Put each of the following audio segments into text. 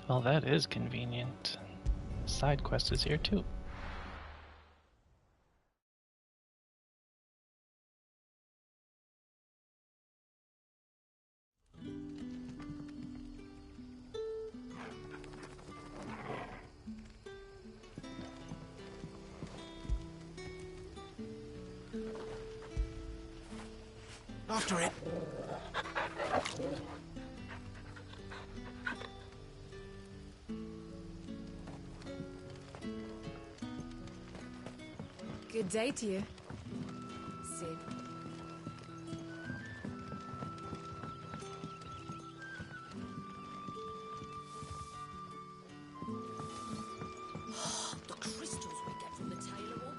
Well, that is convenient. Side quest is here too. After it. Good day to you, Sid. The crystals we get from the tailor will...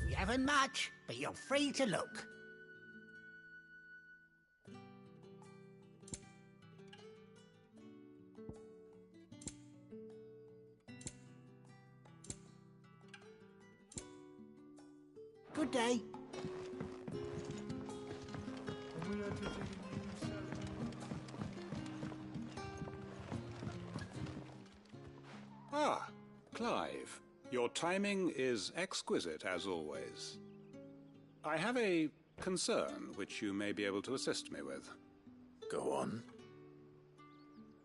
We haven't much, but you're free to look. Good day. Ah, Clive. Your timing is exquisite, as always. I have a concern which you may be able to assist me with. Go on.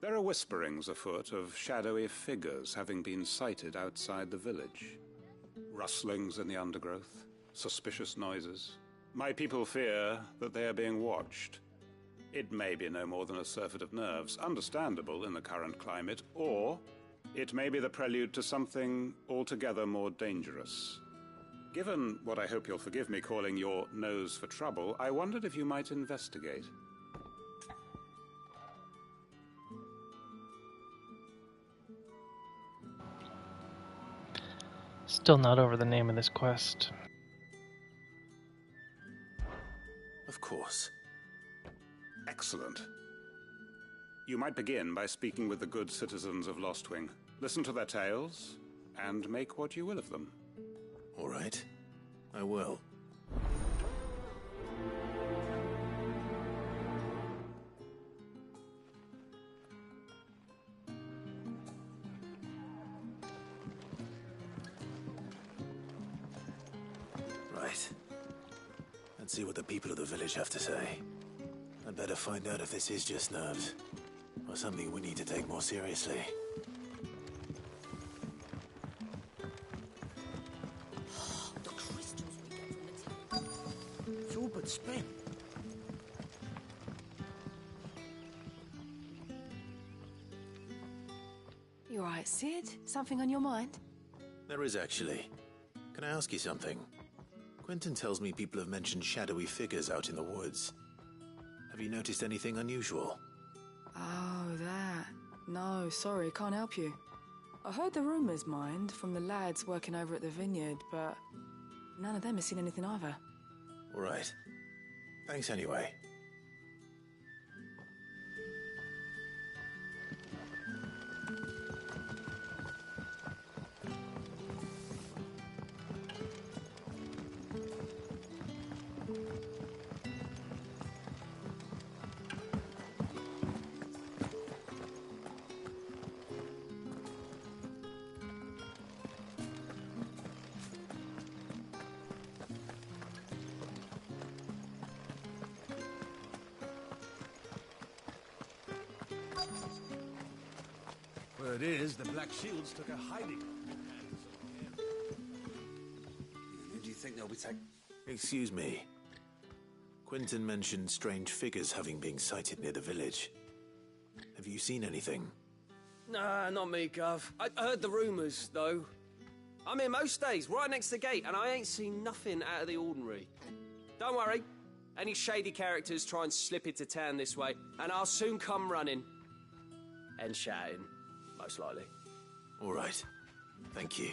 There are whisperings afoot of shadowy figures having been sighted outside the village. Rustlings in the undergrowth, suspicious noises. My people fear that they are being watched. It may be no more than a surfeit of nerves, understandable in the current climate, or it may be the prelude to something altogether more dangerous. Given what I hope you'll forgive me calling your nose for trouble, I wondered if you might investigate. Still not over the name of this quest. Of course. Excellent. You might begin by speaking with the good citizens of Lostwing. Listen to their tales, and make what you will of them. All right. I will. Right. Let's see what the people of the village have to say. I'd better find out if this is just nerves, or something we need to take more seriously. The crystals we get from the tailor... It's all but spent. You alright, Sid? Something on your mind? There is actually. Can I ask you something? Quentin tells me people have mentioned shadowy figures out in the woods. Have you noticed anything unusual? Oh, that. No, sorry, can't help you. I heard the rumours, mind, from the lads working over at the vineyard, but none of them has seen anything either. All right. Thanks anyway. Word is, the Black Shields took a hiding. Who do you think they'll be taking? Excuse me. Quentin mentioned strange figures having been sighted near the village. Have you seen anything? Nah, not me, Gov. I heard the rumours, though. I'm here most days, right next to the gate, and I ain't seen nothing out of the ordinary. Don't worry. Any shady characters try and slip into town this way, and I'll soon come running. And shouting, most likely. All right. Thank you.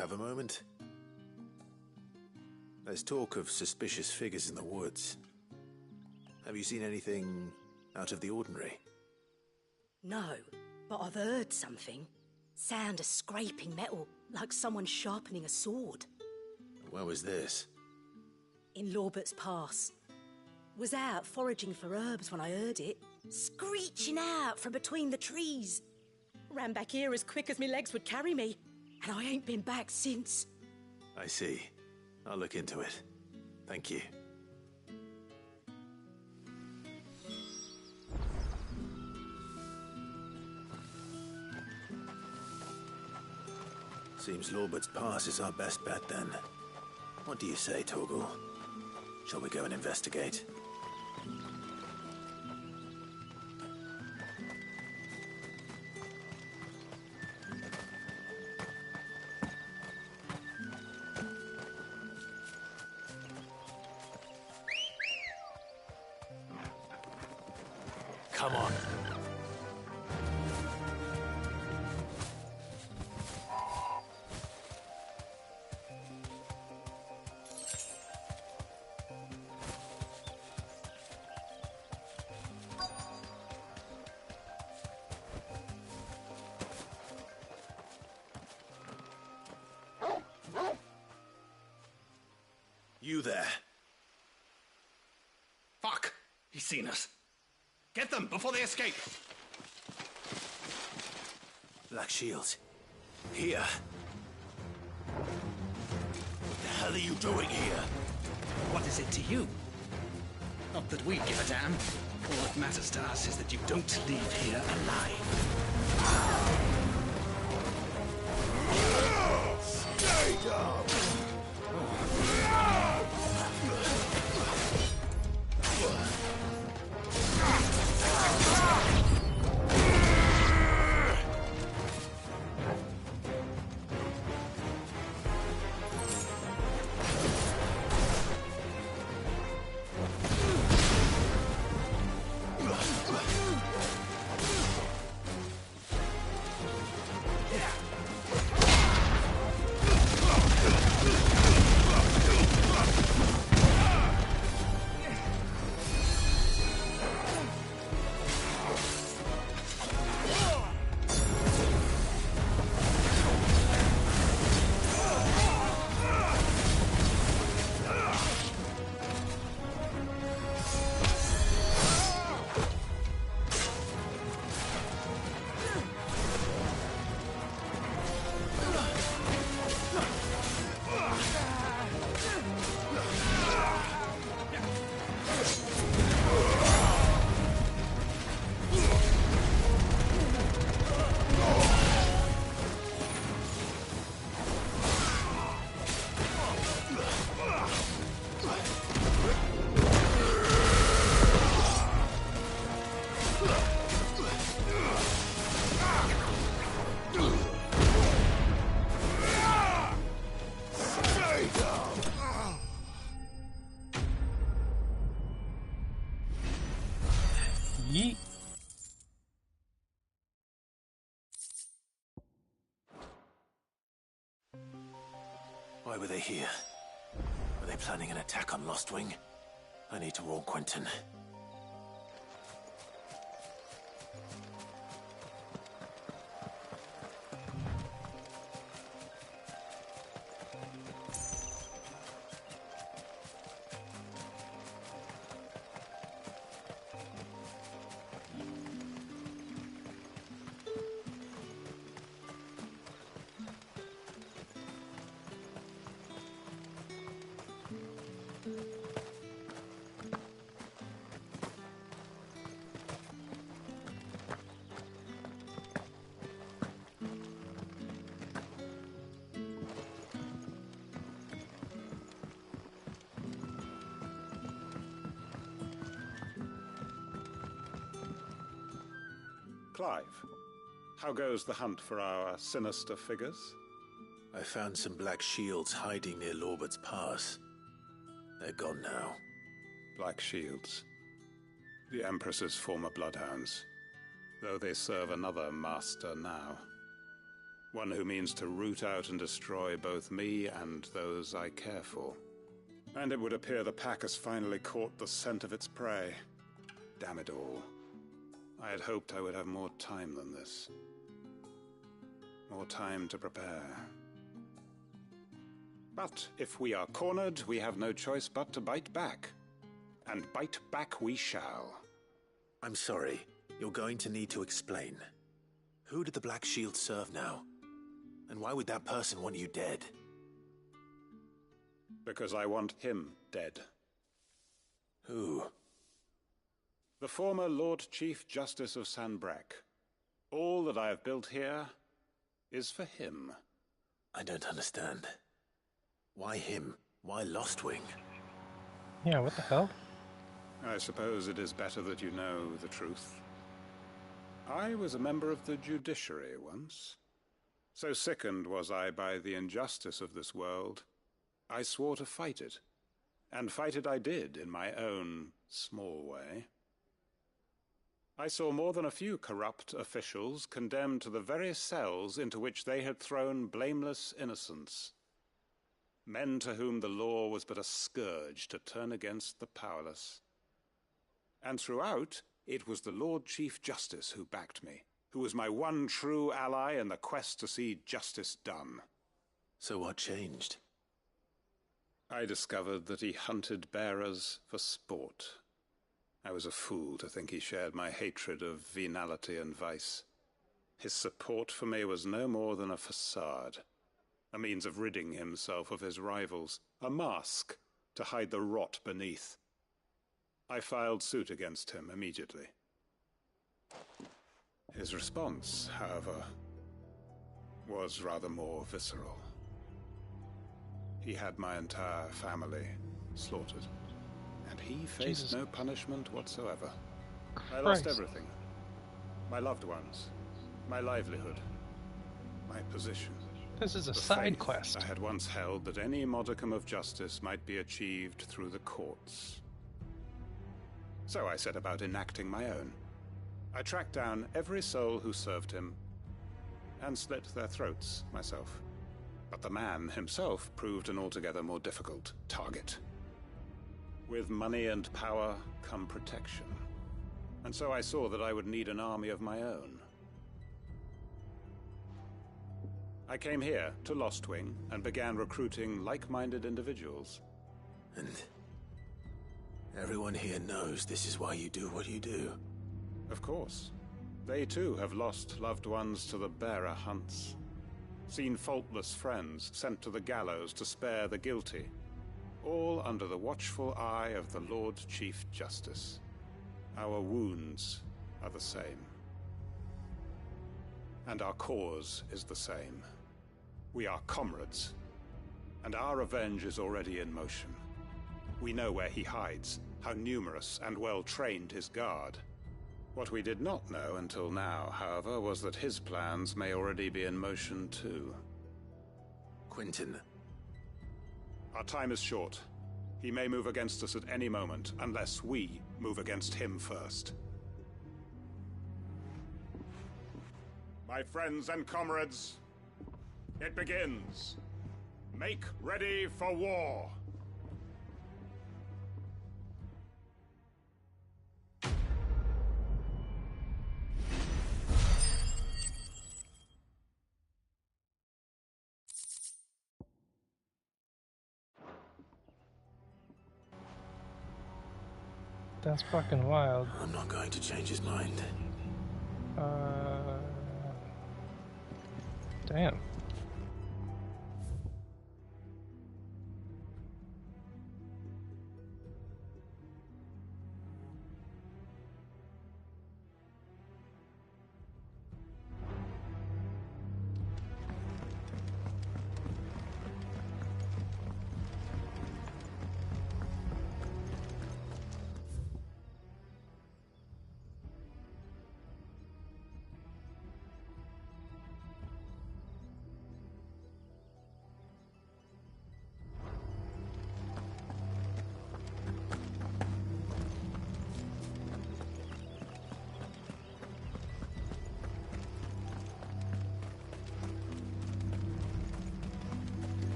have a moment? There's talk of suspicious figures in the woods. Have you seen anything out of the ordinary? No, but I've heard something. Sound of scraping metal, like someone sharpening a sword. Where was this? In Lorbert's Pass. Was out foraging for herbs when I heard it, screeching out from between the trees. Ran back here as quick as my legs would carry me, and I ain't been back since. I see. I'll look into it. Thank you. Seems Lorbert's Pass is our best bet then. What do you say, Torgal? Shall we go and investigate? Come on. You there. Fuck! He's seen us. Get them before they escape! Black Shields. Here. What the hell are you doing here? What is it to you? Not that we give a damn. All that matters to us is that you don't leave here alive. Stay down! Yeet. Why were they here? Were they planning an attack on Lostwing? I need to warn Quentin. Clive, how goes the hunt for our sinister figures? I found some black shields hiding near Lorbert's Pass. They're gone now. Black Shields. The Empress's former bloodhounds, though they serve another master now. One who means to root out and destroy both me and those I care for. And it would appear the pack has finally caught the scent of its prey. Damn it all. I had hoped I would have more time than this. More time to prepare. But if we are cornered, we have no choice but to bite back. And bite back we shall. I'm sorry. You're going to need to explain. Who did the Black Shield serve now? And why would that person want you dead? Because I want him dead. Who? The former Lord Chief Justice of Sanbreque. All that I have built here is for him. I don't understand. Why him? Why Lostwing? Yeah, what the hell? I suppose it is better that you know the truth. I was a member of the judiciary once. So sickened was I by the injustice of this world, I swore to fight it. And fight it I did, in my own small way. I saw more than a few corrupt officials condemned to the very cells into which they had thrown blameless innocents. Men to whom the law was but a scourge to turn against the powerless. And throughout, it was the Lord Chief Justice who backed me, who was my one true ally in the quest to see justice done. So what changed? I discovered that he hunted bearers for sport. I was a fool to think he shared my hatred of venality and vice. His support for me was no more than a facade, a means of ridding himself of his rivals, a mask to hide the rot beneath. I filed suit against him immediately. His response, however, was rather more visceral. He had my entire family slaughtered, and he faced Jesus. no punishment whatsoever. I Christ. lost everything. My loved ones, my livelihood, my position. This is a The side faith quest. I had once held that any modicum of justice might be achieved through the courts. So I set about enacting my own. I tracked down every soul who served him, and slit their throats myself. But the man himself proved an altogether more difficult target. With money and power come protection. And so I saw that I would need an army of my own. I came here to Lostwing and began recruiting like-minded individuals. And everyone here knows this is why you do what you do. Of course. They too have lost loved ones to the bearer hunts. Seen faultless friends sent to the gallows to spare the guilty. All under the watchful eye of the Lord Chief Justice. Our wounds are the same. And our cause is the same. We are comrades. And our revenge is already in motion. We know where he hides, how numerous and well-trained his guard. What we did not know until now, however, was that his plans may already be in motion too. Quentin. Our time is short. He may move against us at any moment, unless we move against him first. My friends and comrades, it begins. Make ready for war. That's fucking wild. I'm not going to change his mind. Damn.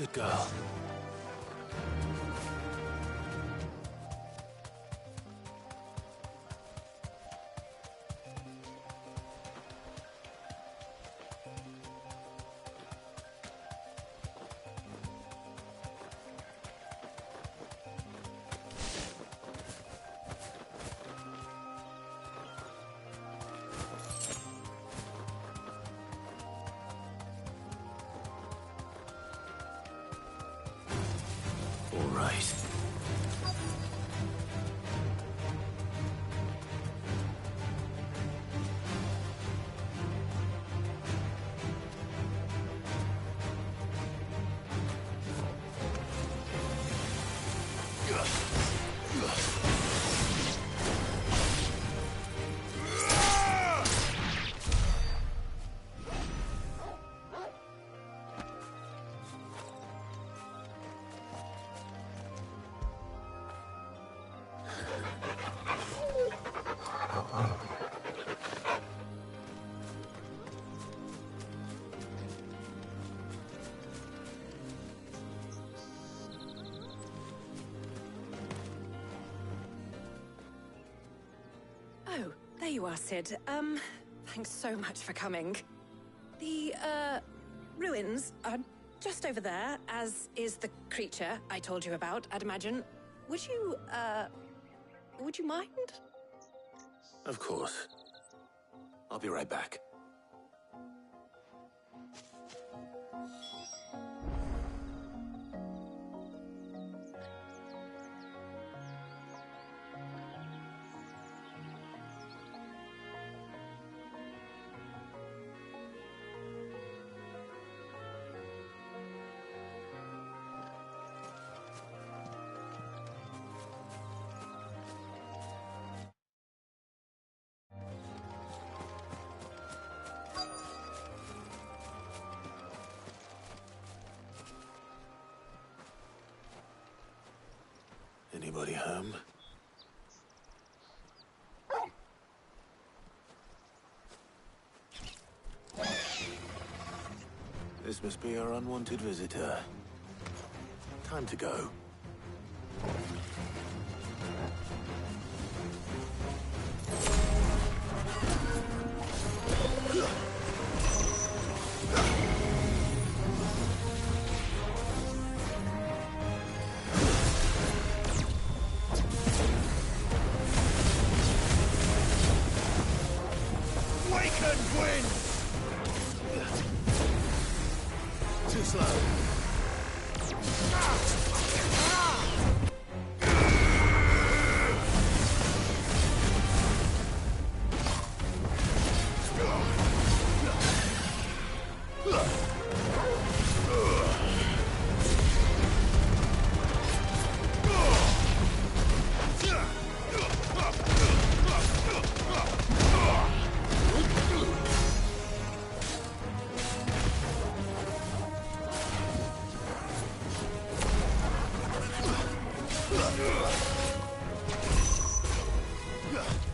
Good girl. All right. Oh, there you are, Sid. Thanks so much for coming. The, ruins are just over there, as is the creature I told you about, I'd imagine. Would you mind? Of course. I'll be right back. Anybody home? This must be our unwanted visitor. Time to go. Too slow.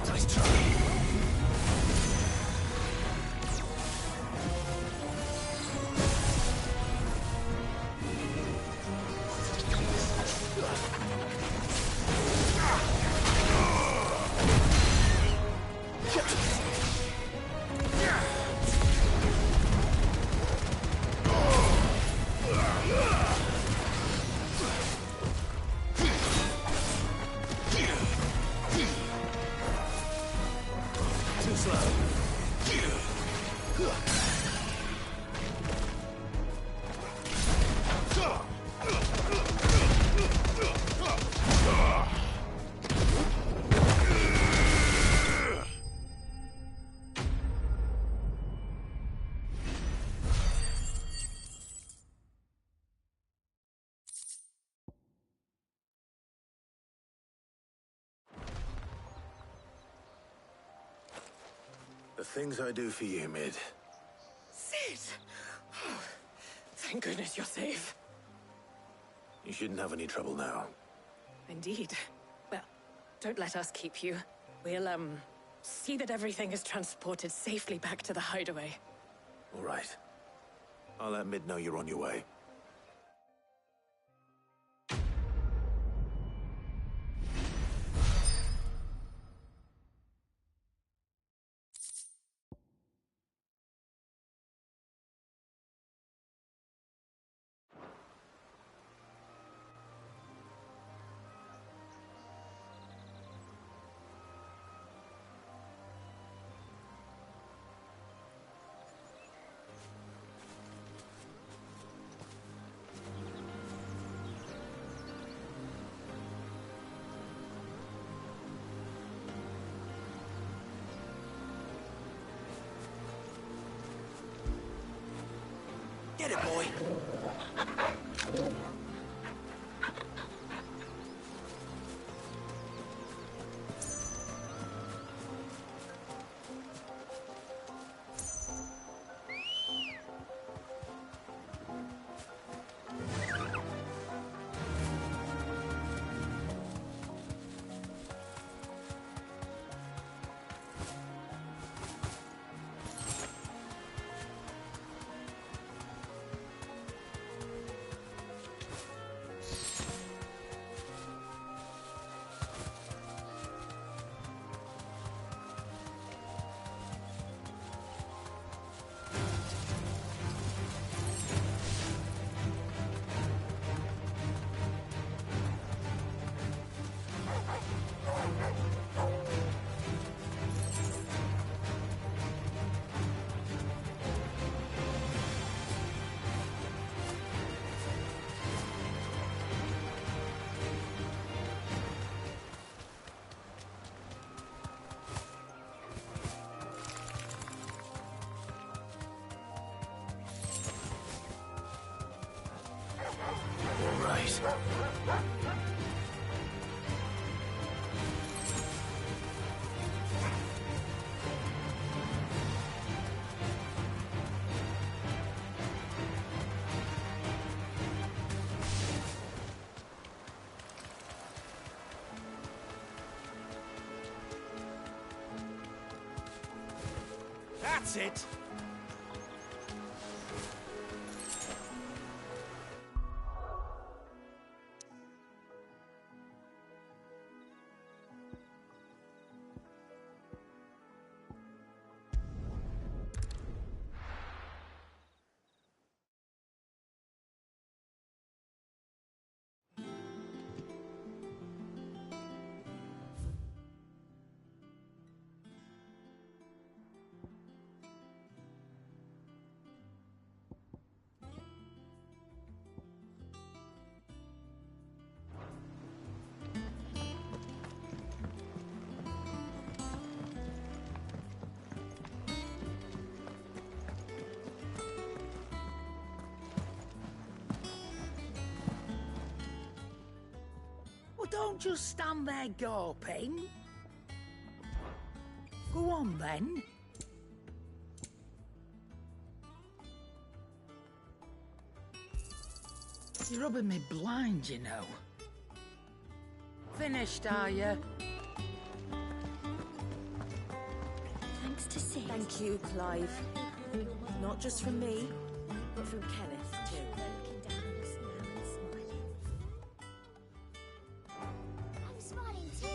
Nice try. Too slow. The things I do for you, Mid. Sid! Oh, thank goodness you're safe. You shouldn't have any trouble now. Indeed. Well, don't let us keep you. We'll, see that everything is transported safely back to the hideaway. All right. I'll let Mid know you're on your way. Get it, boy. All right. That's it. Well, don't just stand there gawping. Go on, then. You're rubbing me blind, you know. Finished, are you? Thanks to Sid. Thank you, Clive. Not just from me, but from Kenneth, too. I'm smiling too.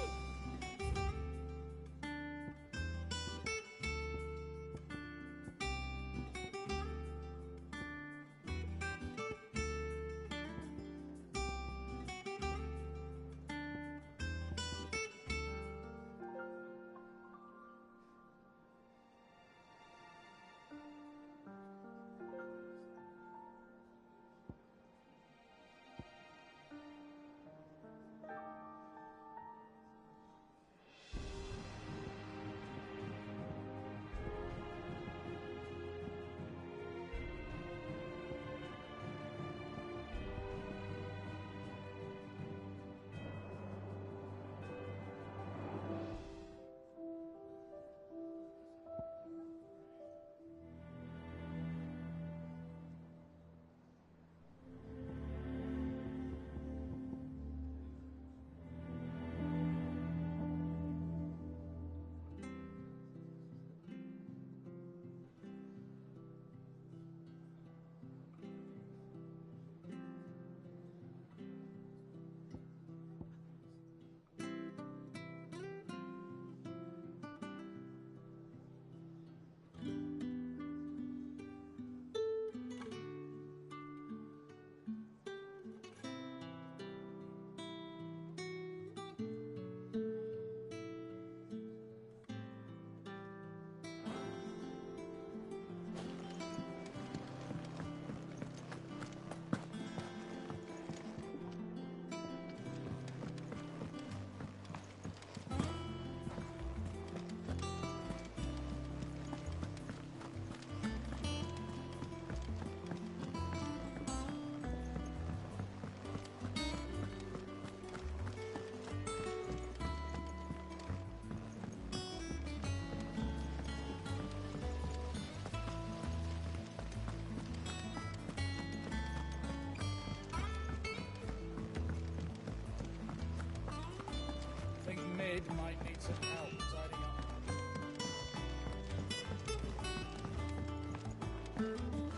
Mid might need some help tidying up.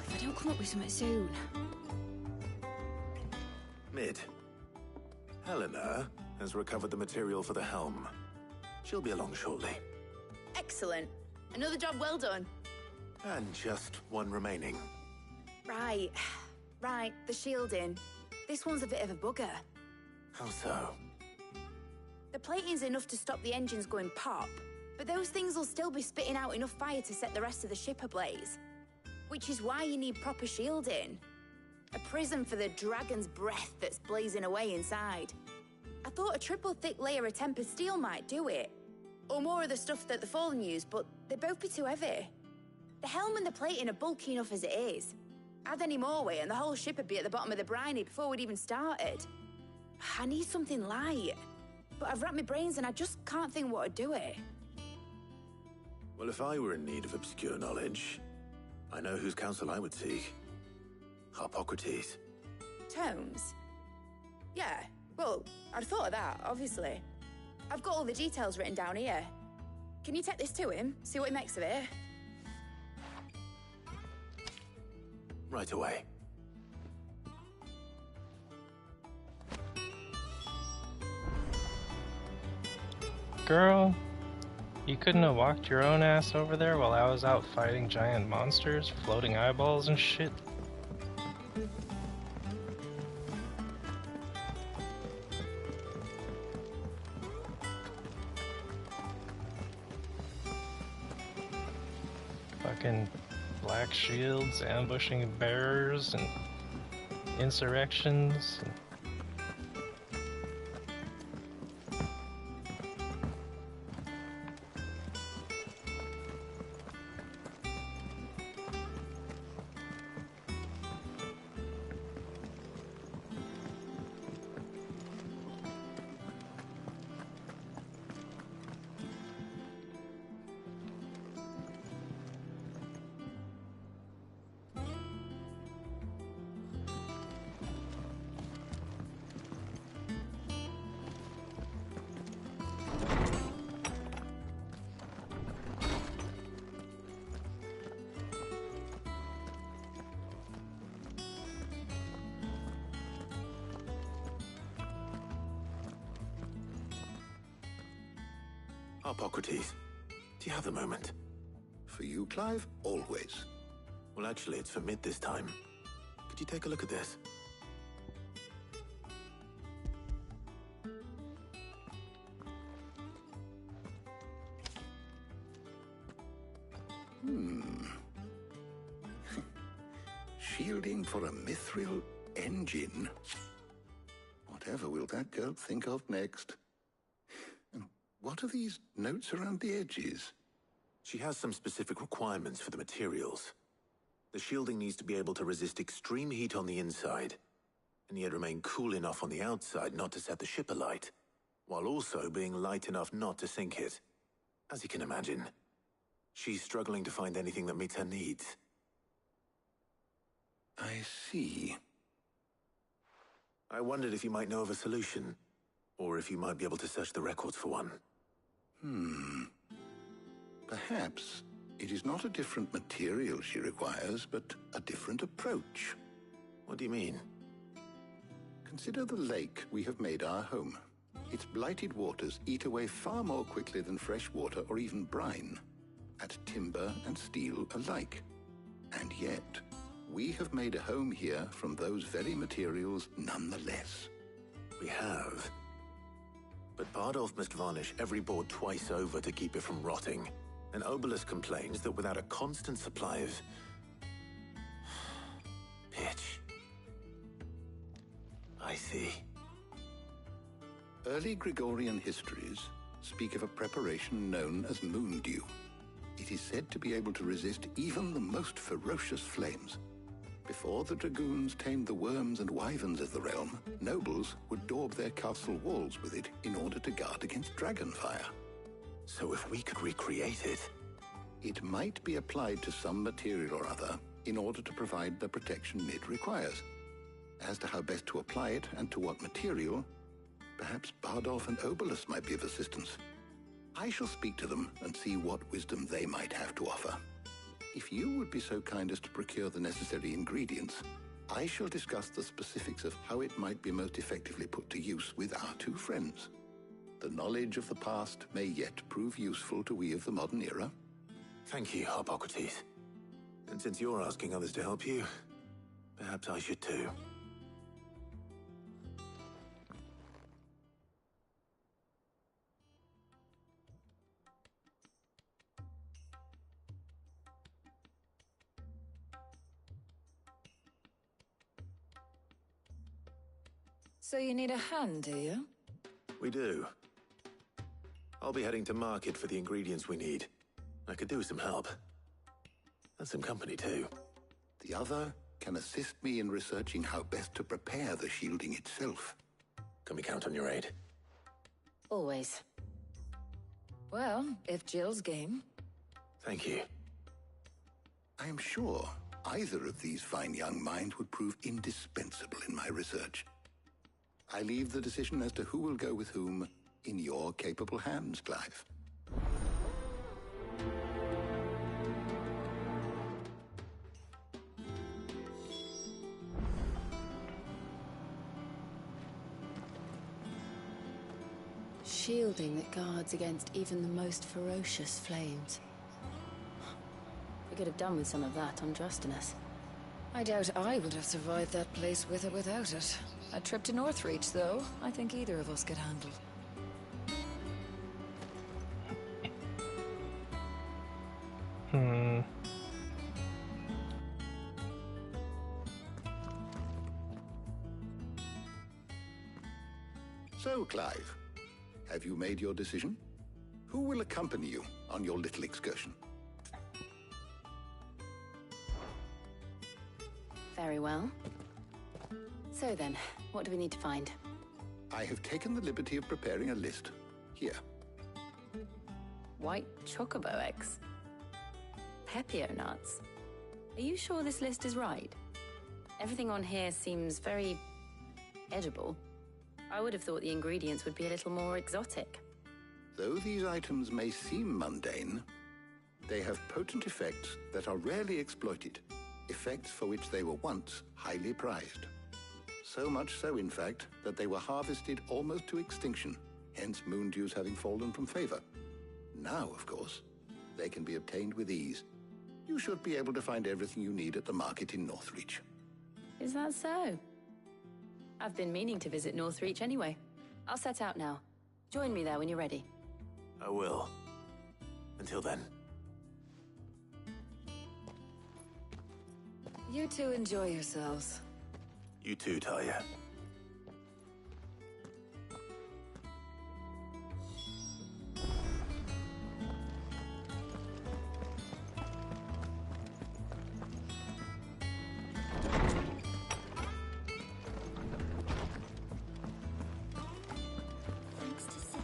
If I don't come up with something soon. Mid. Helena has recovered the material for the helm. She'll be along shortly. Excellent. Another job well done. And just one remaining. Right. Right, the shielding. This one's a bit of a bugger. How so? The plating's enough to stop the engines going pop, but those things will still be spitting out enough fire to set the rest of the ship ablaze. Which is why you need proper shielding. A prison for the dragon's breath that's blazing away inside. I thought a triple thick layer of tempered steel might do it. Or more of the stuff that the Fallen use, but they'd both be too heavy. The helm and the plating are bulky enough as it is. Add any more weight and the whole ship would be at the bottom of the briny before we'd even started. I need something light. But I've racked my brains and I just can't think what would do it. Well, if I were in need of obscure knowledge, I know whose counsel I would seek. Harpocrates. Tomes? Yeah, well, I'd thought of that, obviously. I've got all the details written down here. Can you take this to him, see what he makes of it? Right away. Girl, you couldn't have walked your own ass over there while I was out fighting giant monsters, floating eyeballs and shit? Fucking black shields, ambushing bearers, and insurrections. Harpocrates, do you have a moment? For you, Clive? Always. Well, actually, it's for Mid this time. Could you take a look at this? Shielding for a mithril engine? Whatever will that girl think of next? And what are these notes around the edges? She has some specific requirements for the materials. The shielding needs to be able to resist extreme heat on the inside, and yet remain cool enough on the outside not to set the ship alight, while also being light enough not to sink it. As you can imagine, she's struggling to find anything that meets her needs. I see. I wondered if you might know of a solution, or if you might be able to search the records for one. Perhaps it is not a different material she requires, but a different approach. What do you mean? Consider the lake we have made our home. Its blighted waters eat away far more quickly than fresh water or even brine, at timber and steel alike. And yet, we have made a home here from those very materials nonetheless. We have. But Bardolph must varnish every board twice over to keep it from rotting. And Obelus complains that without a constant supply of pitch. I see. Early Gregorian histories speak of a preparation known as moon dew. It is said to be able to resist even the most ferocious flames. Before the dragoons tamed the worms and wyverns of the realm, nobles would daub their castle walls with it in order to guard against dragonfire. So if we could recreate it... It might be applied to some material or other in order to provide the protection Mid requires. As to how best to apply it and to what material, Perhaps Bardolph and Obolus might be of assistance. I shall speak to them and see what wisdom they might have to offer. If you would be so kind as to procure the necessary ingredients, I shall discuss the specifics of how it might be most effectively put to use with our two friends. The knowledge of the past may yet prove useful to we of the modern era. Thank you, Hippocrates. And since you're asking others to help you, perhaps I should too. So you need a hand, do you? We do. I'll be heading to market for the ingredients we need. I could do with some help. And some company too. The other can assist me in researching how best to prepare the shielding itself. Can we count on your aid? Always. Well, if Jill's game. Thank you. I am sure either of these fine young minds would prove indispensable in my research. I leave the decision as to who will go with whom in your capable hands, Clive. Shielding that guards against even the most ferocious flames. We could have done with some of that on Justinus. I doubt I would have survived that place with or without it. A trip to Northreach, though, I think either of us could handle. So, Clive, have you made your decision? Who will accompany you on your little excursion? Very well. So then, what do we need to find? I have taken the liberty of preparing a list. Here. White chocobo eggs. Pepio nuts. Are you sure this list is right? Everything on here seems very edible. I would have thought the ingredients would be a little more exotic. Though these items may seem mundane, they have potent effects that are rarely exploited, effects for which they were once highly prized. So much so, in fact, that they were harvested almost to extinction, hence moon dews having fallen from favor. Now, of course, they can be obtained with ease. You should be able to find everything you need at the market in Northreach. Is that so? I've been meaning to visit Northreach anyway. I'll set out now. Join me there when you're ready. I will. Until then. You two enjoy yourselves. You too, Talia. Thanks to Sid.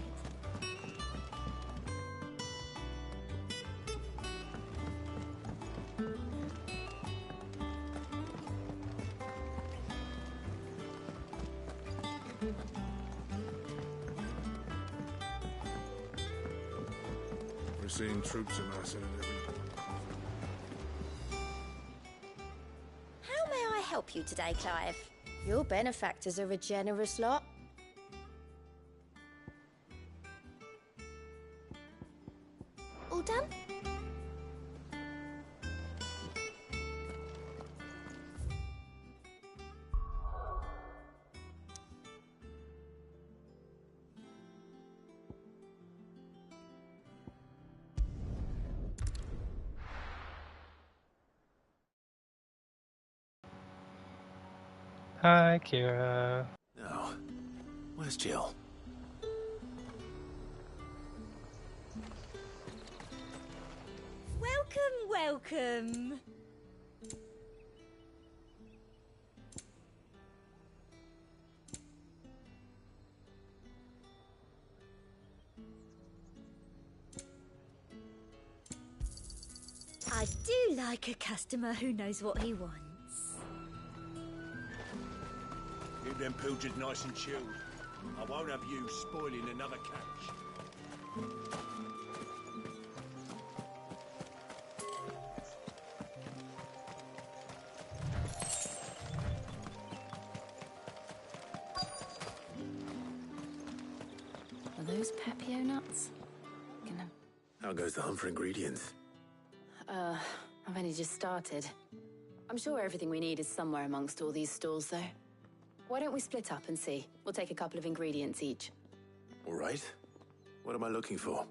We're seeing troops amassing in every... How may I help you today, Clive? Your benefactors are a generous lot. All done? Hi, Kira. Now, where's Jill? Welcome. I do like a customer who knows what he wants. Keep them pilgers nice and chilled. I won't have you spoiling another catch. Are those Pepio nuts? How goes the hunt for ingredients? I've only just started. I'm sure everything we need is somewhere amongst all these stalls, though. Why don't we split up and see? We'll take a couple of ingredients each. All right. What am I looking for?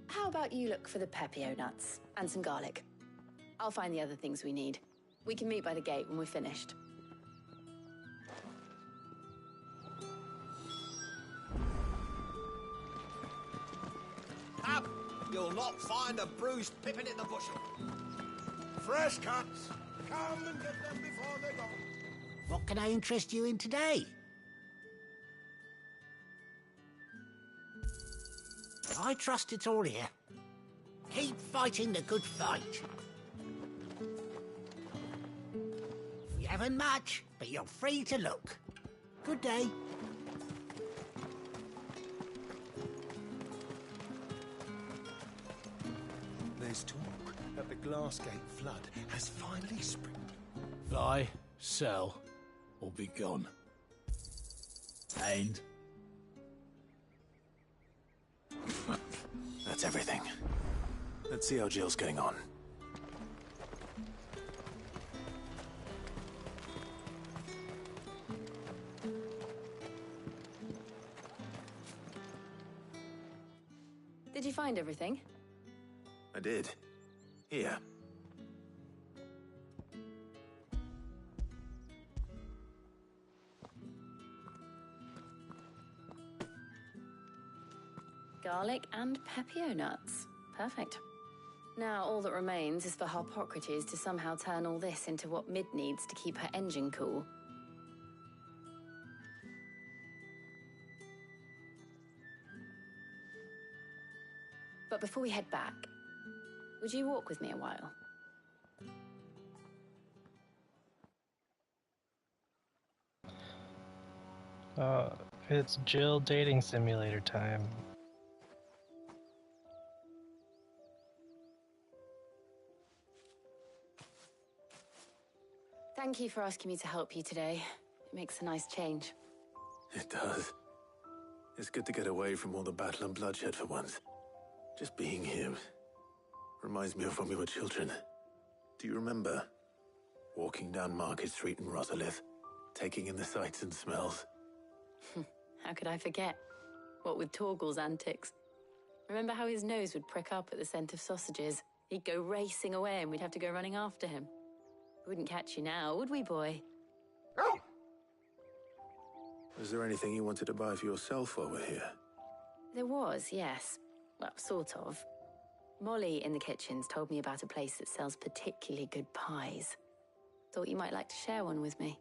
How about you look for the Pepio nuts and some garlic? I'll find the other things we need. We can meet by the gate when we're finished. Up! You'll not find a bruised pippin in the bushel. Fresh cuts. Come and get them before they're gone. What can I interest you in today? I trust it's all here. Keep fighting the good fight. We haven't much, but you're free to look. Good day. There's talk that the Glassgate flood has finally spring. Buy, sell, or be gone. And That's everything. Let's see how Jill's getting on. Did you find everything? I did. Here. Garlic and Pepio nuts. Perfect. Now all that remains is for Harpocrates to somehow turn all this into what Mid needs to keep her engine cool. But before we head back, would you walk with me a while? It's Jill dating simulator time. Thank you for asking me to help you today. It makes a nice change. It does. It's good to get away from all the battle and bloodshed for once. Just being here reminds me of when we were children. Do you remember? Walking down Market Street in Rosalith, taking in the sights and smells. How could I forget? What with Torgal's antics. Remember how his nose would prick up at the scent of sausages? He'd go racing away and we'd have to go running after him. We wouldn't catch you now, would we, boy? Was there anything you wanted to buy for yourself while we're here? There was, yes. Well, sort of. Molly in the kitchens told me about a place that sells particularly good pies. Thought you might like to share one with me.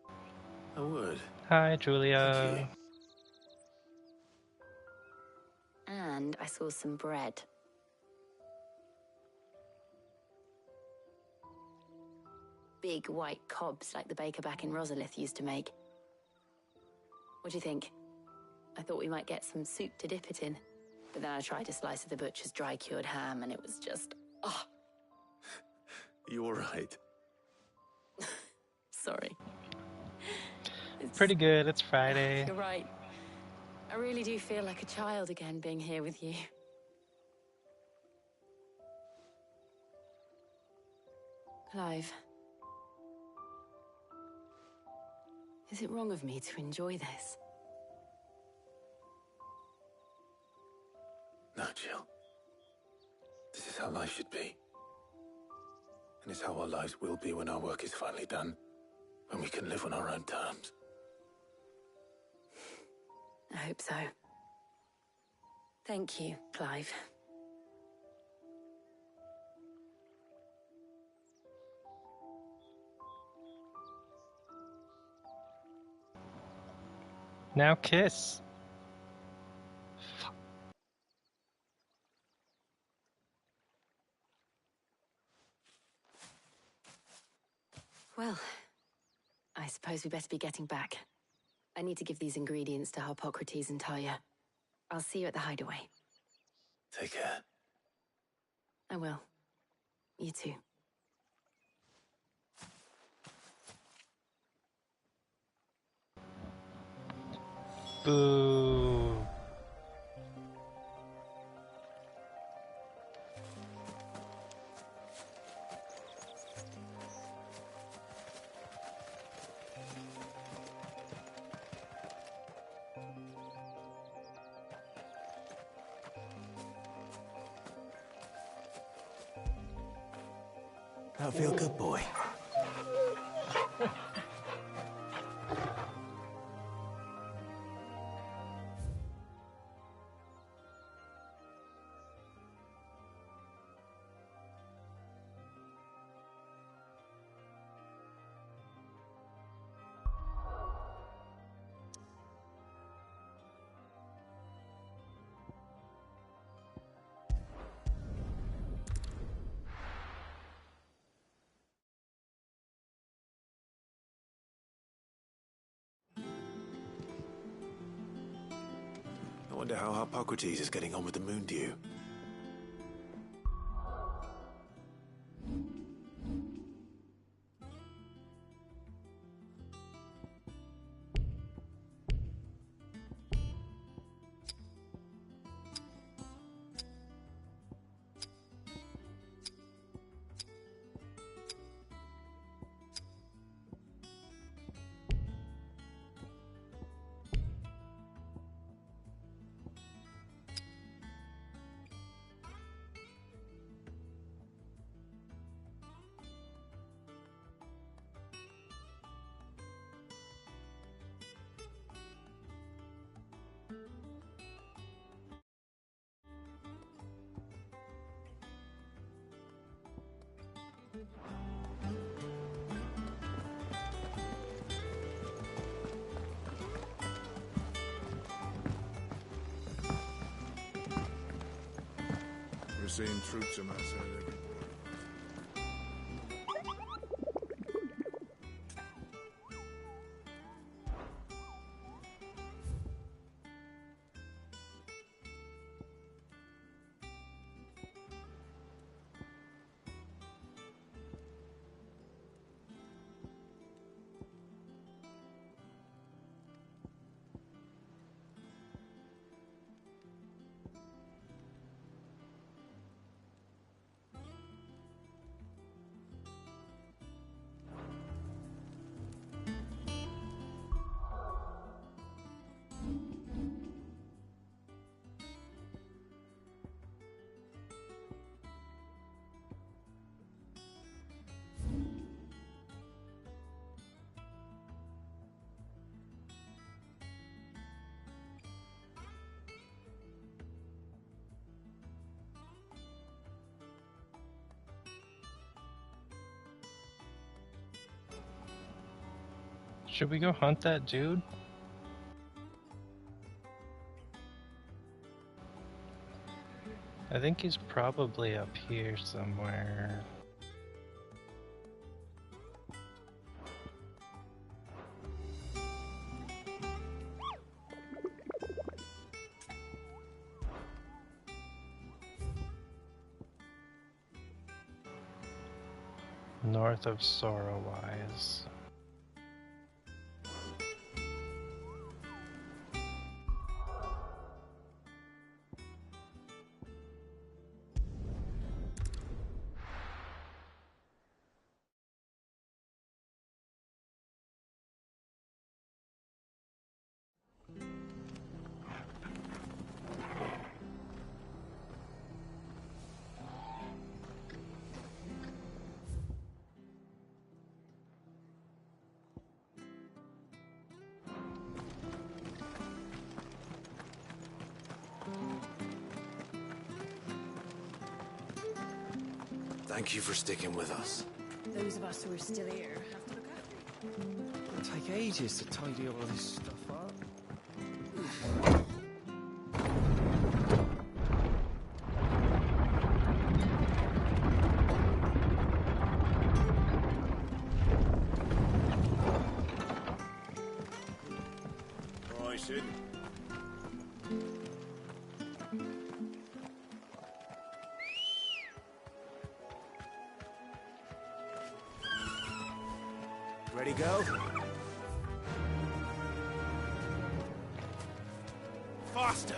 I would. Hi, Julia. And I saw some bread. Big white cobs like the baker back in Rosalith used to make. What do you think? I thought we might get some soup to dip it in. But then I tried a slice of the butcher's dry-cured ham and it was just... oh. You all right? Sorry. It's pretty good. It's Friday. You're right. I really do feel like a child again being here with you. Clive. Is it wrong of me to enjoy this? No, Jill. This is how life should be. And it's how our lives will be when our work is finally done. When we can live on our own terms. I hope so. Thank you, Clive. Now kiss. Well, I suppose we better be getting back. I need to give these ingredients to Harpocrates and Talia. I'll see you at the hideaway. Take care. I will. You too. Boo. That'll feel good, boy. I wonder how Harpocrates is getting on with the moon dew. We're seeing troops amass out everywhere. Should we go hunt that dude? I think he's probably up here somewhere. North of Sorrowwise. Thank you for sticking with us. Those of us who are still here have to look after you. It'll take ages to tidy all this stuff up. Ready, go? Faster!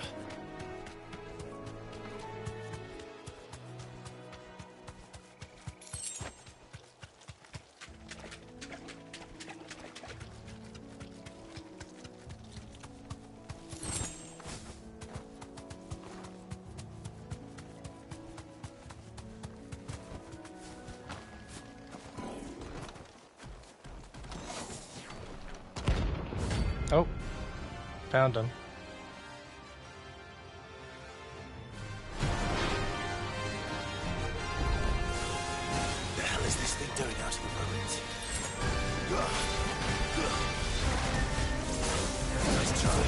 Oh, found him. The hell is this thing doing out in the ruins? Nice try.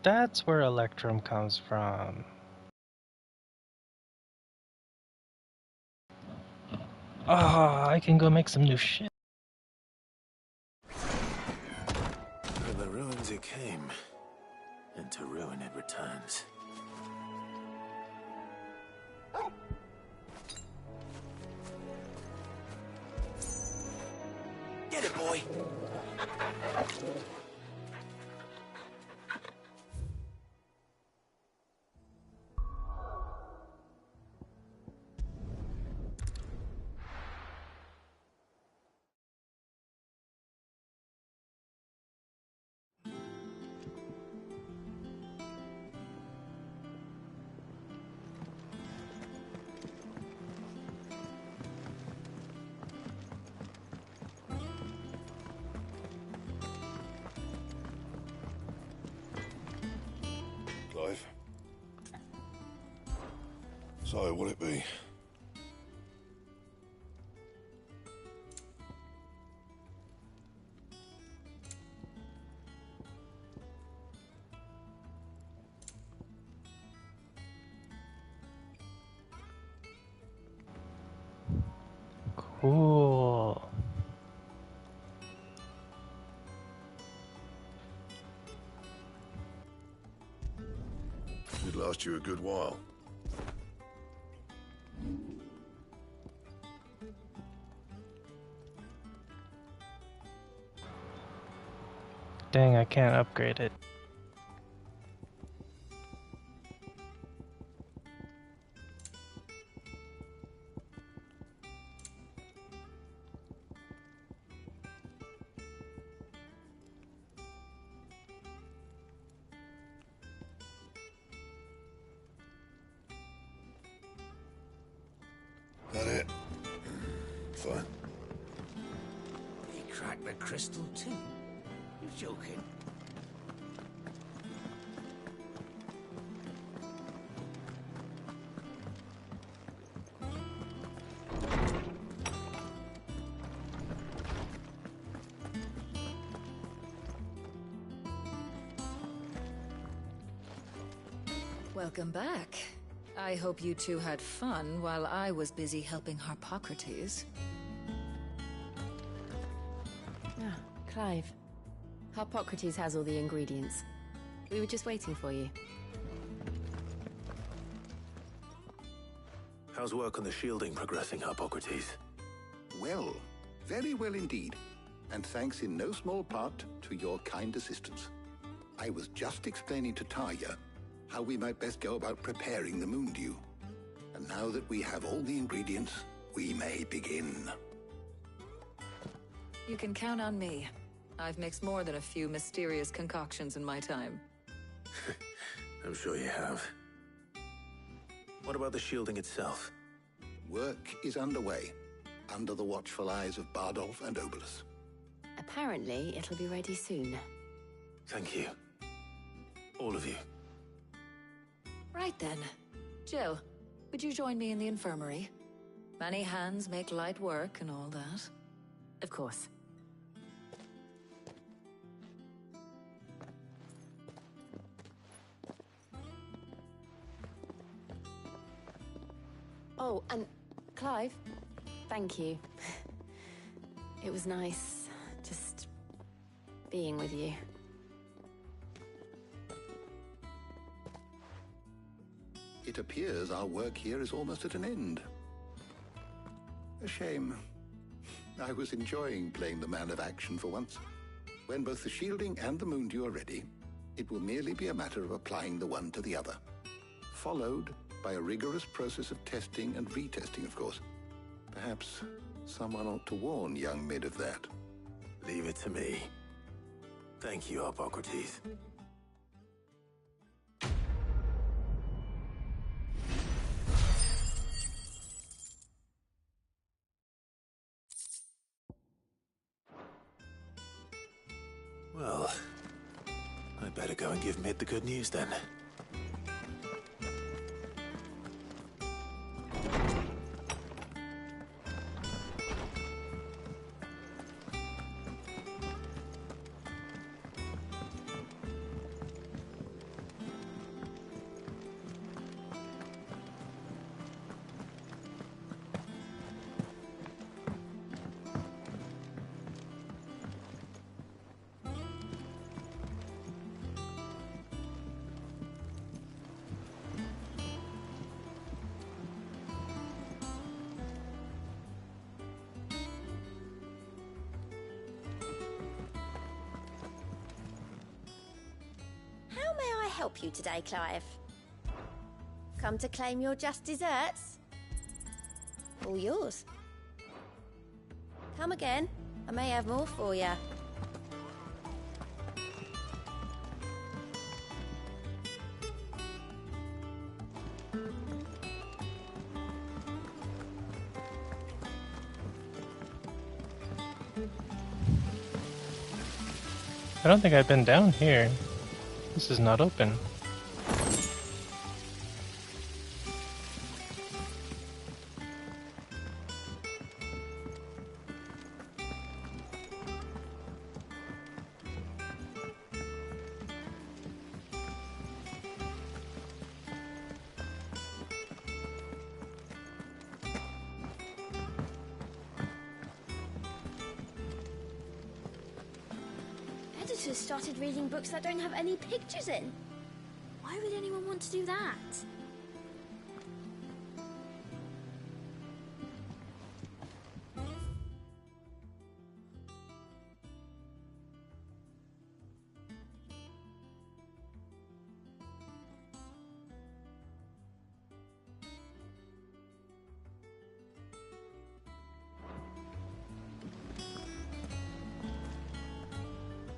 That's where Electrum comes from. Ah, I can go make some new shit. From the ruins it came, and to ruin it returns. Get it, boy! So, will it be? Cool. Should last you a good while. Dang, I can't upgrade it. That it? Fine. He cracked the crystal too. You're joking. Welcome back. I hope you two had fun while I was busy helping Harpocrates. Ah, Clive. Harpocrates has all the ingredients. We were just waiting for you. How's work on the shielding progressing, Harpocrates? Well, very well indeed. And thanks in no small part to your kind assistance. I was just explaining to Tarja how we might best go about preparing the moon dew. And now that we have all the ingredients, we may begin. You can count on me. I've mixed more than a few mysterious concoctions in my time. I'm sure you have. What about the shielding itself? Work is underway, under the watchful eyes of Bardolph and Obolus. Apparently, it'll be ready soon. Thank you. All of you. Right then. Jill, would you join me in the infirmary? Many hands make light work and all that. Of course. Oh, and Clive, thank you. It was nice just being with you. It appears our work here is almost at an end. A shame. I was enjoying playing the man of action for once. When both the shielding and the moon dew are ready, it will merely be a matter of applying the one to the other. Followed by a rigorous process of testing and retesting, of course. Perhaps someone ought to warn young Mid of that. Leave it to me. Thank you, Harpocrates. Well, I better go and give Mid the good news then. How may I help you today, Clive? Come to claim your just desserts? All yours. Come again. I may have more for you. I don't think I've been down here. This is not open. writers started reading books that don't have any pictures in. Why would anyone want to do that?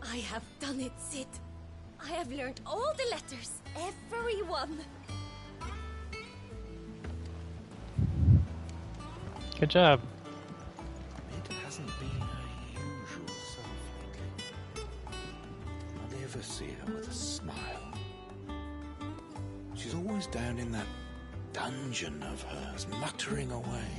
I have done it, Sid. I have learned all the letters, every one. Good job. It hasn't been her usual self lately. I never see her with a smile. She's always down in that dungeon of hers, muttering away.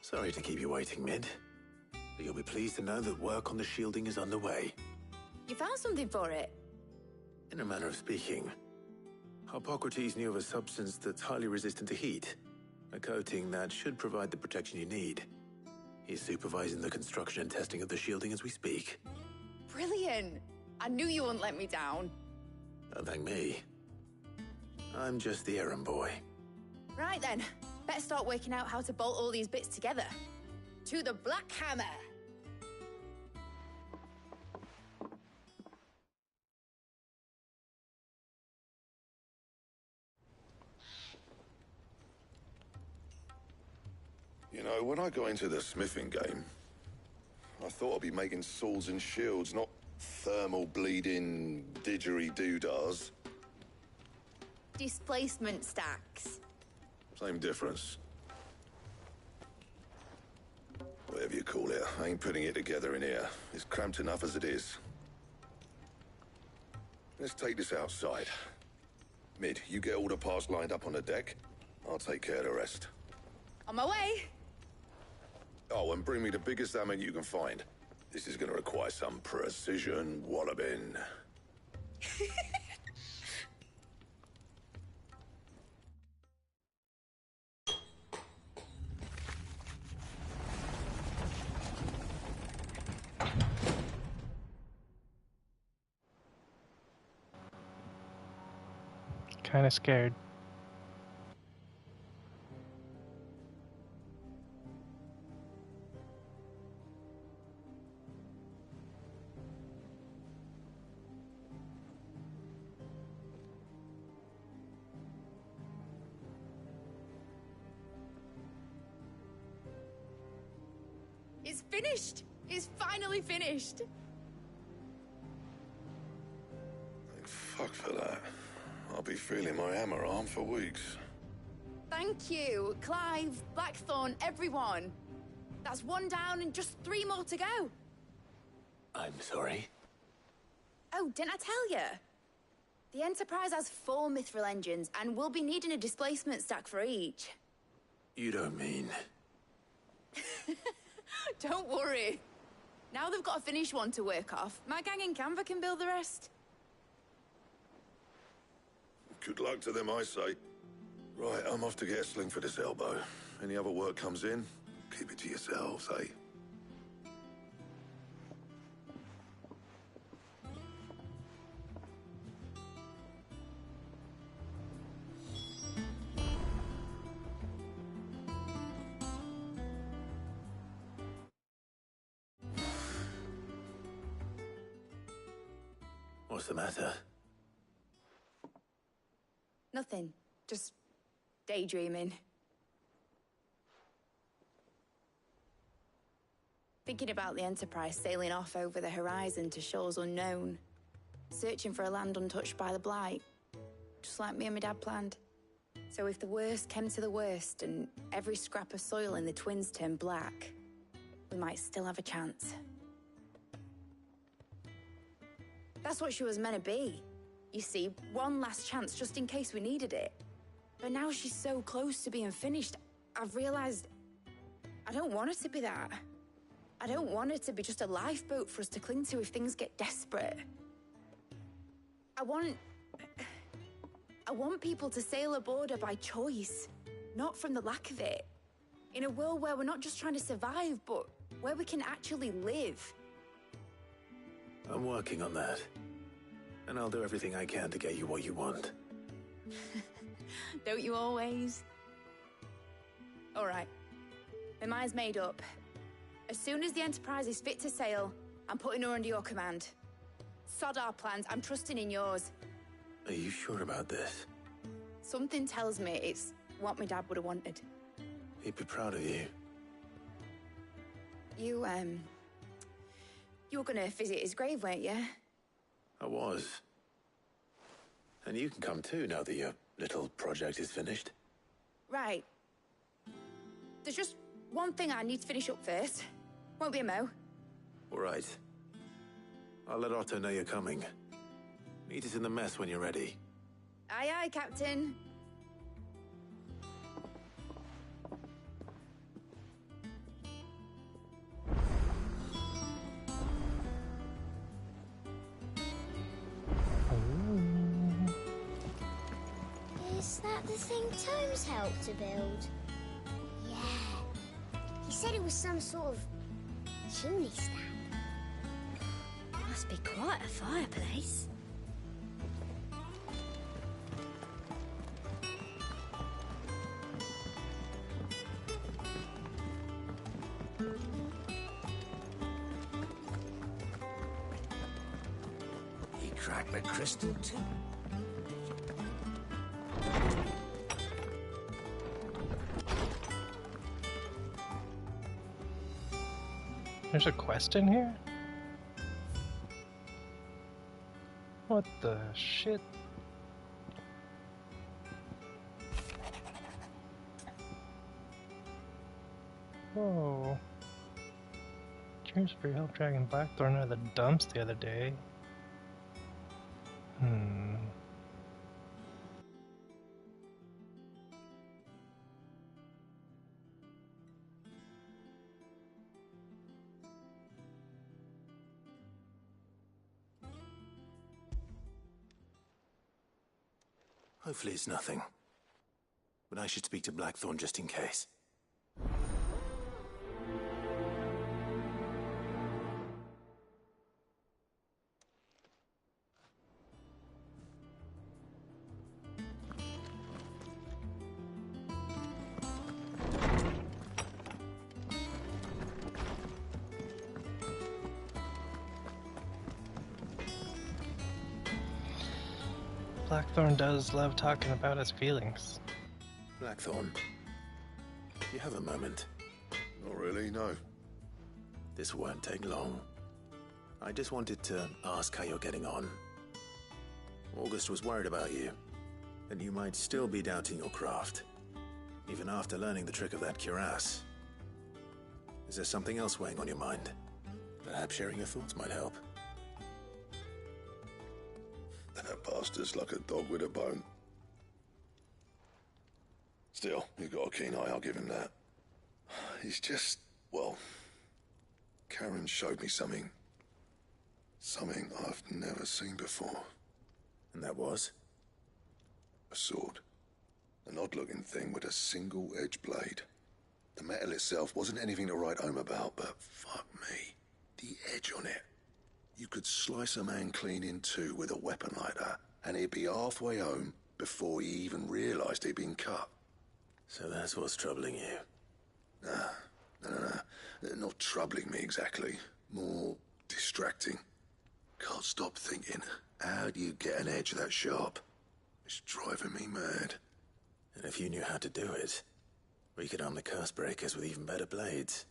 Sorry to keep you waiting, Mid. But you'll be pleased to know that work on the shielding is underway. You found something for it? In a manner of speaking, Hippocrates knew of a substance that's highly resistant to heat. A coating that should provide the protection you need. He's supervising the construction and testing of the shielding as we speak. Brilliant! I knew you wouldn't let me down. Don't thank me. I'm just the errand boy. Right then, better start working out how to bolt all these bits together. To the Black Hammer! You know, when I got into the smithing game, I thought I'd be making swords and shields, not thermal bleeding didgeridoo-dahs. Displacement stacks. Same difference. Whatever you call it, I ain't putting it together in here. It's cramped enough as it is. Let's take this outside. Mid, you get all the parts lined up on the deck. I'll take care of the rest. On my way! Oh, and bring me the biggest hammer you can find. This is gonna require some precision walloping. Kinda scared. It's finished! It's finally finished! Thank fuck for that. I'll be feeling my hammer arm for weeks. Thank you, Clive, Blackthorn, everyone. That's one down and just 3 more to go. I'm sorry. Oh, didn't I tell you? The Enterprise has 4 mithril engines, and we'll be needing a displacement stack for each. You don't mean... Don't worry. Now they've got a finished one to work off, my gang in Canva can build the rest. Good luck to them, I say. Right, I'm off to get a sling for this elbow. Any other work comes in, keep it to yourselves, eh? What's the matter? Nothing. Just daydreaming. Thinking about the Enterprise sailing off over the horizon to shores unknown. Searching for a land untouched by the Blight. Just like me and my dad planned. So if the worst came to the worst and every scrap of soil in the Twins turned black, we might still have a chance. That's what she was meant to be. You see, one last chance just in case we needed it. But now she's so close to being finished, I've realised I don't want it to be that. I don't want it to be just a lifeboat for us to cling to if things get desperate. I want people to sail aboard her by choice, not from the lack of it. In a world where we're not just trying to survive, but where we can actually live. I'm working on that. And I'll do everything I can to get you what you want. Don't you always? All right. My mind's made up. As soon as the Enterprise is fit to sail, I'm putting her under your command. Sod our plans, I'm trusting in yours. Are you sure about this? Something tells me it's what my dad would have wanted. He'd be proud of you. You were gonna visit his grave, weren't you? I was. And you can come too now that your little project is finished. Right. There's just one thing I need to finish up first. Won't be a mo. All right. I'll let Otto know you're coming. Meet us in the mess when you're ready. Aye, aye, Captain. Is that the thing Tomes helped to build? Yeah. He said it was some sort of chimney stack. Must be quite a fireplace. He cracked the crystal too. There's a quest in here? What the shit? Whoa. Cheers for your help dragging Blackthorn out of the dumps the other day. Hopefully it's nothing. But I should speak to Blackthorn just in case. Blackthorn does love talking about his feelings. Blackthorn, you have a moment? Not really, no. This won't take long. I just wanted to ask how you're getting on. August was worried about you, that you might still be doubting your craft, even after learning the trick of that cuirass. Is there something else weighing on your mind? Perhaps sharing your thoughts might help. That bastard's like a dog with a bone. Still, he's got a keen eye, I'll give him that. He's just, well, Karen showed me something. Something I've never seen before. And that was? A sword. An odd-looking thing with a single-edged blade. The metal itself wasn't anything to write home about, but fuck me, the edge on it. You could slice a man clean in two with a weapon like that, and he'd be halfway home before he even realised he'd been cut. So that's what's troubling you? No. Not troubling me exactly. More distracting. Can't stop thinking, how do you get an edge that sharp? It's driving me mad. And if you knew how to do it, we could arm the curse breakers with even better blades.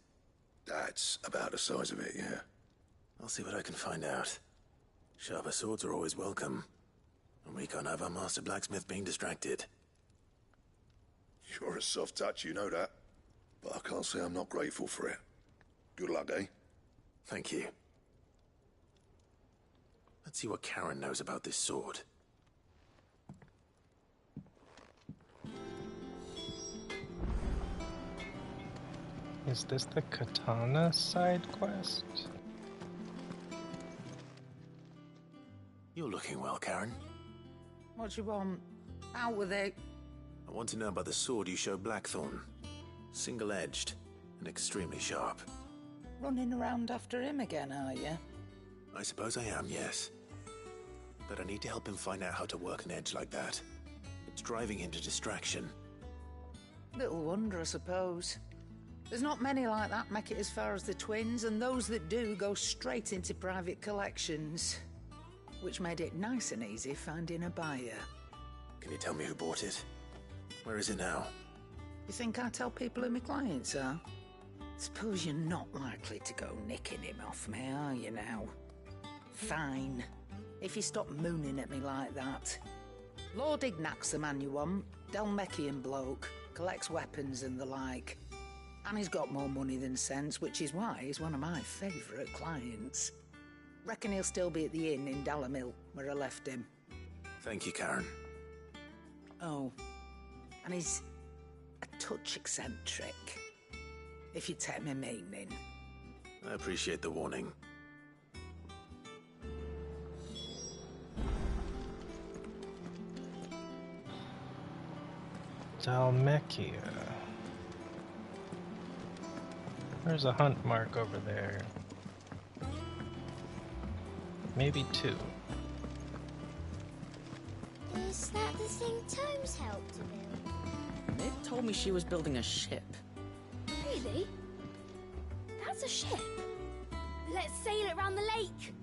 That's about the size of it, yeah. I'll see what I can find out. Sharper swords are always welcome. And we can't have our master blacksmith being distracted. You're a soft touch, you know that. But I can't say I'm not grateful for it. Good luck, eh? Thank you. Let's see what Karen knows about this sword. Is this the katana side quest? You're looking well, Karen. What you want? Out with it. I want to know about the sword you showed Blackthorn. Single-edged and extremely sharp. Running around after him again, are you? I suppose I am, yes. But I need to help him find out how to work an edge like that. It's driving him to distraction. Little wonder, I suppose. There's not many like that make it as far as the twins, and those that do go straight into private collections. Which made it nice and easy finding a buyer. Can you tell me who bought it? Where is it now? You think I tell people who my clients are? Suppose you're not likely to go nicking him off me, are you now? Fine. If you stop mooning at me like that. Lord Ignac's the man you want. Dalmekian bloke. Collects weapons and the like. And he's got more money than sense, which is why he's one of my favourite clients. Reckon he'll still be at the inn in Dalamil, where I left him. Thank you, Karen. Oh, and he's a touch eccentric, if you take my meaning. I appreciate the warning. Dalmekia. There's a hunt mark over there. Maybe 2. Is that the thing Tomes helped to build? Mid told me she was building a ship. Really? That's a ship. Let's sail it around the lake.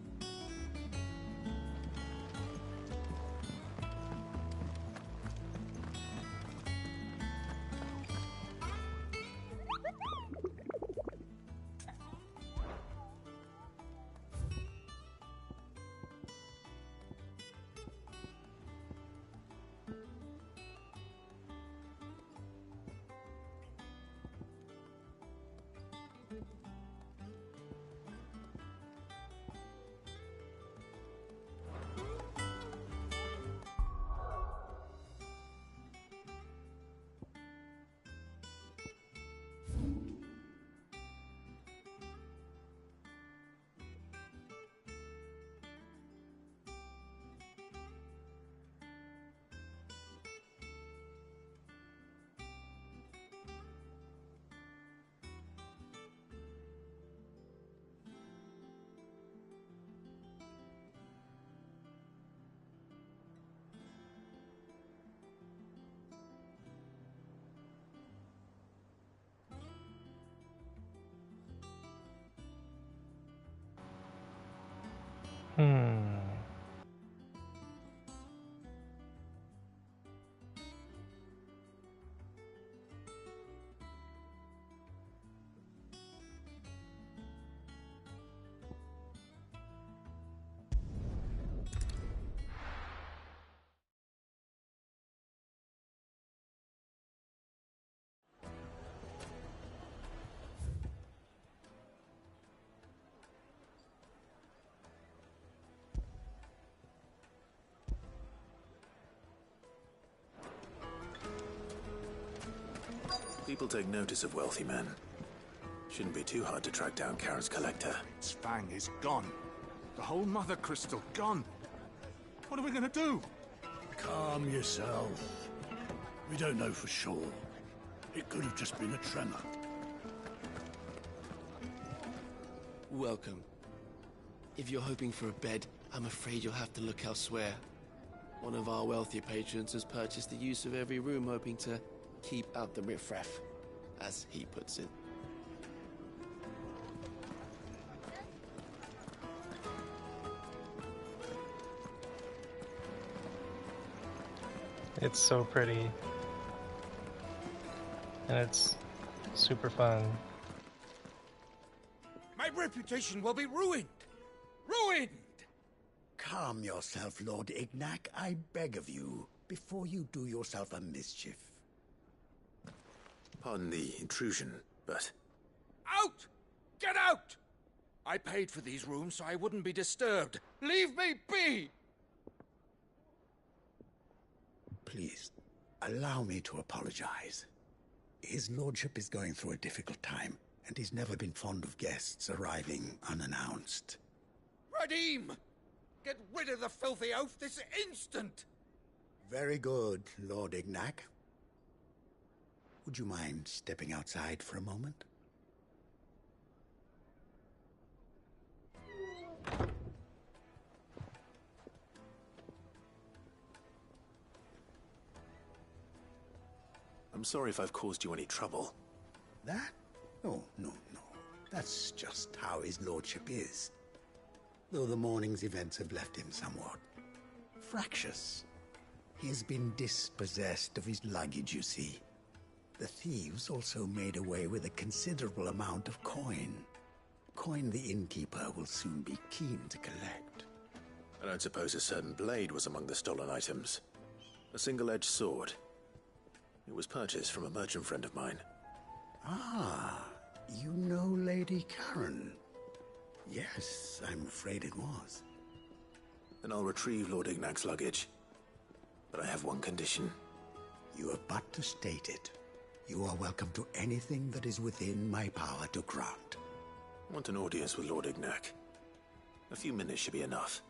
People take notice of wealthy men. Shouldn't be too hard to track down Karen's collector. Spang is gone. The whole Mother Crystal gone. What are we gonna do? Calm yourself. We don't know for sure. It could have just been a tremor. Welcome. If you're hoping for a bed, I'm afraid you'll have to look elsewhere. One of our wealthier patrons has purchased the use of every room, hoping to keep out the riffraff, as he puts it. It's so pretty. And it's super fun. My reputation will be ruined! Ruined! Calm yourself, Lord Ignac, I beg of you, before you do yourself a mischief. Pardon the intrusion, but... Out! Get out! I paid for these rooms so I wouldn't be disturbed. Leave me be! Please, allow me to apologize. His lordship is going through a difficult time, and he's never been fond of guests arriving unannounced. Radim! Get rid of the filthy oaf this instant! Very good, Lord Ignac. Would you mind stepping outside for a moment? I'm sorry if I've caused you any trouble. That? Oh, no. That's just how his lordship is. Though the morning's events have left him somewhat fractious. He has been dispossessed of his luggage, you see. The thieves also made away with a considerable amount of coin. Coin the innkeeper will soon be keen to collect. I don't suppose a certain blade was among the stolen items. A single-edged sword. It was purchased from a merchant friend of mine. Ah, you know Lady Karen. Yes, I'm afraid it was. Then I'll retrieve Lord Ignac's luggage. But I have one condition. You have but to state it. You are welcome to anything that is within my power to grant. I want an audience with Lord Ignac. A few minutes should be enough.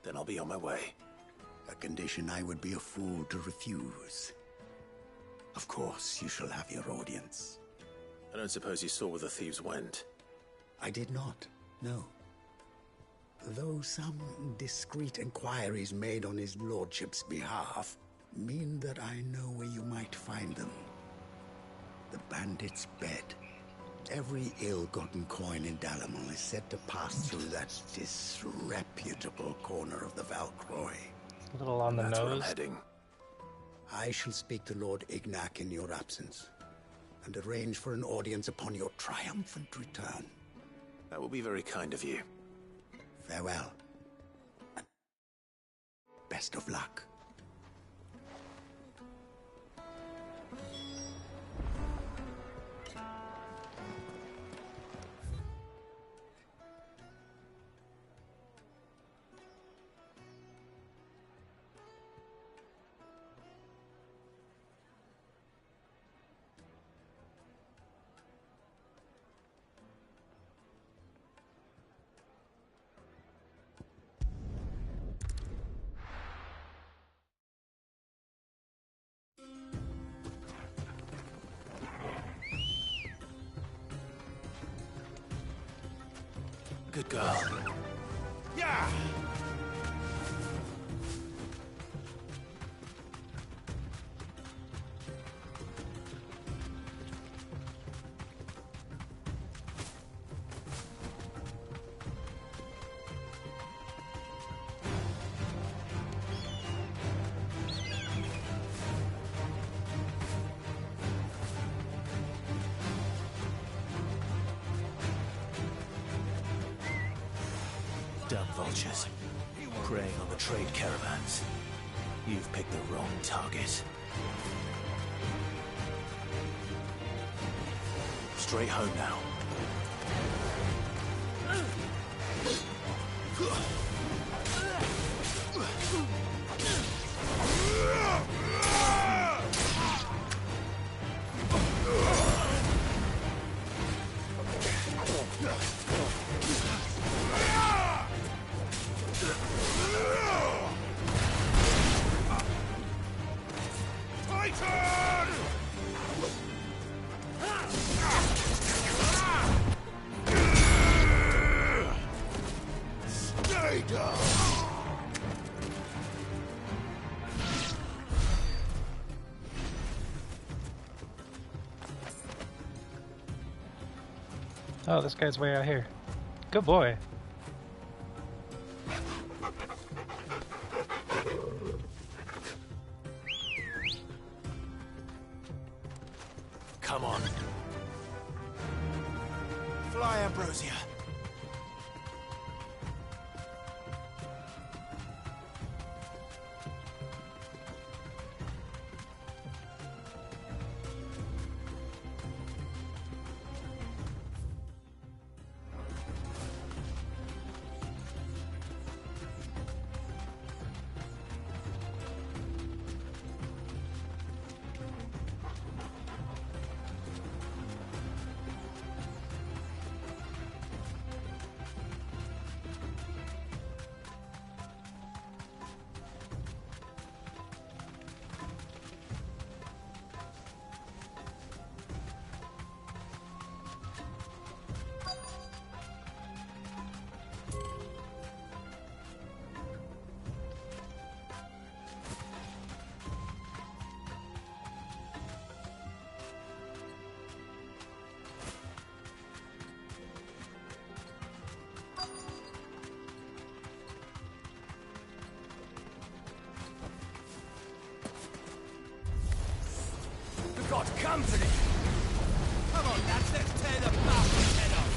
Then I'll be on my way. A condition I would be a fool to refuse. Of course, you shall have your audience. I don't suppose you saw where the thieves went? I did not, no. Though some discreet inquiries made on his lordship's behalf mean that I know where you might find them. The bandit's bed. Every ill-gotten coin in Dalamon is said to pass through that disreputable corner of the Valcroy. A little on the That's where I'm nose. heading. I shall speak to Lord Ignac in your absence, and arrange for an audience upon your triumphant return. That will be very kind of you. Farewell. And best of luck. Good girl. Yeah! Dumb vultures. Preying on the trade caravans. You've picked the wrong target. Straight home now. Stay down! Oh, this guy's way out here. Good boy. Come on. Fly, Ambrosia. done for this. Come on, lads, let's tear the bastard's head off.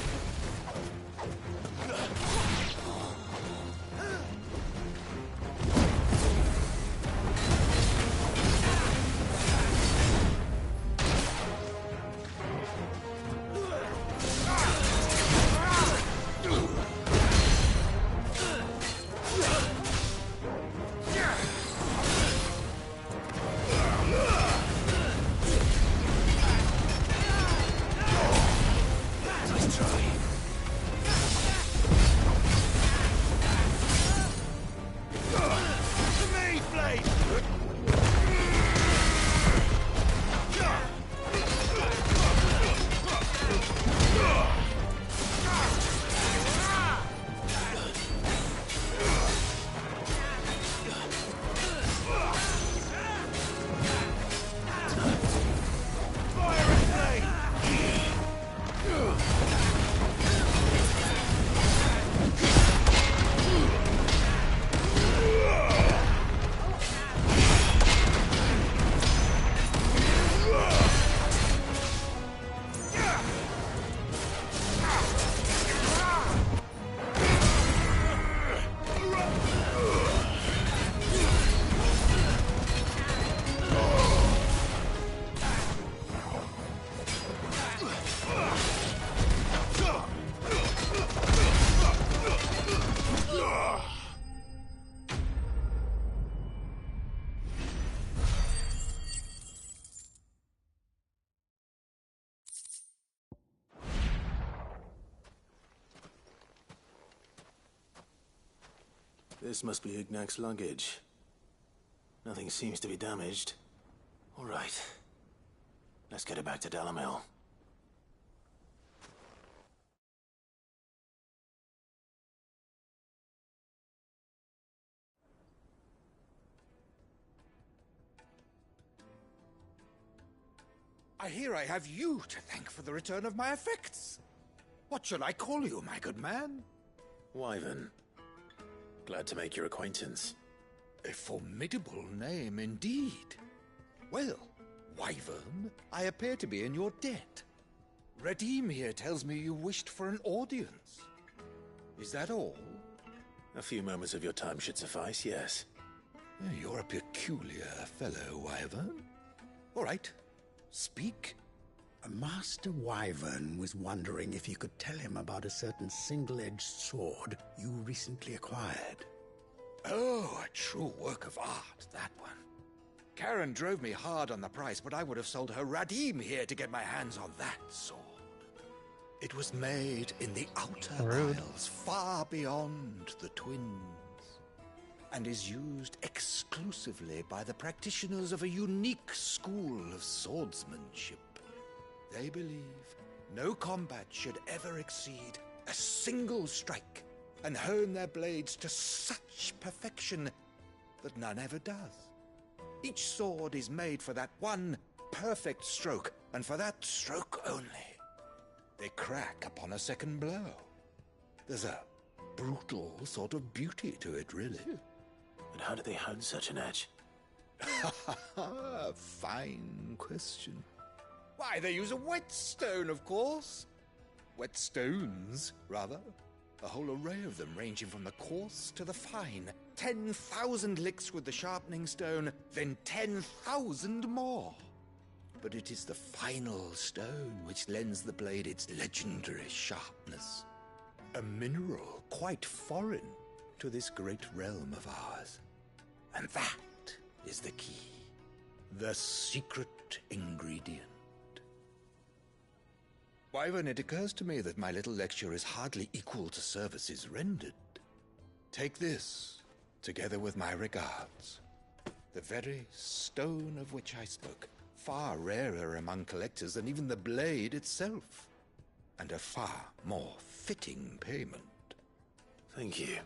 This must be Ignac's luggage. Nothing seems to be damaged. All right. Let's get it back to Dalamil. I hear I have you to thank for the return of my effects. What shall I call you, my good man? Wyvern. Glad to make your acquaintance. A formidable name indeed. Well, Wyvern, I appear to be in your debt. Redeem here tells me you wished for an audience. Is that all? A few moments of your time should suffice, yes. You're a peculiar fellow, Wyvern. All right, speak. Master Wyvern was wondering if you could tell him about a certain single-edged sword you recently acquired. Oh, a true work of art, that one. Karen drove me hard on the price, but I would have sold her Radim here to get my hands on that sword. It was made in the Outer Isles, far beyond the Twins, and is used exclusively by the practitioners of a unique school of swordsmanship. They believe no combat should ever exceed a single strike, and hone their blades to such perfection that none ever does. Each sword is made for that one perfect stroke, and for that stroke only. They crack upon a second blow. There's a brutal sort of beauty to it, really. But how do they hone such an edge? Fine question. Why, they use a whetstone, of course. Whetstones, rather. A whole array of them, ranging from the coarse to the fine. 10,000 licks with the sharpening stone, then 10,000 more. But it is the final stone which lends the blade its legendary sharpness. A mineral quite foreign to this great realm of ours. And that is the key. The secret ingredient. Wyvern, it occurs to me that my little lecture is hardly equal to services rendered. Take this, together with my regards. The very stone of which I spoke, far rarer among collectors than even the blade itself, and a far more fitting payment. Thank you.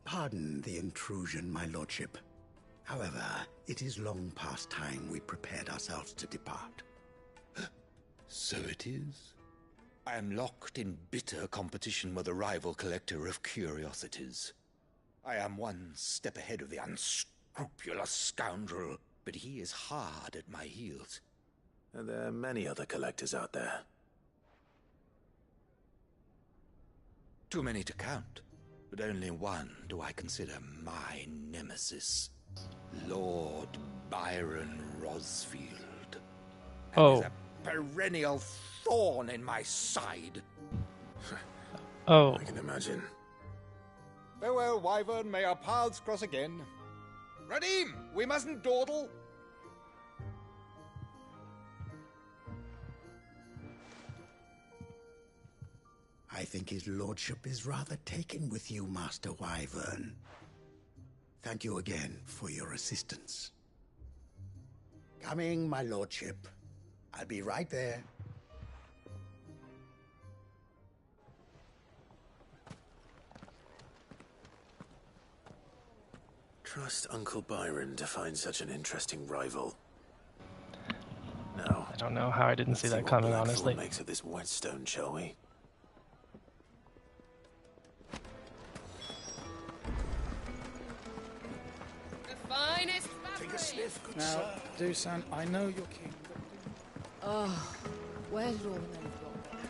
Pardon the intrusion, my lordship. However, it is long past time we prepared ourselves to depart. So it is. I am locked in bitter competition with a rival collector of curiosities. I am one step ahead of the unscrupulous scoundrel, but he is hard at my heels. And there are many other collectors out there. Too many to count, but only one do I consider my nemesis. Lord Byron Rosfield. And is a perennial thorn in my side. Oh. I can imagine. Farewell, Wyvern. May our paths cross again. Radim, we mustn't dawdle. I think his lordship is rather taken with you, Master Wyvern. Thank you again for your assistance. Coming, my lordship. I'll be right there. Trust Uncle Byron to find such an interesting rival. Now, I don't know how I didn't see that coming, honestly. Makes of this whetstone, shall we? Finest Take a sniff, good Now, sir. Dusan, I know you're king, but... Oh, well done, then,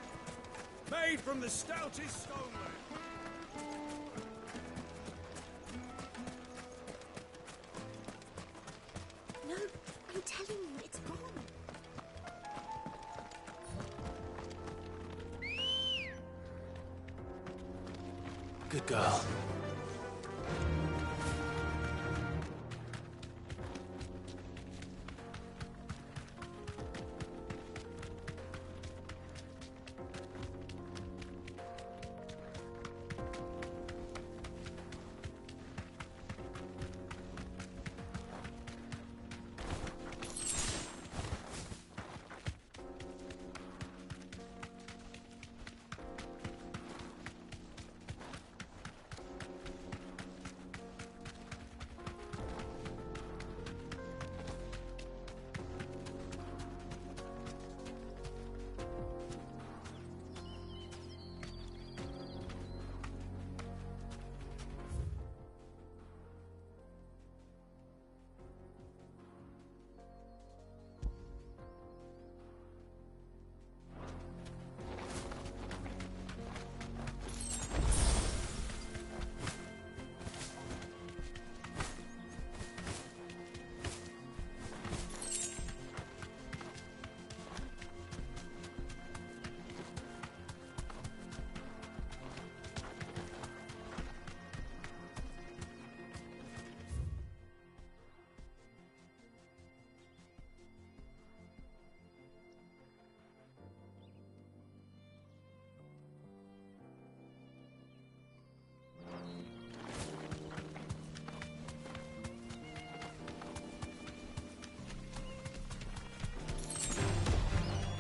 Made from the stoutest stonework. No, I'm telling you, it's gone. Good girl.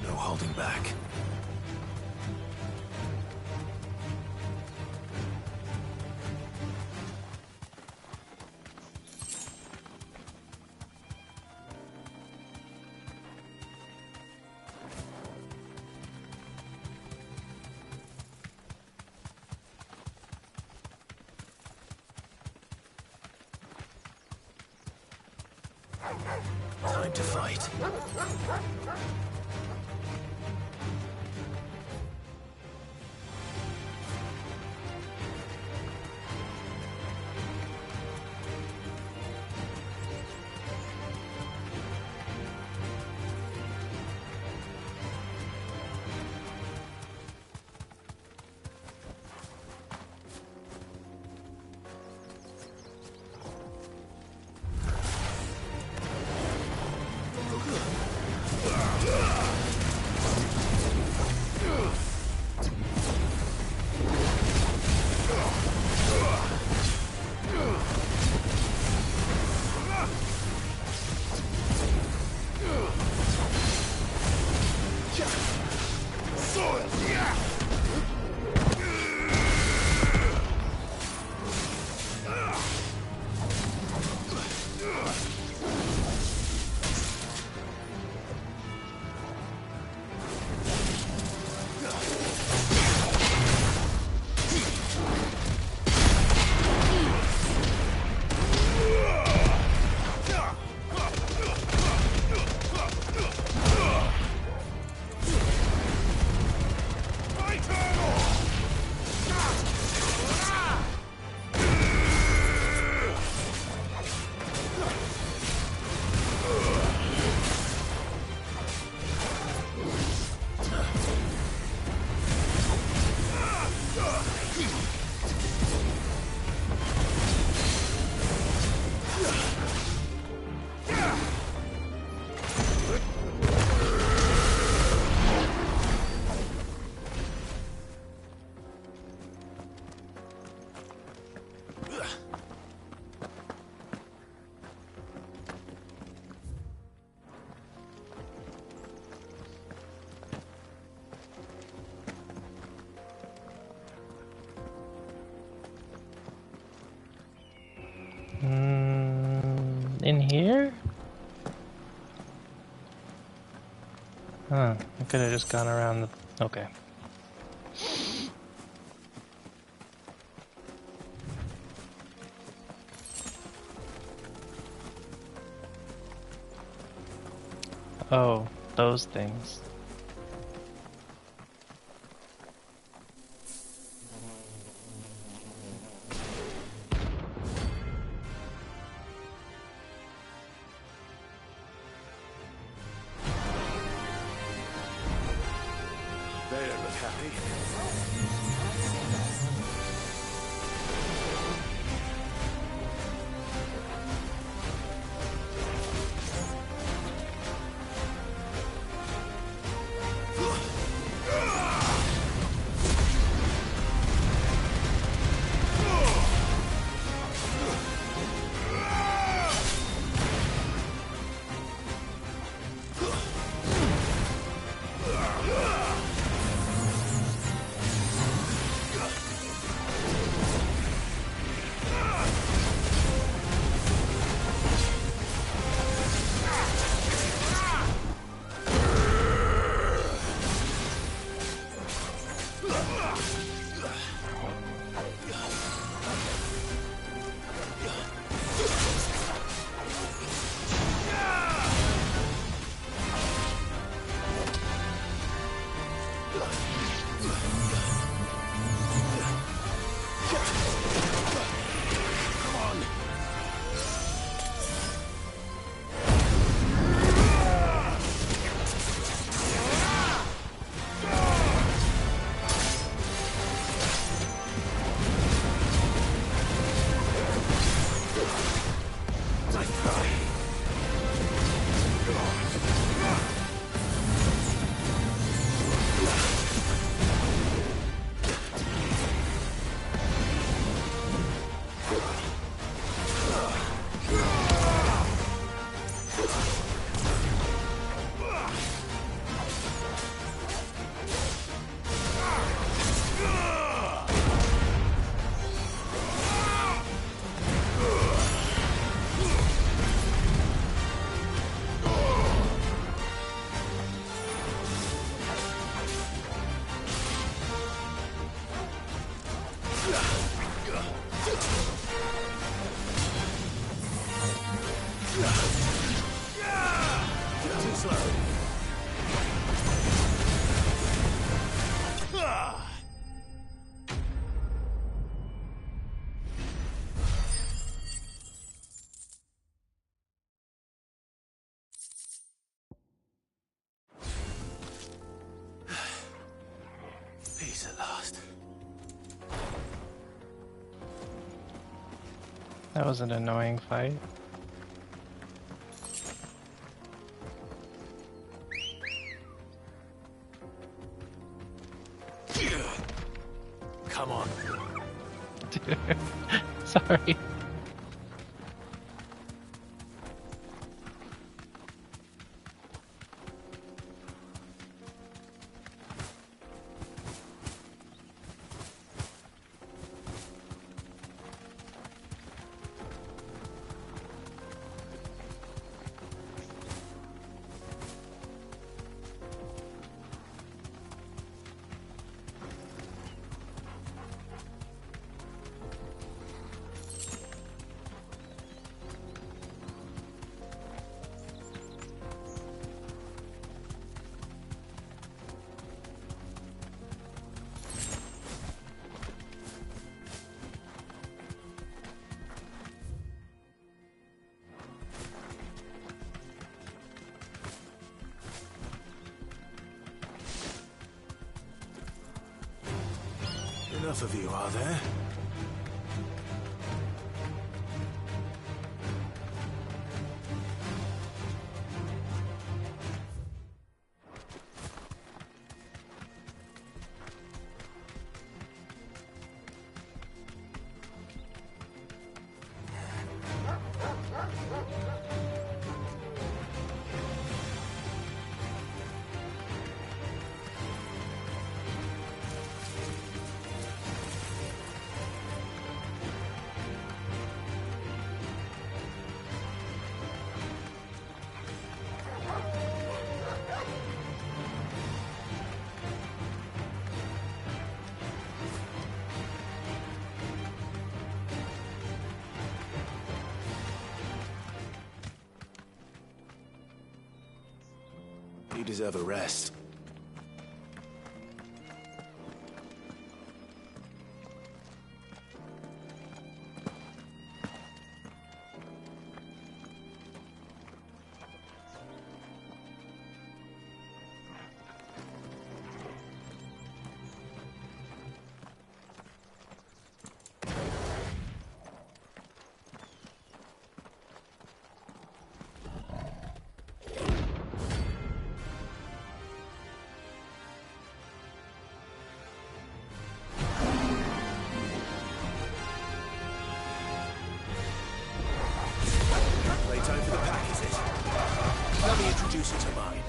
No holding back. Time to fight. In here? Huh, I could have just gone around the... Okay. Oh, those things. They don't look happy. Peace at last. That was an annoying fight. Come on. Sorry. Enough of you, are there? You deserve a rest. Playtime for the pack, is it? Let me introduce you to mine.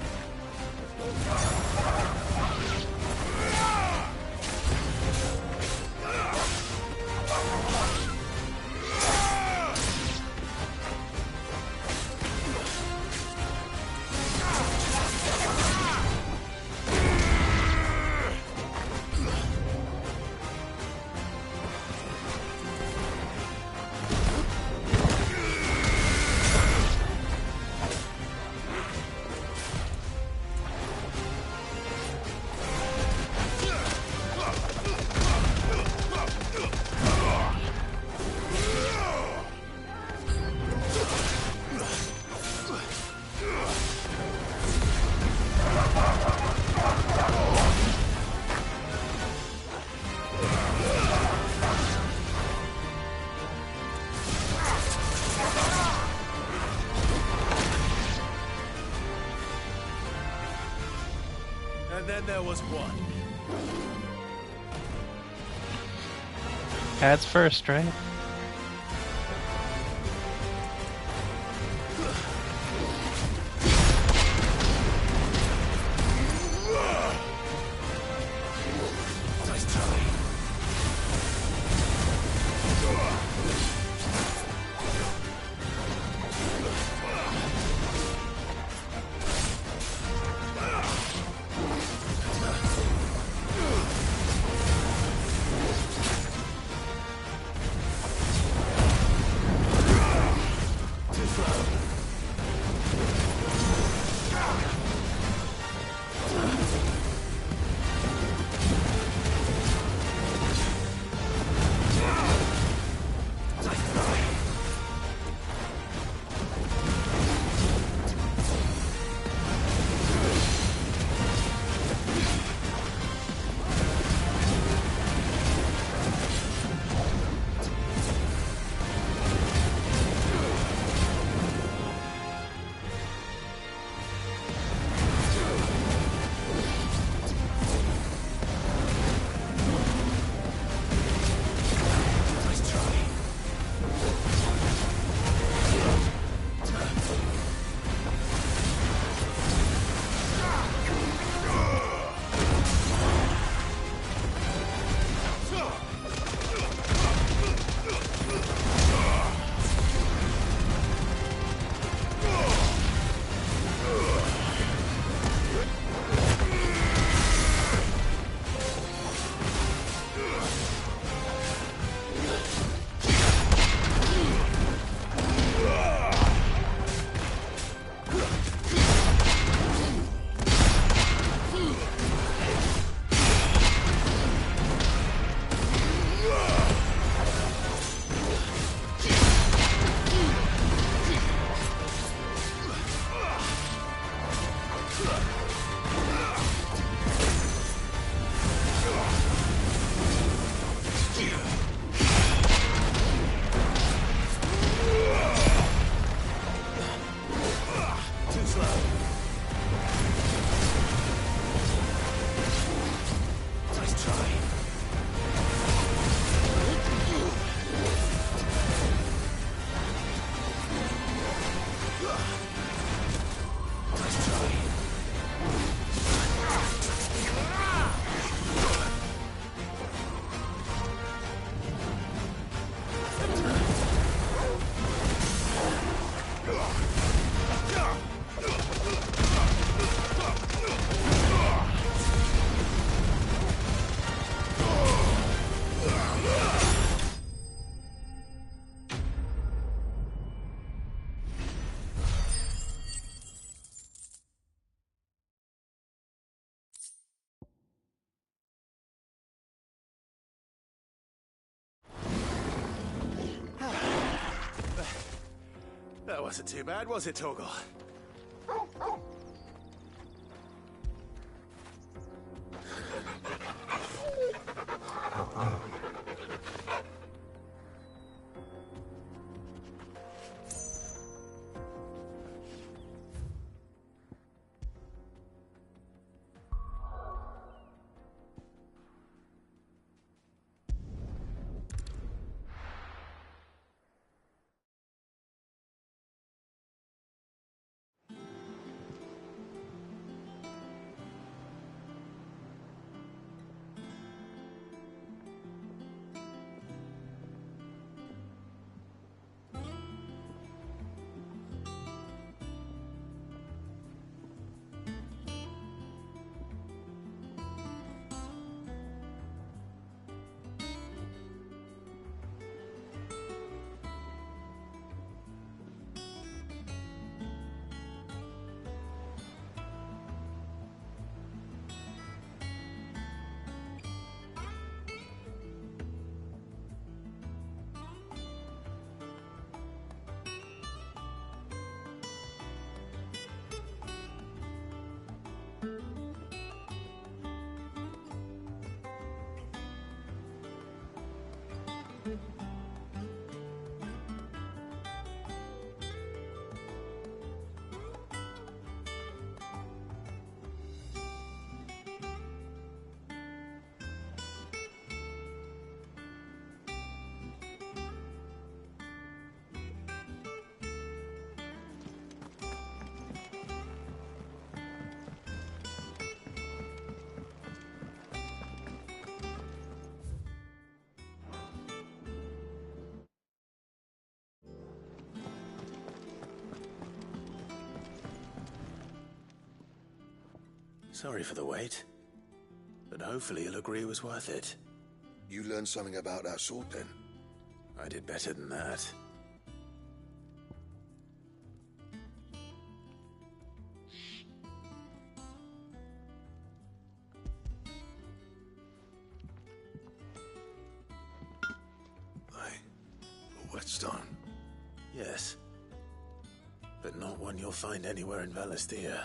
And then there was one. Cats first, right? Nice try. wasn't too bad, was it, Torgal? Sorry for the wait, but hopefully you'll agree it was worth it. You learned something about that sword, then? I did better than that. A whetstone? Yes, but not one you'll find anywhere in Valisthea.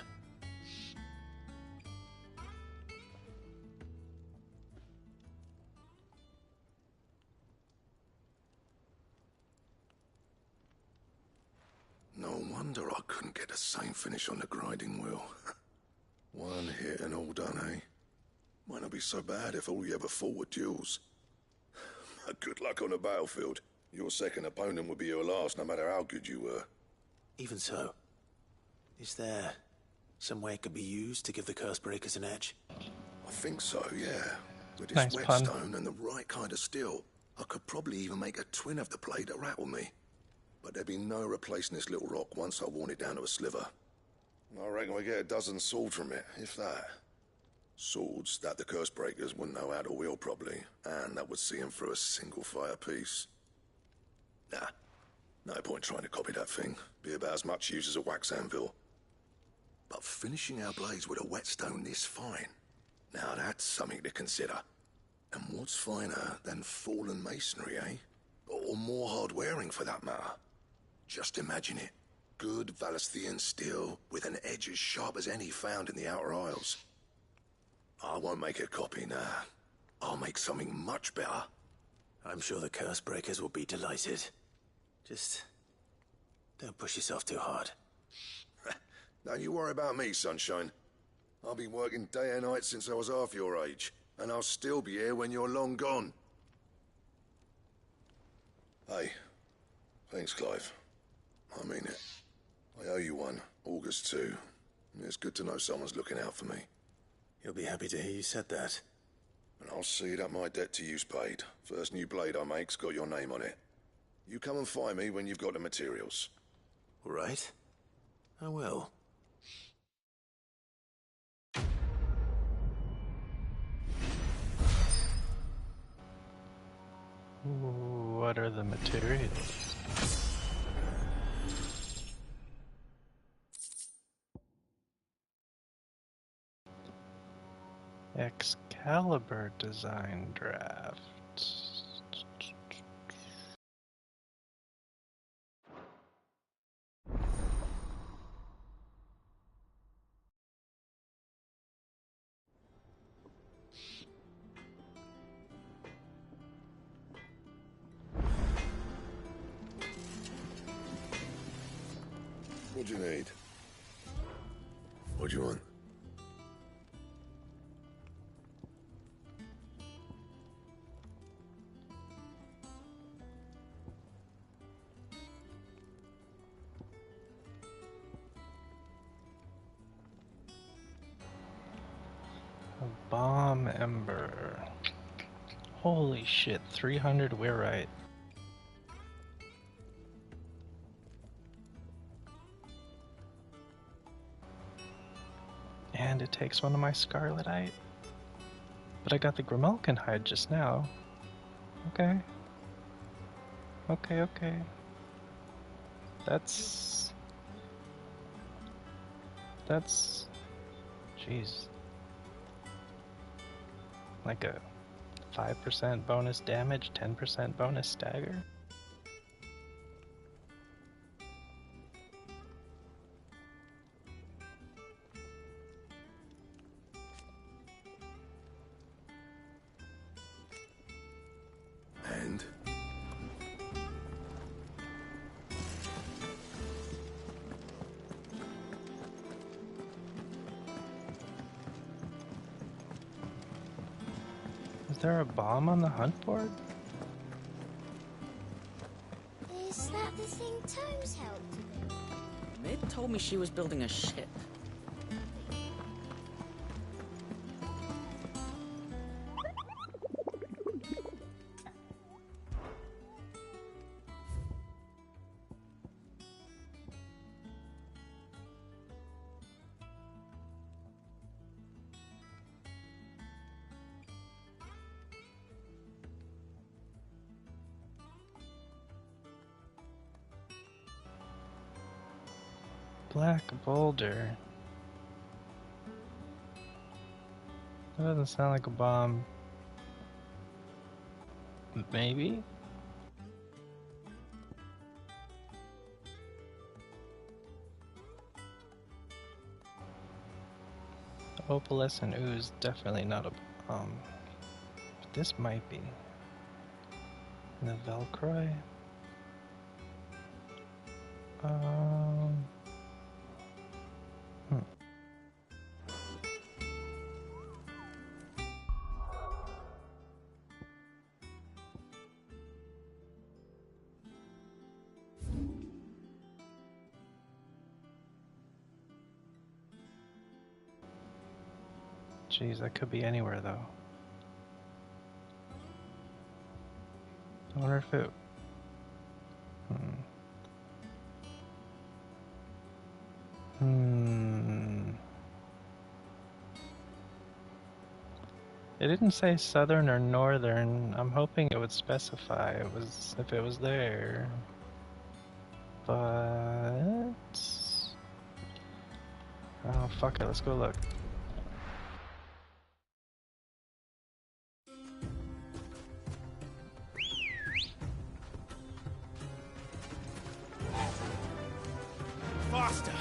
No wonder I couldn't get the same finish on the grinding wheel. One hit and all done, eh? Might not be so bad if all you ever fought were duels. Good luck on the battlefield. Your second opponent would be your last, no matter how good you were. Even so, is there some way it could be used to give the Cursebreakers an edge? I think so, yeah. With this Nice pun. whetstone and the right kind of steel, I could probably even make a twin of the blade that rattled me. But there'd be no replacing this little rock once I worn it down to a sliver. I reckon we get a dozen swords from it, if that. Swords that the Cursebreakers wouldn't know how to wield properly, and that would see them through a single fire piece. Nah, no point trying to copy that thing. Be about as much use as a wax anvil. But finishing our blades with a whetstone this fine, now that's something to consider. And what's finer than fallen masonry, eh? Or more hard-wearing, for that matter. Just imagine it. Good Valisthean steel with an edge as sharp as any found in the Outer Isles. I won't make a copy, nah. I'll make something much better. I'm sure the Cursebreakers will be delighted. Just don't push yourself too hard. Don't you worry about me, sunshine. I've been working day and night since I was half your age, and I'll still be here when you're long gone. Hey, thanks, Clive. I mean it. I owe you one, August too. It's good to know someone's looking out for me. He'll be happy to hear you said that. And I'll see that my debt to you's paid. First new blade I make's got your name on it. You come and find me when you've got the materials. All right. I will. What are the materials? Excalibur design draft. What do you need? What do you want? A bomb ember. Holy shit, 300 Wyrite. And it takes one of my Scarletite. But I got the Grimalkin hide just now. Okay. Okay. That's... Jeez. Like a 5% bonus damage, 10% bonus stagger? And? Is there a bomb on the hunt board? Is that the thing Tomes helped to build? Mid told me she was building a ship. Black boulder. That doesn't sound like a bomb. Maybe? Opalescent ooze, definitely not a bomb. But this might be. The Velcroy? Jeez, that could be anywhere though. I wonder if it... It didn't say southern or northern. I'm hoping it would specify if it was there. But... oh, fuck it, let's go look. Faster!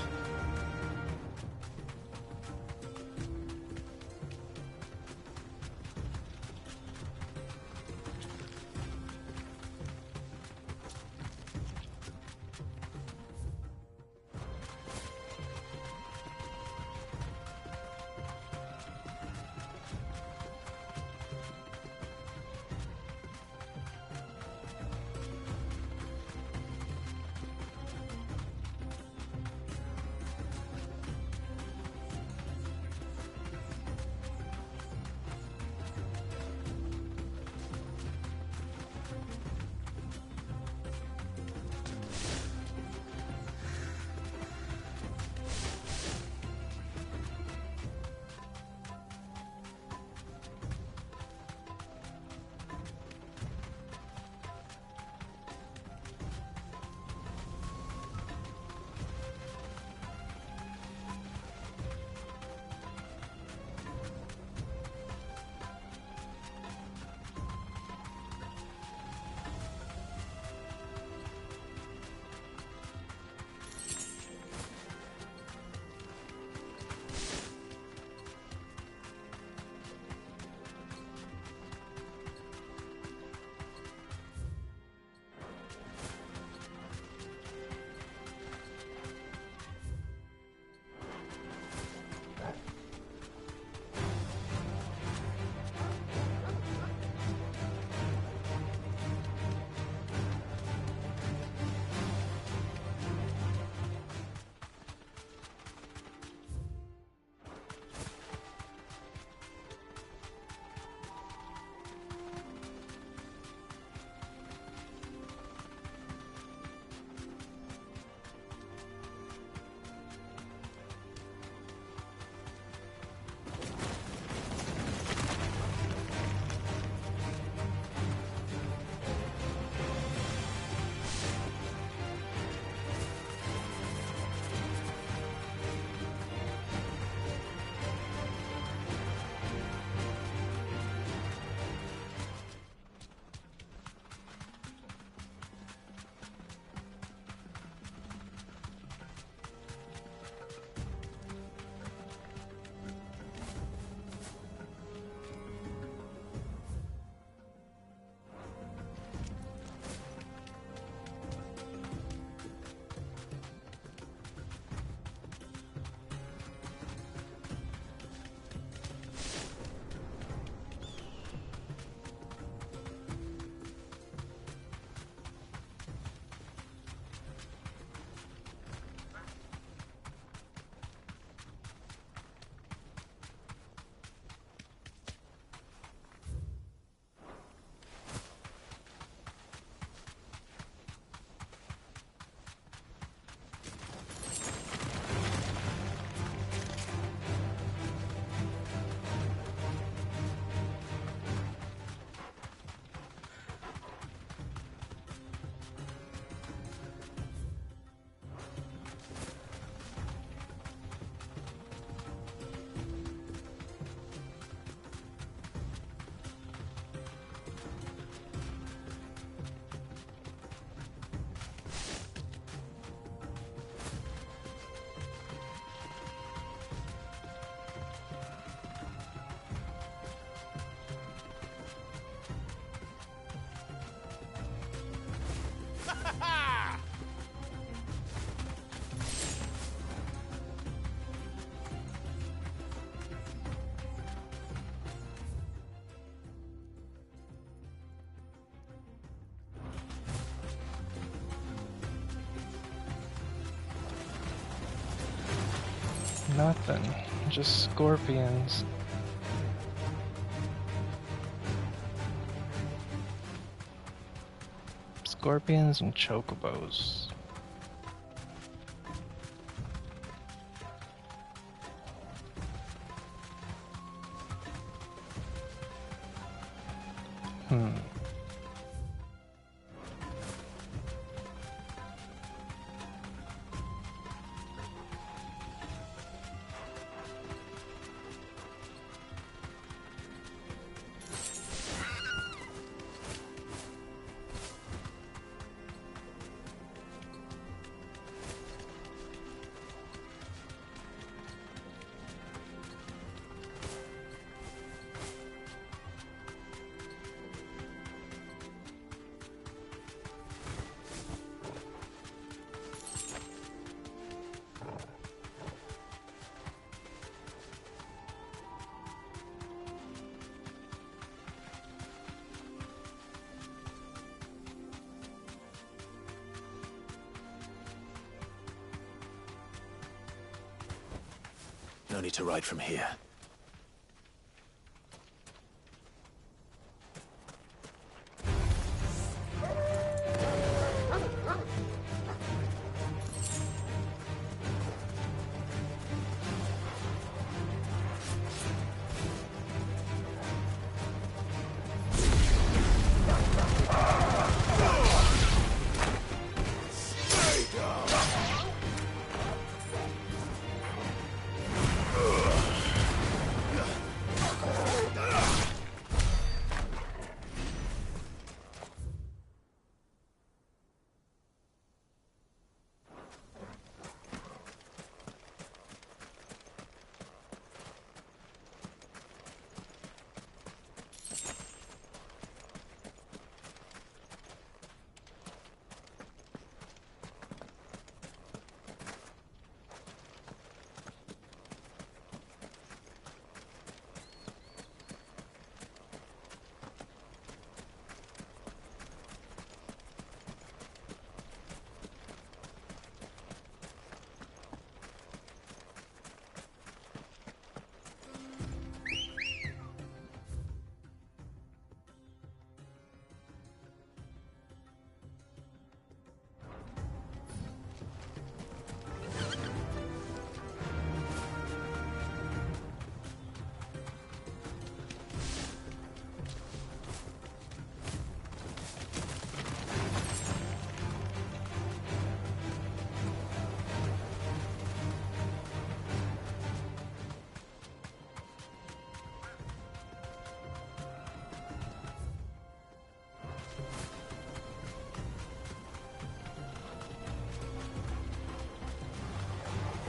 Nothing. Just scorpions. Scorpions and chocobos. No need to ride from here.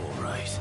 All right.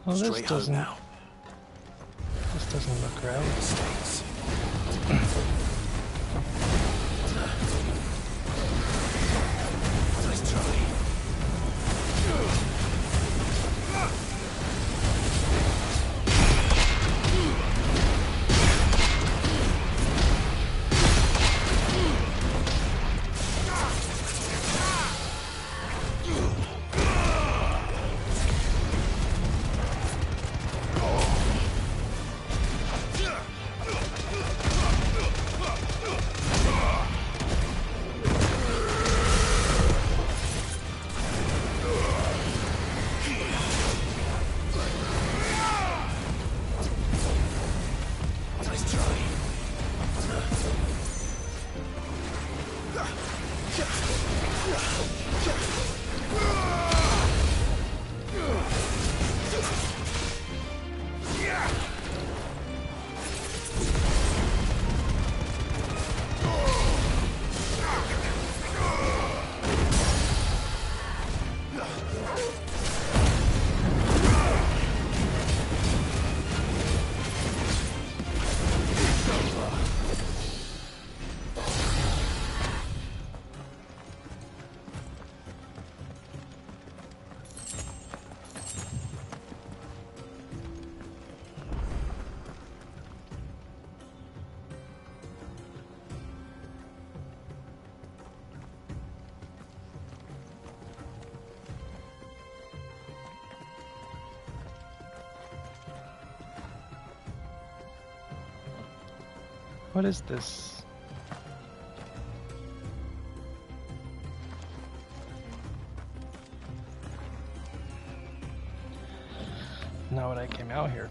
Well, Straight home now. This doesn't look right. Mistakes. Nice try. What is this? Not what I came out here.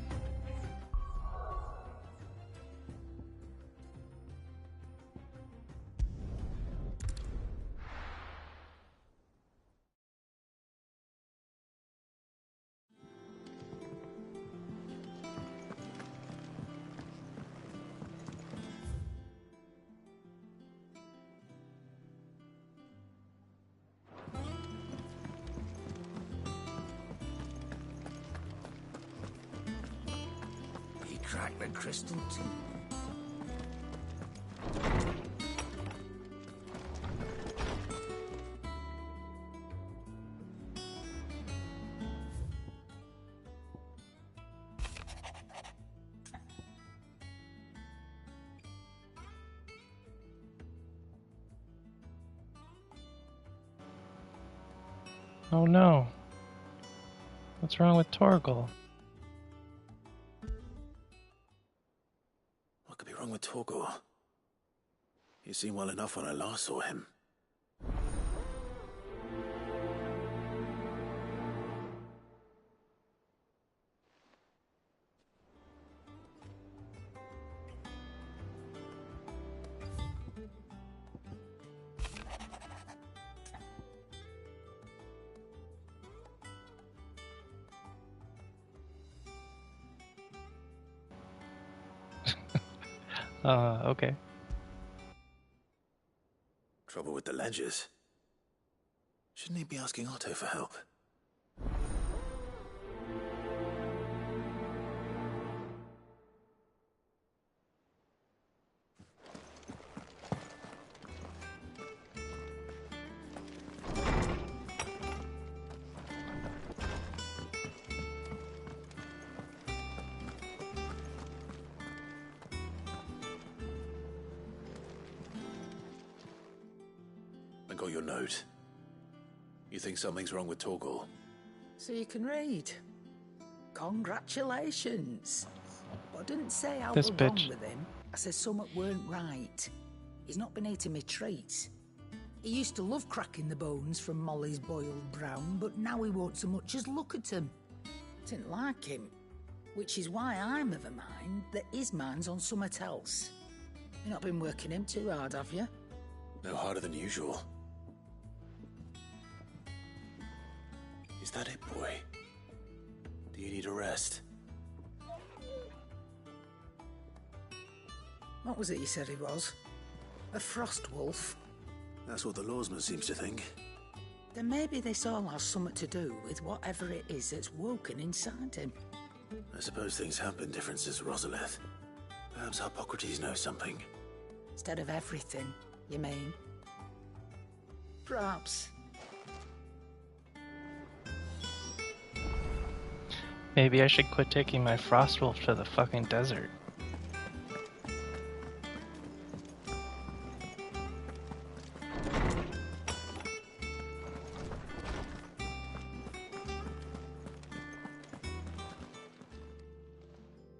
He cracked the crystal too. Oh no. What's wrong with Torgal? What could be wrong with Torgor? He seemed well enough when I last saw him. Okay. Trouble with the ledgers. Shouldn't he be asking Otto for help? I got your note. You think something's wrong with Torgal? So you can read. Congratulations. But I didn't say I This was wrong bitch. with him. I said something weren't right. He's not been eating me treats. He used to love cracking the bones from Molly's boiled brown, but now he won't so much as look at them. Didn't like him. Which is why I'm of a mind that his mind's on something else. You've not been working him too hard, have you? No harder than usual. Is that it, boy? Do you need a rest? What was it you said he was? A frost wolf? That's what the lawsman seems to think. Then maybe this all has something to do with whatever it is that's woken inside him. I suppose things have been different since Rosalith. Perhaps Hippocrates knows something. Instead of everything, you mean? Perhaps. Maybe I should quit taking my Frostwolf to the fucking desert.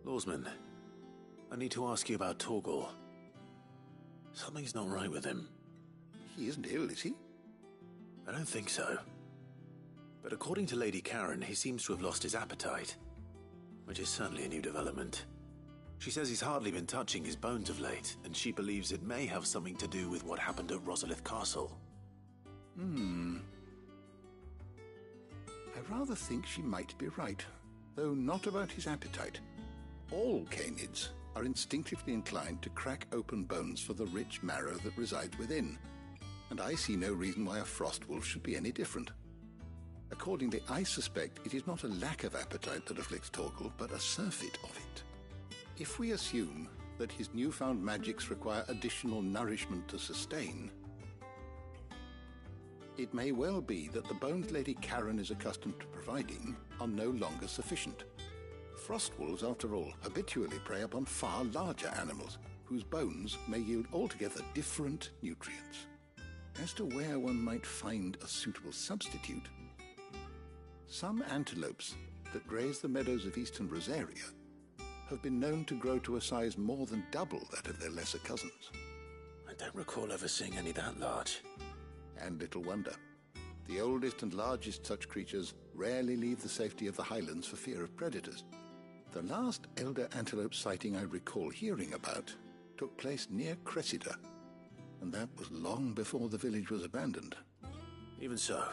Lawsman, I need to ask you about Torgal. Something's not right with him. He isn't ill, is he? I don't think so. But according to Lady Karen, he seems to have lost his appetite, which is certainly a new development. She says he's hardly been touching his bones of late, and she believes it may have something to do with what happened at Rosalith Castle. I rather think she might be right, though not about his appetite. All canids are instinctively inclined to crack open bones for the rich marrow that resides within, and I see no reason why a frostwolf should be any different. Accordingly, I suspect it is not a lack of appetite that afflicts Torgal, but a surfeit of it. If we assume that his newfound magics require additional nourishment to sustain, it may well be that the bones Lady Karen is accustomed to providing are no longer sufficient. Frostwolves, after all, habitually prey upon far larger animals, whose bones may yield altogether different nutrients. As to where one might find a suitable substitute, some antelopes that graze the meadows of eastern Rosaria have been known to grow to a size more than double that of their lesser cousins. I don't recall ever seeing any that large. And little wonder. The oldest and largest such creatures rarely leave the safety of the highlands for fear of predators. The last elder antelope sighting I recall hearing about took place near Cressida, and that was long before the village was abandoned. Even so,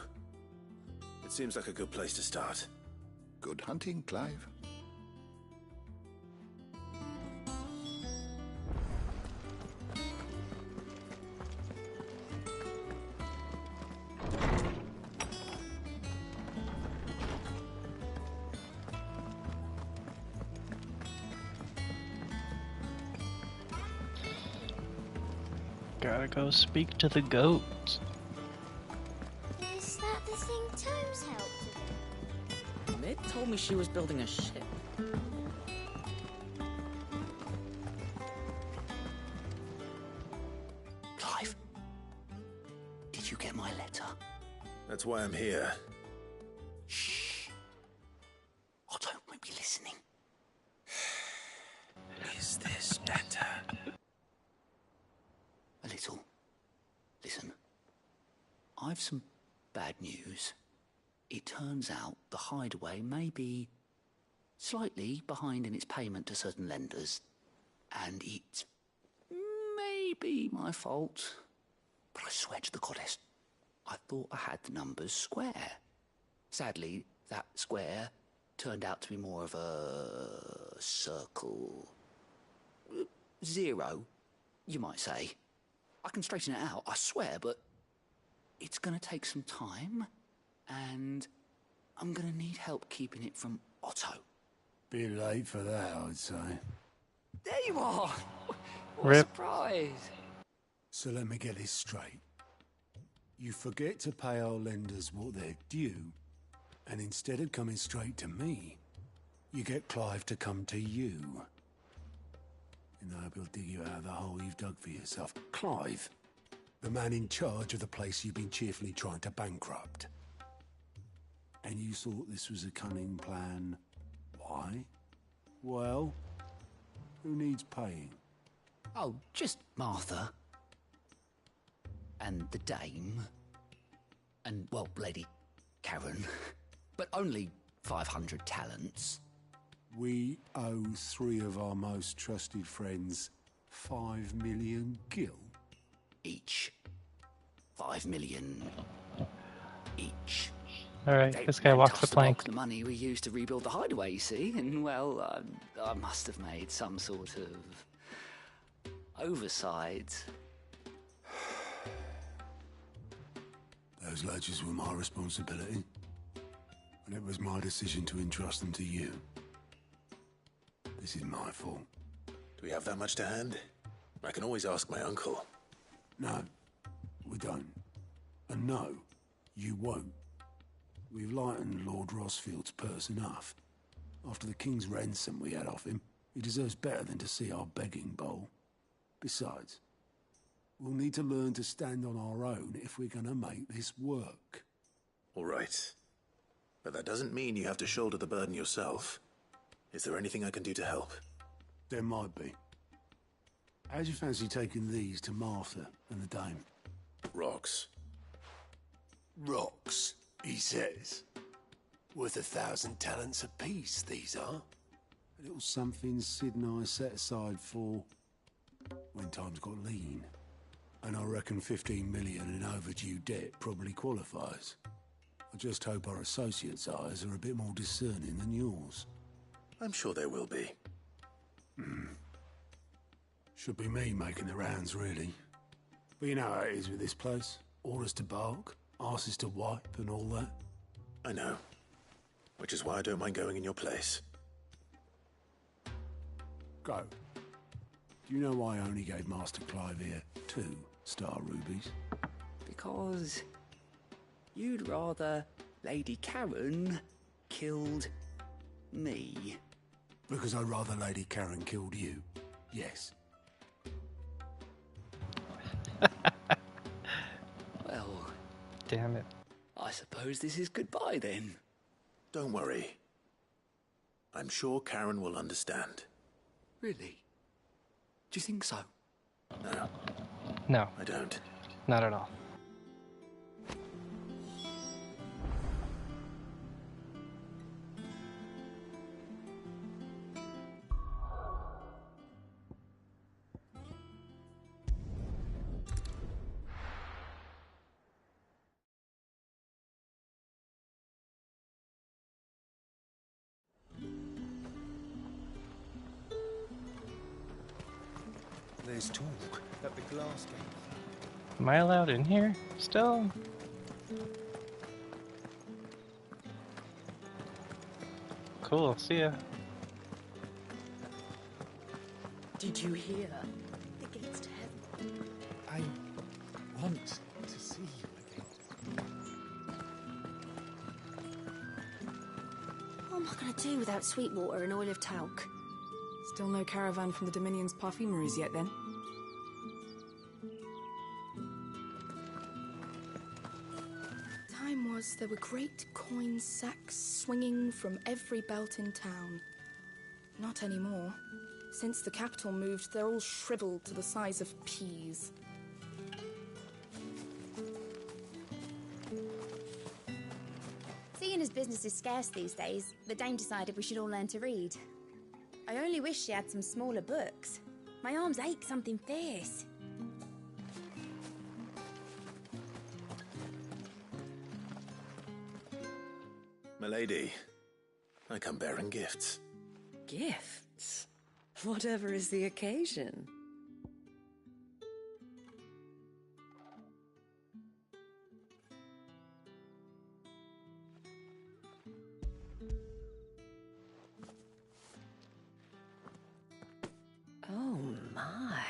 it seems like a good place to start. Good hunting, Clive. Gotta go speak to the goat. Is that the thing Tomes helped with? Mid told me she was building a ship. Clive, did you get my letter? That's why I'm here. Shh. Otto might be listening. Is this better? A little. Listen. I've some bad news. It turns out the hideaway may be slightly behind in its payment to certain lenders, and it may be my fault. But I swear to the goddess, I thought I had the numbers square. Sadly, that square turned out to be more of a circle. 0, you might say. I can straighten it out, I swear, but it's going to take some time, and I'm going to need help keeping it from Otto. Bit late for that, I'd say. There you are! What a Rip. surprise! So let me get this straight. You forget to pay our lenders what they're due, and instead of coming straight to me, you get Clive to come to you. And I will dig you out of the hole you've dug for yourself. Clive, the man in charge of the place you've been cheerfully trying to bankrupt. And you thought this was a cunning plan. Why? Well, who needs paying? Oh, just Martha. And the dame. And, well, Lady Karen. But only 500 talents. We owe 3 of our most trusted friends 5 million gil. Each. 5 million each. Alright, this guy walks the plank. The money we used to rebuild the hideaway, you see, and well, I must have made some sort of oversight. Those ledgers were my responsibility, and it was my decision to entrust them to you. This is my fault. Do we have that much to hand? I can always ask my uncle. No, we don't. And no, you won't. We've lightened Lord Rosfield's purse enough. After the king's ransom we had off him, he deserves better than to see our begging bowl. Besides, we'll need to learn to stand on our own if we're gonna make this work. All right. But that doesn't mean you have to shoulder the burden yourself. Is there anything I can do to help? There might be. How'd you fancy taking these to Martha and the dame? Rocks. Rocks, he says. Worth 1,000 talents apiece, these are. A little something Sid and I set aside for when times got lean. And I reckon 15 million in overdue debt probably qualifies. I just hope our associates' eyes are a bit more discerning than yours. I'm sure there will be. Should be me making the rounds, really. But you know how it is with this place. Orders to bark, arses to wipe, and all that. I know. Which is why I don't mind going in your place. Go. Do you know why I only gave Master Clive here 2 star rubies? Because you'd rather Lady Karen killed me. Because I'd rather Lady Karen killed you. Yes. Well... Damn it. I suppose this is goodbye, then. Don't worry. I'm sure Karen will understand. Really? Do you think so? No. No. I don't. Not at all. There's talk that the glass gate... Am I allowed in here still? Cool, see ya. Did you hear? The gates to heaven. I want to see you again. What am I going to do without sweet water and oil of talc? Still no caravan from the Dominion's perfumeries yet, then? Time was there were great coin sacks swinging from every belt in town. Not anymore. Since the capital moved, they're all shriveled to the size of peas. Seeing as business is scarce these days, the Dame decided we should all learn to read. I only wish she had some smaller books. My arms ache something fierce. Milady, I come bearing gifts. Gifts? Whatever is the occasion. Oh my.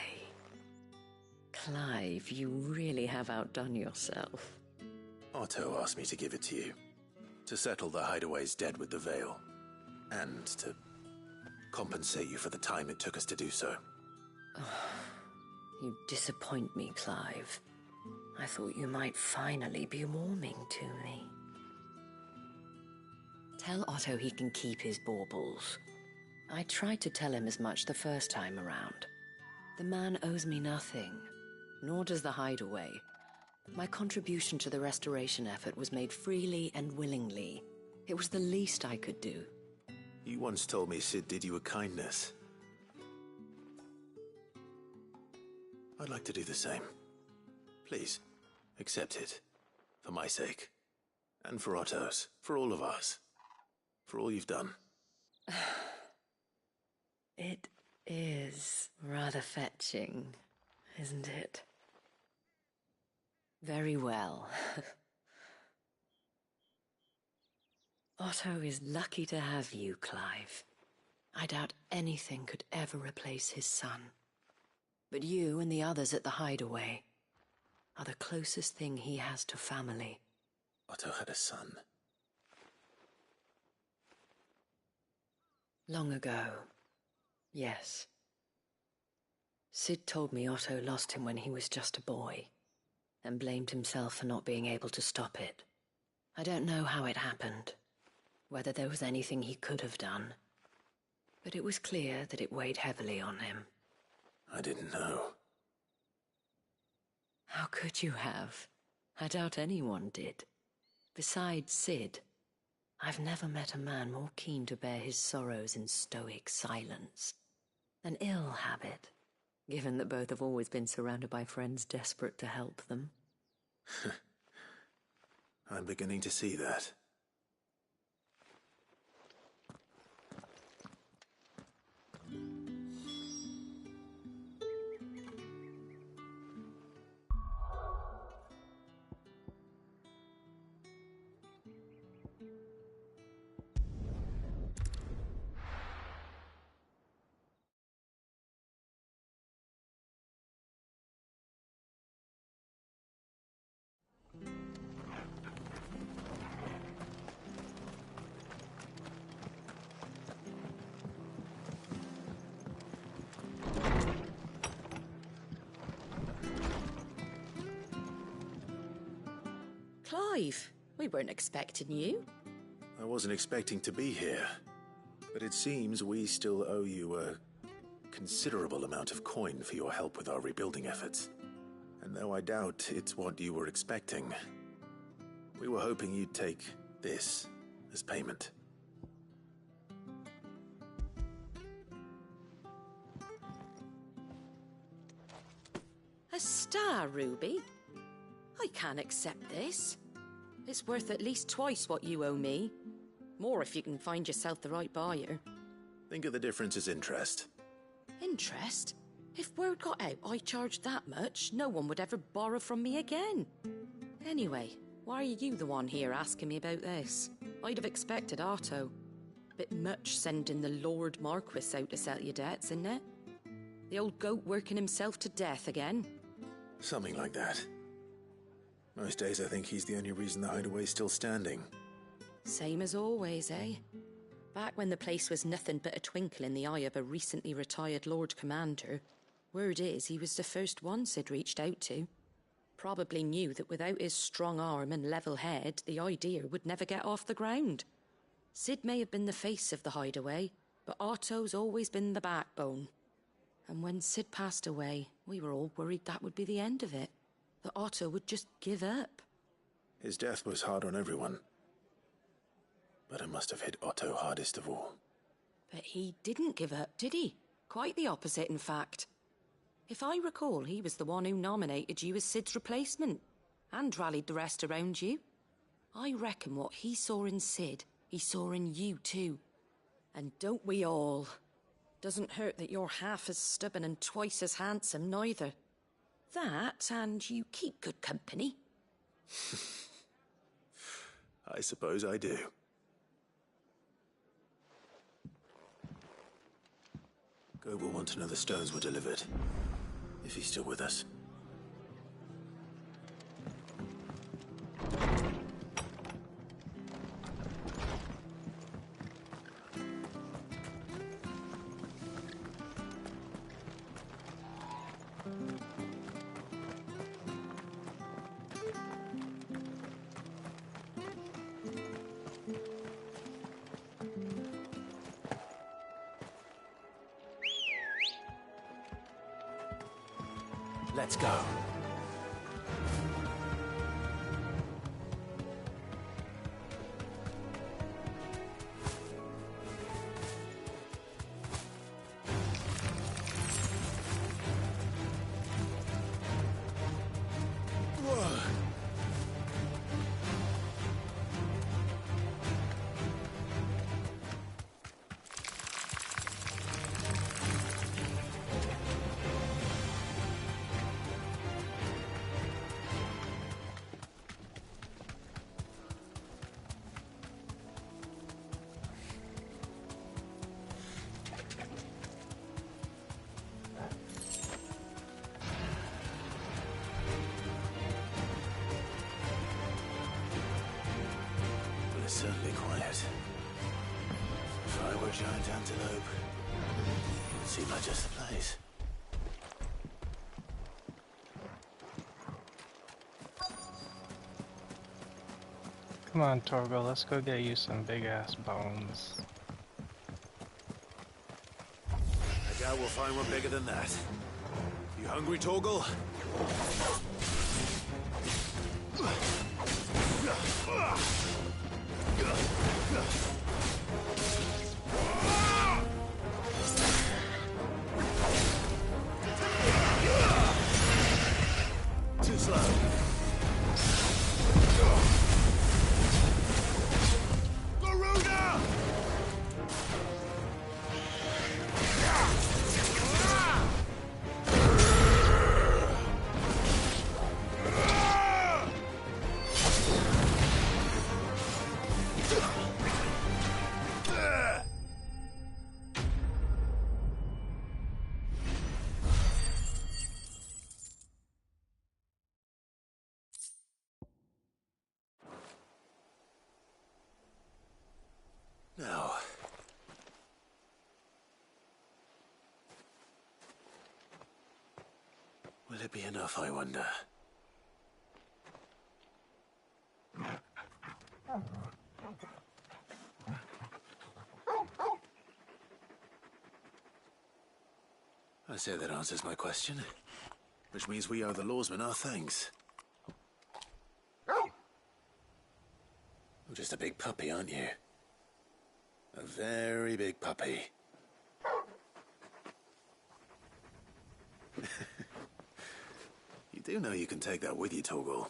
Clive, you really have outdone yourself. Otto asked me to give it to you. To settle the Hideaway's debt with the Veil. And to compensate you for the time it took us to do so. You disappoint me, Clive. I thought you might finally be warming to me. Tell Otto he can keep his baubles. I tried to tell him as much the first time around. The man owes me nothing, nor does the Hideaway. My contribution to the restoration effort was made freely and willingly. It was the least I could do. You once told me Sid did you a kindness. I'd like to do the same. Please, accept it. For my sake. And for Otto's. For all of us. For all you've done. It is rather fetching, isn't it? Very well. Otto is lucky to have you, Clive. I doubt anything could ever replace his son. But you and the others at the Hideaway are the closest thing he has to family. Otto had a son. Long ago, yes. Sid told me Otto lost him when he was just a boy, and blamed himself for not being able to stop it. I don't know how it happened, whether there was anything he could have done, but it was clear that it weighed heavily on him. I didn't know. How could you have? I doubt anyone did. Besides Sid, I've never met a man more keen to bear his sorrows in stoic silence. An ill habit, given that both have always been surrounded by friends desperate to help them. I'm beginning to see that. Clive, we weren't expecting you. I wasn't expecting to be here, but it seems we still owe you a considerable amount of coin for your help with our rebuilding efforts. And though I doubt it's what you were expecting, we were hoping you'd take this as payment. A star ruby? I can't accept this. It's worth at least twice what you owe me. More if you can find yourself the right buyer. Think of the difference as interest. Interest? If word got out I charged that much, no one would ever borrow from me again. Anyway, why are you the one here asking me about this? I'd have expected Otto. Bit much sending the Lord Marquis out to settle your debts, isn't it? The old goat working himself to death again? Something like that. Most days I think he's the only reason the hideaway's still standing. Same as always, eh? Back when the place was nothing but a twinkle in the eye of a recently retired Lord Commander, word is he was the first one Sid reached out to. Probably knew that without his strong arm and level head, the idea would never get off the ground. Sid may have been the face of the hideaway, but Otto's always been the backbone. And when Sid passed away, we were all worried that would be the end of it. That Otto would just give up. His death was hard on everyone. But it must have hit Otto hardest of all. But he didn't give up, did he? Quite the opposite, in fact. If I recall, he was the one who nominated you as Sid's replacement, and rallied the rest around you. I reckon what he saw in Sid, he saw in you too. And don't we all? Doesn't hurt that you're half as stubborn and twice as handsome, neither. That, and you keep good company. I suppose I do. Goat will want to know the stones were delivered, if he's still with us. Let's go. It's certainly quiet. If I were a giant antelope, it would seem like just the place. Come on, Torgo, let's go get you some big-ass bones. I doubt we'll find one bigger than that. You hungry, Torgal? Too slow. Garuda! Now, will it be enough, I wonder? I say that answers my question. Which means we owe the lawsman our thanks. You're just a big puppy, aren't you? A very big puppy. You do know you can take that with you, Torgal.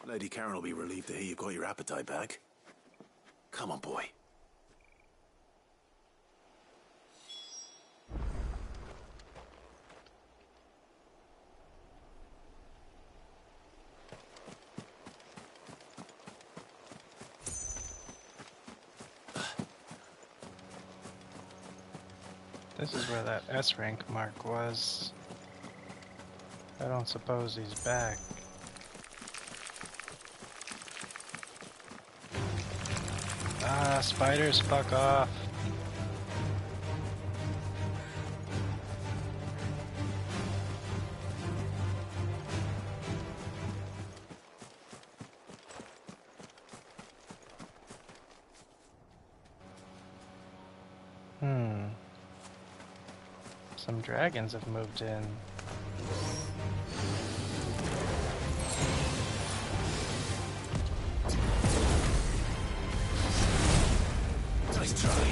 Lady Karen will be relieved to hear you've got your appetite back. Come on, boy. This is where that S rank mark was. I don't suppose he's back. Ah, spiders, fuck off. Some dragons have moved in. Nice try.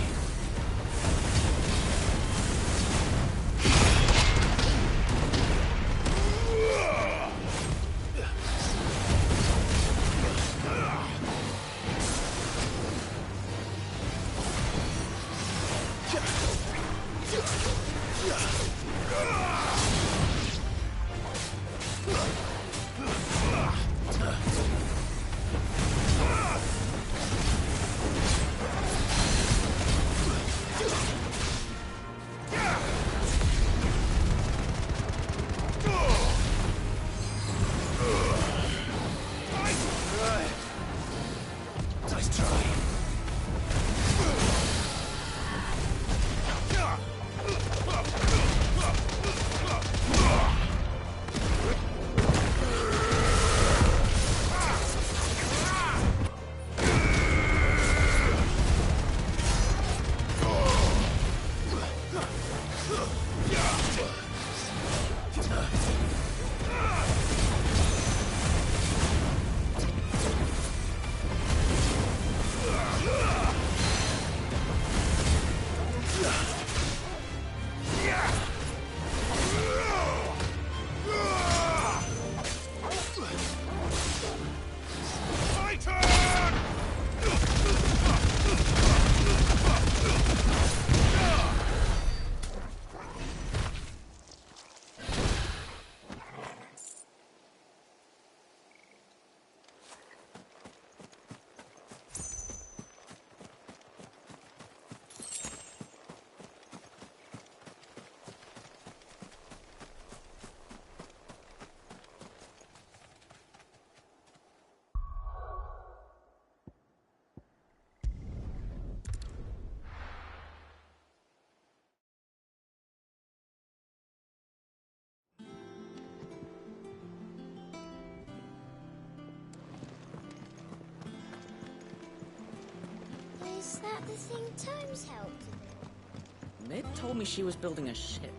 Is that the thing Tomes helped to build? Mid told me she was building a ship.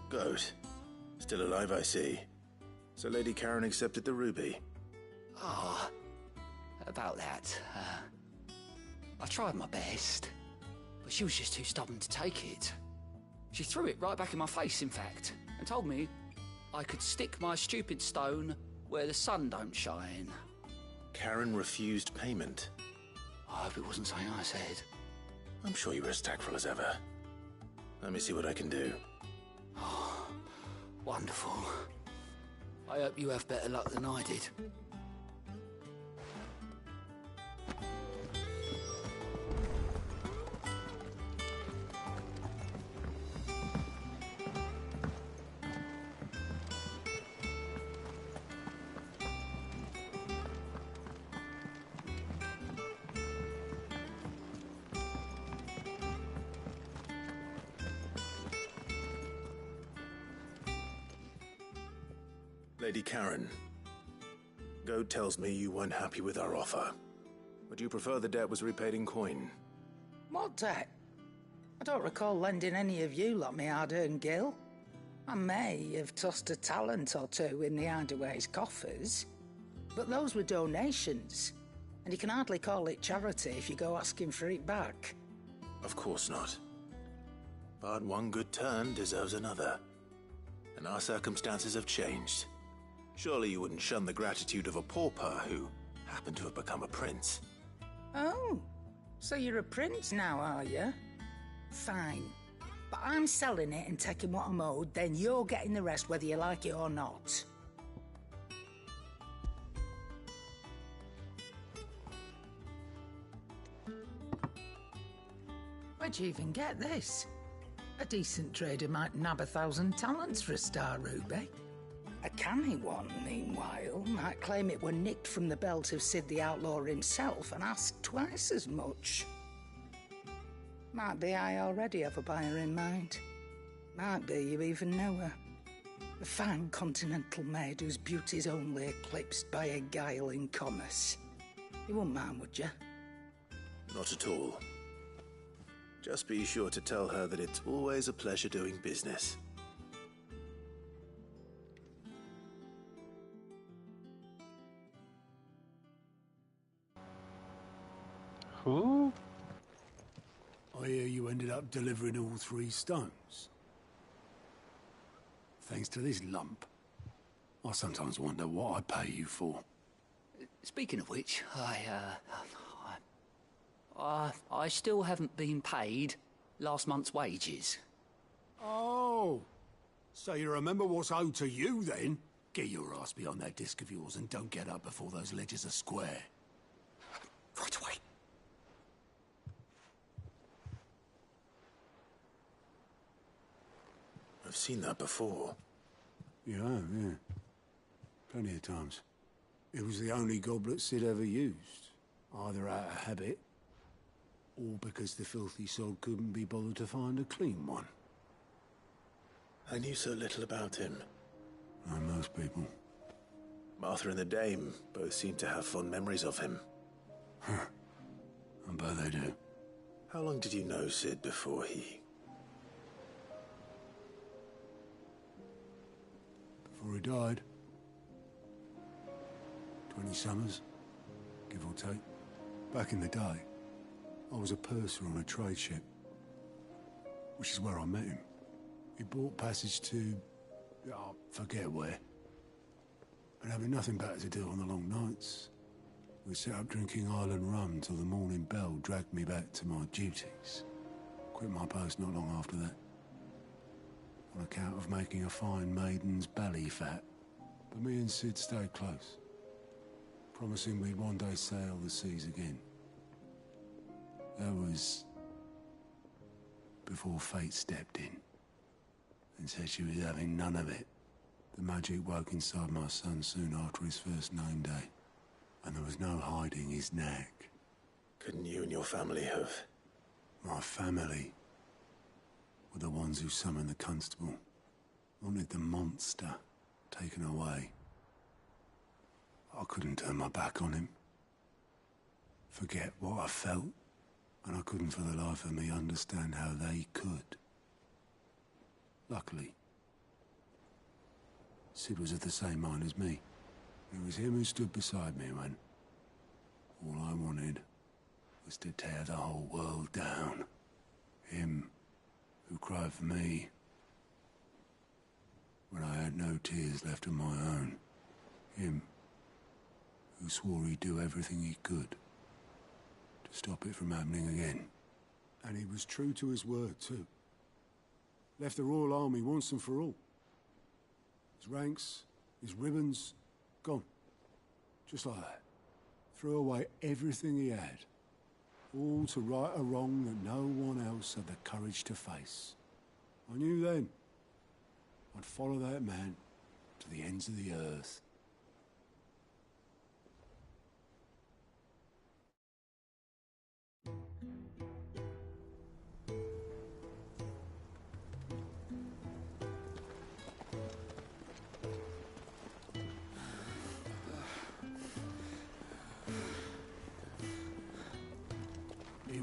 Goat. Still alive, I see. So Lady Karen accepted the ruby. Ah, about that. I tried my best, but she was just too stubborn to take it. She threw it right back in my face, in fact, and told me I could stick my stupid stone where the sun don't shine. Karen refused payment. I hope it wasn't something I said. I'm sure you were as tactful as ever. Let me see what I can do. Oh, wonderful. I hope you have better luck than I did. Lady Karen, Goat tells me you weren't happy with our offer. Would you prefer the debt was repaid in coin? What debt? I don't recall lending any of you lot me hard-earned gil. I may have tossed a talent or two in the Hideaway's coffers, but those were donations, and you can hardly call it charity if you go asking for it back. Of course not. But one good turn deserves another. And our circumstances have changed. Surely you wouldn't shun the gratitude of a pauper who happened to have become a prince. Oh, so you're a prince now, are you? Fine. But I'm selling it and taking what I'm owed, then you're getting the rest whether you like it or not. Where'd you even get this? A decent trader might nab 1,000 talents for a star ruby. A canny one, meanwhile, might claim it were nicked from the belt of Sid the Outlaw himself and ask twice as much. Might be I already have a buyer in mind. Might be you even know her. A fine continental maid whose beauty's only eclipsed by a guile in commerce. You wouldn't mind, would you? Not at all. Just be sure to tell her that it's always a pleasure doing business. Who? I hear you ended up delivering all 3 stones. Thanks to this lump. I sometimes wonder what I pay you for. Speaking of which, I still haven't been paid last month's wages. Oh, so you remember what's owed to you then? Get your ass behind that disc of yours and don't get up before those ledgers are square. Right away. I've seen that before. You have, yeah. Plenty of times. It was the only goblet Sid ever used. Either out of habit, or because the filthy sod couldn't be bothered to find a clean one. I knew so little about him. Like most people. Martha and the Dame both seem to have fond memories of him. I bet they do. How long did you know Sid before he... Before he died. 20 summers, give or take. Back in the day, I was a purser on a trade ship, which is where I met him. He bought passage to... I forget where. But having nothing better to do on the long nights, we sat up drinking island rum till the morning bell dragged me back to my duties. Quit my post not long after that. On account of making a fine maiden's belly fat. But me and Sid stayed close, promising we'd one day sail the seas again. That was before fate stepped in and said she was having none of it. The magic woke inside my son soon after his first name day, and there was no hiding his knack. Couldn't you and your family have... My family were the ones who summoned the constable, wanted the monster taken away. I couldn't turn my back on him, forget what I felt, and I couldn't for the life of me understand how they could. Luckily, Sid was of the same mind as me. It was him who stood beside me when all I wanted was to tear the whole world down. Him who cried for me when I had no tears left of my own. Him who swore he'd do everything he could to stop it from happening again. And he was true to his word, too. Left the Royal Army once and for all. His ranks, his ribbons, gone. Just like that. Threw away everything he had. All to right a wrong that no one else had the courage to face. I knew then I'd follow that man to the ends of the earth.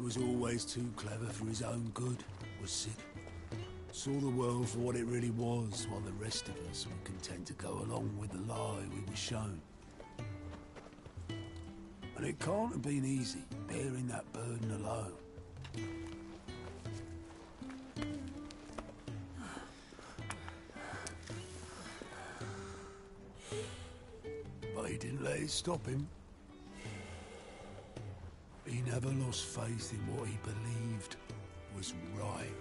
was always too clever for his own good, was Sid. Saw the world for what it really was, while the rest of us were content to go along with the lie we were shown. And it can't have been easy, bearing that burden alone. But he didn't let it stop him. He never lost faith in what he believed was right.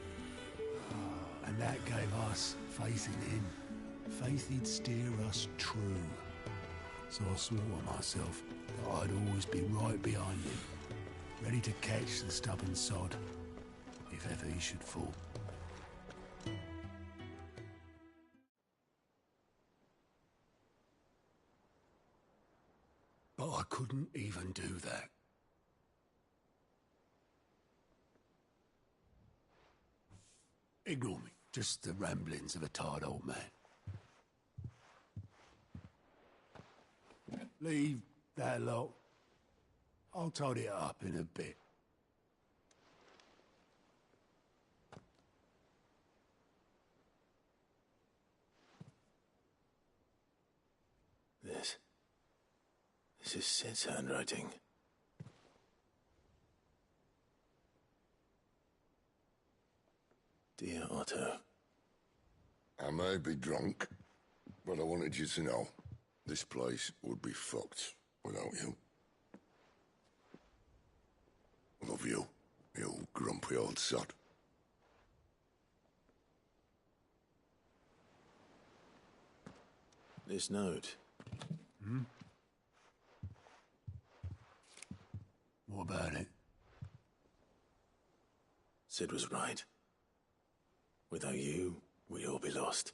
And that gave us faith in him. Faith he'd steer us true. So I swore to myself that I'd always be right behind him, ready to catch the stubborn sod, if ever he should fall. But I couldn't even do that. Ignore me. Just the ramblings of a tired old man. Leave that lot. I'll tidy it up in a bit. This is Sid's handwriting. Dear Otto. I may be drunk, but I wanted you to know this place would be fucked without you. Love you, you grumpy old sod. This note. Hmm? What about it? Sid was right. Without you, we'd all be lost.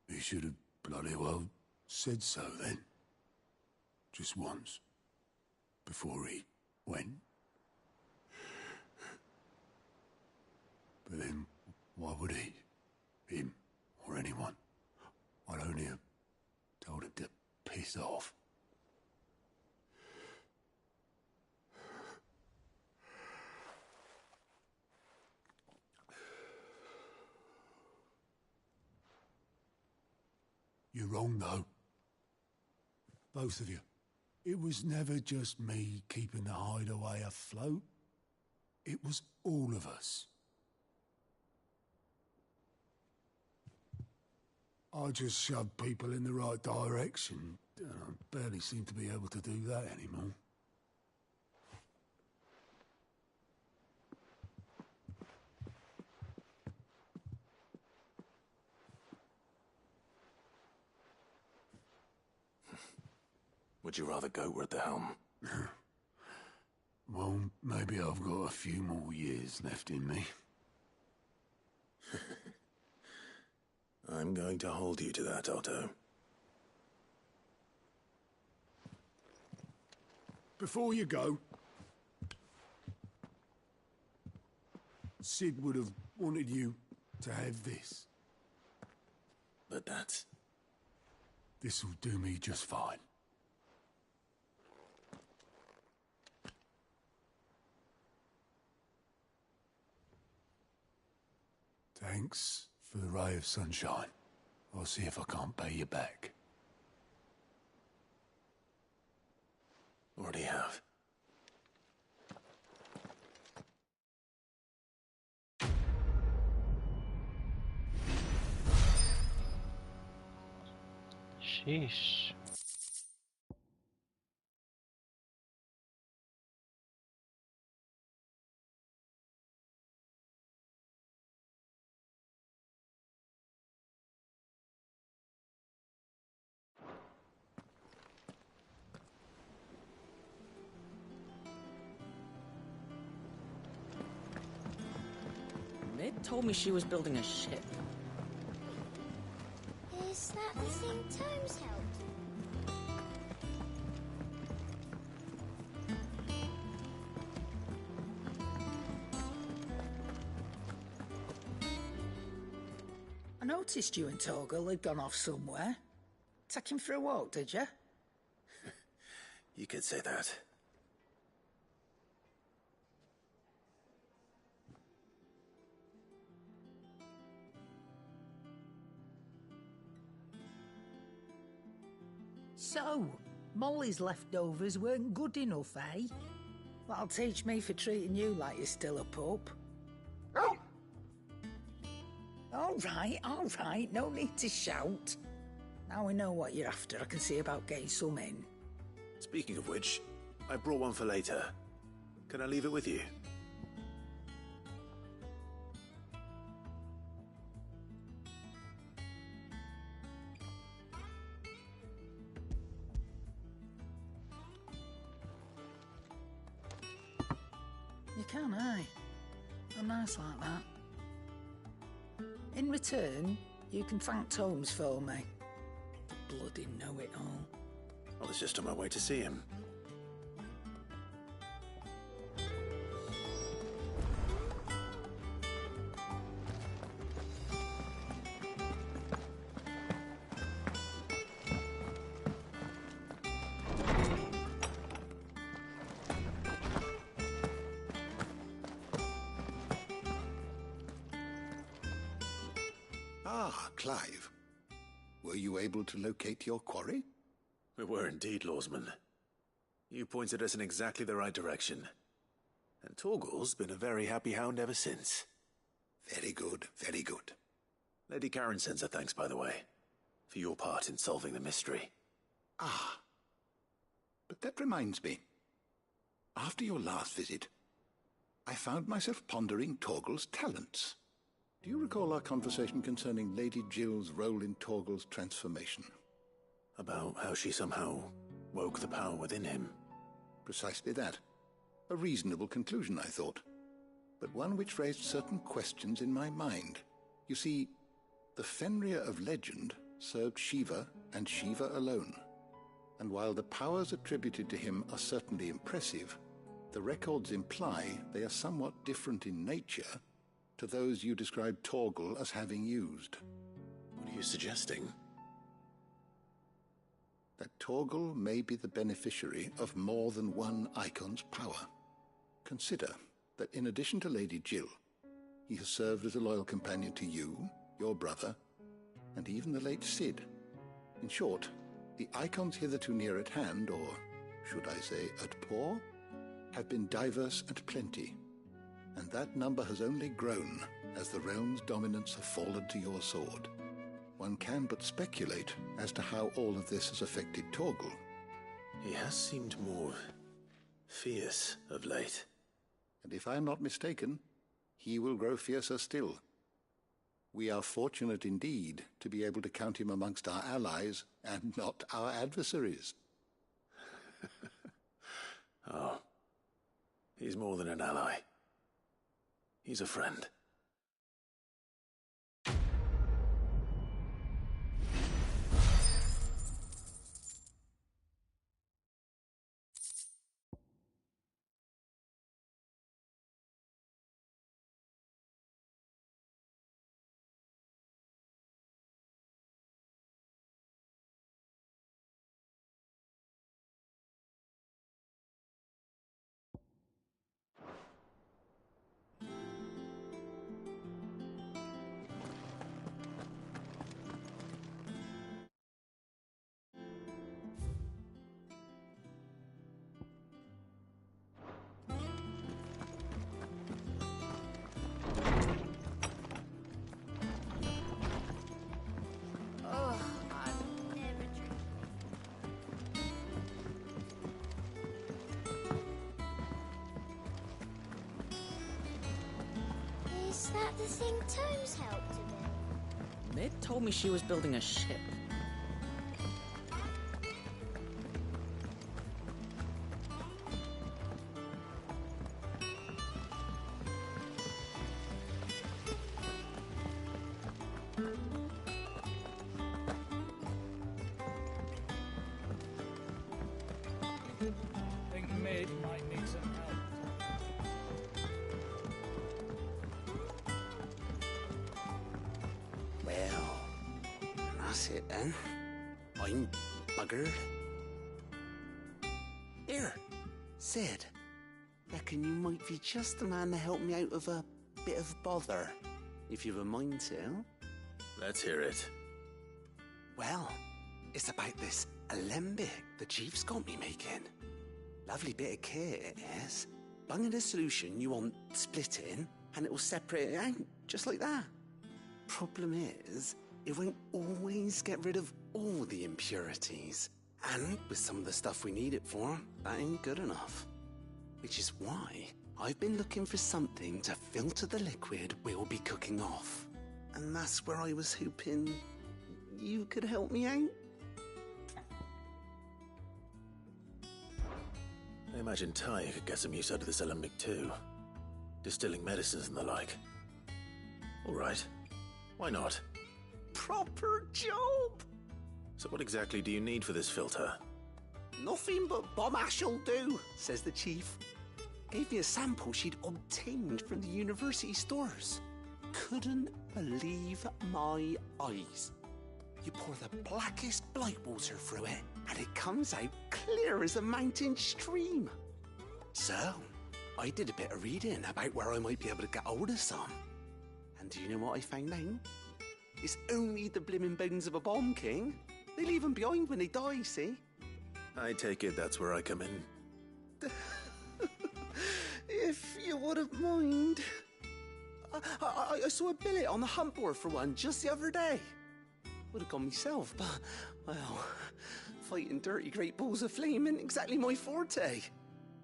He should have bloody well said so then. Just once. Before he went. But then, why would he? Him, or anyone? I'd only have told him to piss off. You're wrong, though. Both of you. It was never just me keeping the hideaway afloat. It was all of us. I just shoved people in the right direction. I barely seem to be able to do that anymore. Would you rather goat were at the helm? Well, maybe I've got a few more years left in me. I'm going to hold you to that, Otto. Before you go, Sid would have wanted you to have this. But that's... This'll do me just fine. Thanks for the ray of sunshine. I'll see if I can't pay you back. Already have. Sheesh. Mid told me she was building a ship. Is that the thing Tomes helped? I noticed you and Torgal had gone off somewhere. Take him for a walk, did you? You could say that. So, Molly's leftovers weren't good enough, eh? That'll teach me for treating you like you're still a pup. All right, no need to shout. Now we know what you're after, I can see about getting some in. Speaking of which, I brought one for later. Can I leave it with you? You can, aye. I'm nice like that. In return, you can thank Tomes for me. Bloody know-it-all. I was just on my way to see him. Ah, Clive. Were you able to locate your quarry? We were indeed, Lawsman. You pointed us in exactly the right direction. And Torgal's been a very happy hound ever since. Very good, very good. Lady Karen sends her thanks, by the way, for your part in solving the mystery. Ah. But that reminds me. After your last visit, I found myself pondering Torgal's talents. Do you recall our conversation concerning Lady Jill's role in Torgal's transformation? About how she somehow woke the power within him. Precisely that. A reasonable conclusion, I thought. But one which raised certain questions in my mind. You see, the Fenrir of legend served Shiva and Shiva alone. And while the powers attributed to him are certainly impressive, the records imply they are somewhat different in nature to those you described Torgal as having used. What are you suggesting? That Torgal may be the beneficiary of more than one icon's power. Consider that in addition to Lady Jill, he has served as a loyal companion to you, your brother, and even the late Cid. In short, the icons hitherto near at hand, or should I say at paw, have been diverse and plenty, and that number has only grown as the realm's dominance have fallen to your sword. One can but speculate as to how all of this has affected Torgal. He has seemed more fierce of late. And if I'm not mistaken, he will grow fiercer still. We are fortunate indeed to be able to count him amongst our allies and not our adversaries. Oh, he's more than an ally. He's a friend. Is that the thing Tomes helped to build? Mid told me she was building a ship. Think Mid might need some help. Well, that's it then. I'm buggered. Here, Sid. Reckon you might be just the man to help me out of a bit of bother, if you've a mind to. Let's hear it. Well, it's about this alembic the chief's got me making. Lovely bit of kit it is. Bung in a solution you want splitting, and it will separate it out, just like that. Problem is, it won't always get rid of all the impurities. And with some of the stuff we need it for, that ain't good enough. Which is why I've been looking for something to filter the liquid we'll be cooking off. And that's where I was hoping you could help me out. I imagine Ty could get some use out of this alembic too. Distilling medicines and the like. Alright. Why not? Proper job! So what exactly do you need for this filter? Nothing but bomb ash'll do, says the chief. Gave me a sample she'd obtained from the university stores. Couldn't believe my eyes. You pour the blackest blight water through it, and it comes out clear as a mountain stream. So, I did a bit of reading about where I might be able to get hold of some. And do you know what I found out? It's only the blimmin' bones of a bomb king. They leave them behind when they die, see? I take it that's where I come in. If you wouldn't mind. I saw a billet on the hunt board for one just the other day. Would have gone myself, but, well, fighting dirty great balls of flame isn't exactly my forte.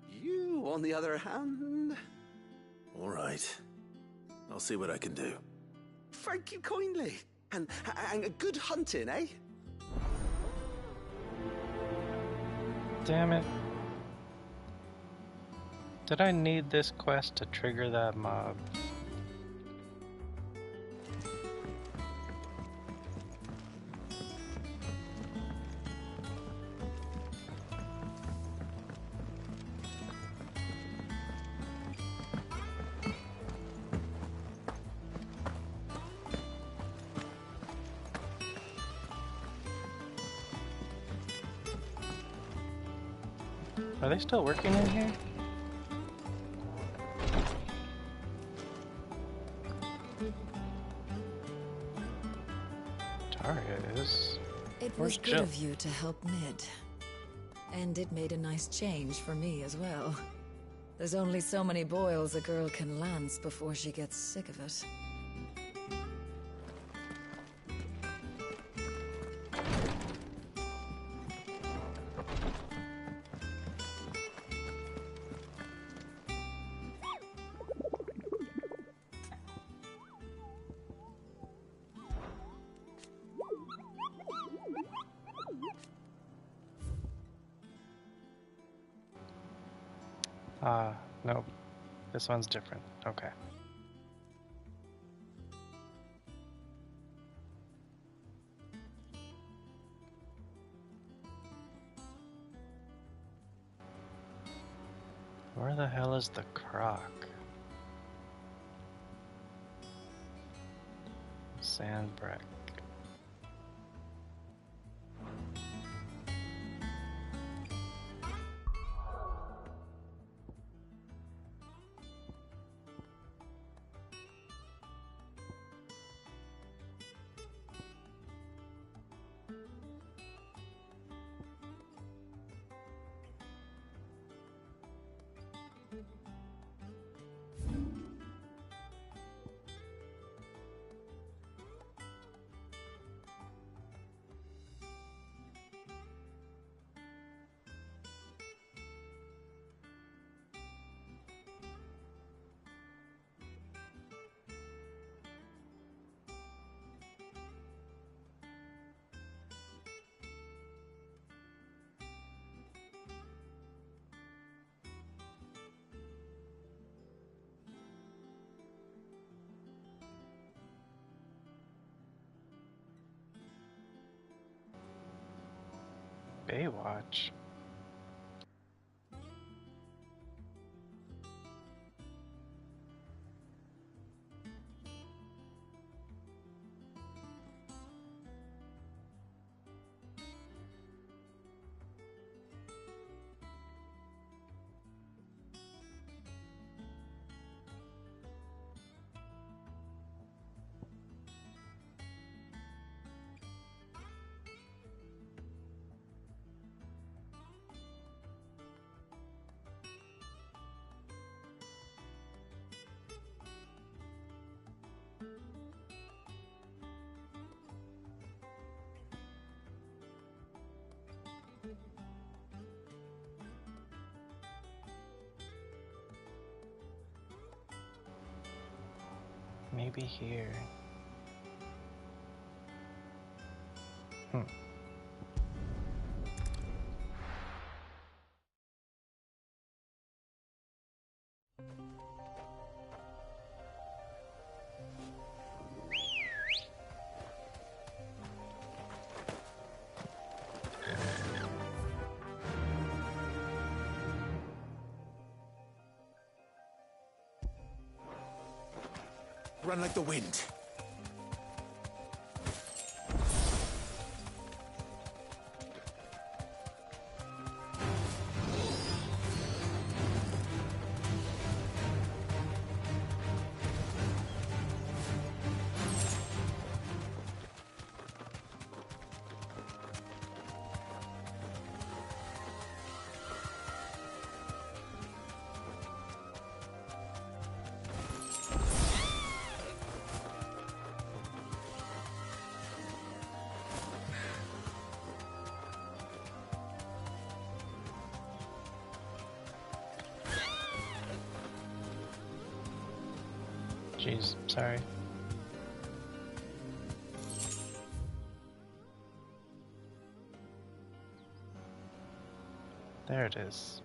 You, on the other hand... All right. I'll see what I can do. Thank you kindly. And good hunting, eh? Damn it. Did I need this quest to trigger that mob? Are they still working in here? Daria is. It Where's was good Jill? of you to help Mid. And it made a nice change for me as well. There's only so many boils a girl can lance before she gets sick of it. Nope. This one's different. Okay. Where the hell is the croc? Sandbreck. Baywatch. Maybe here. Run like the wind. Jeez, sorry. There it is.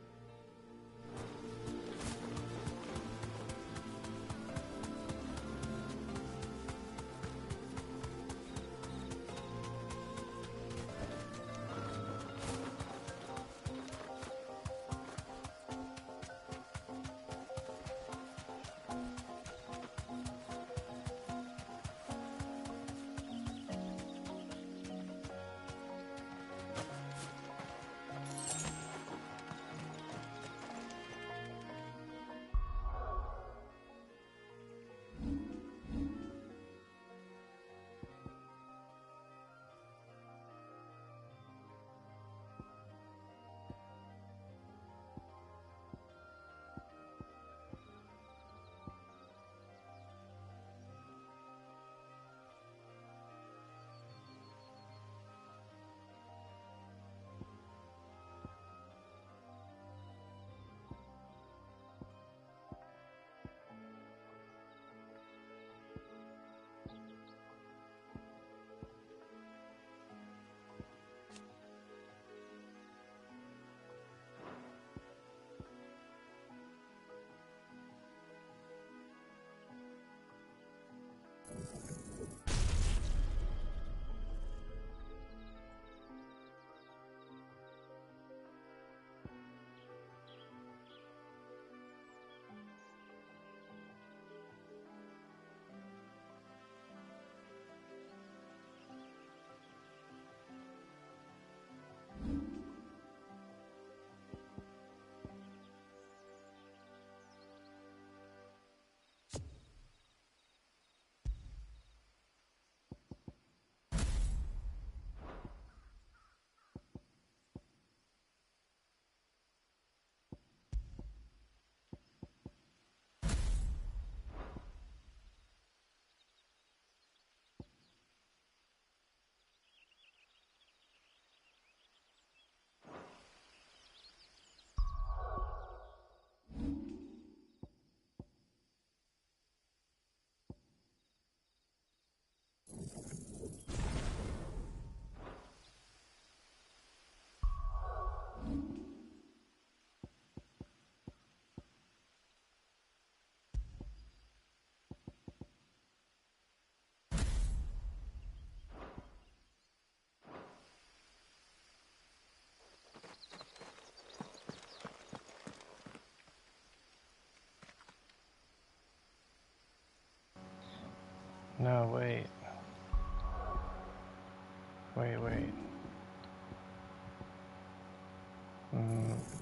No, wait. Wait.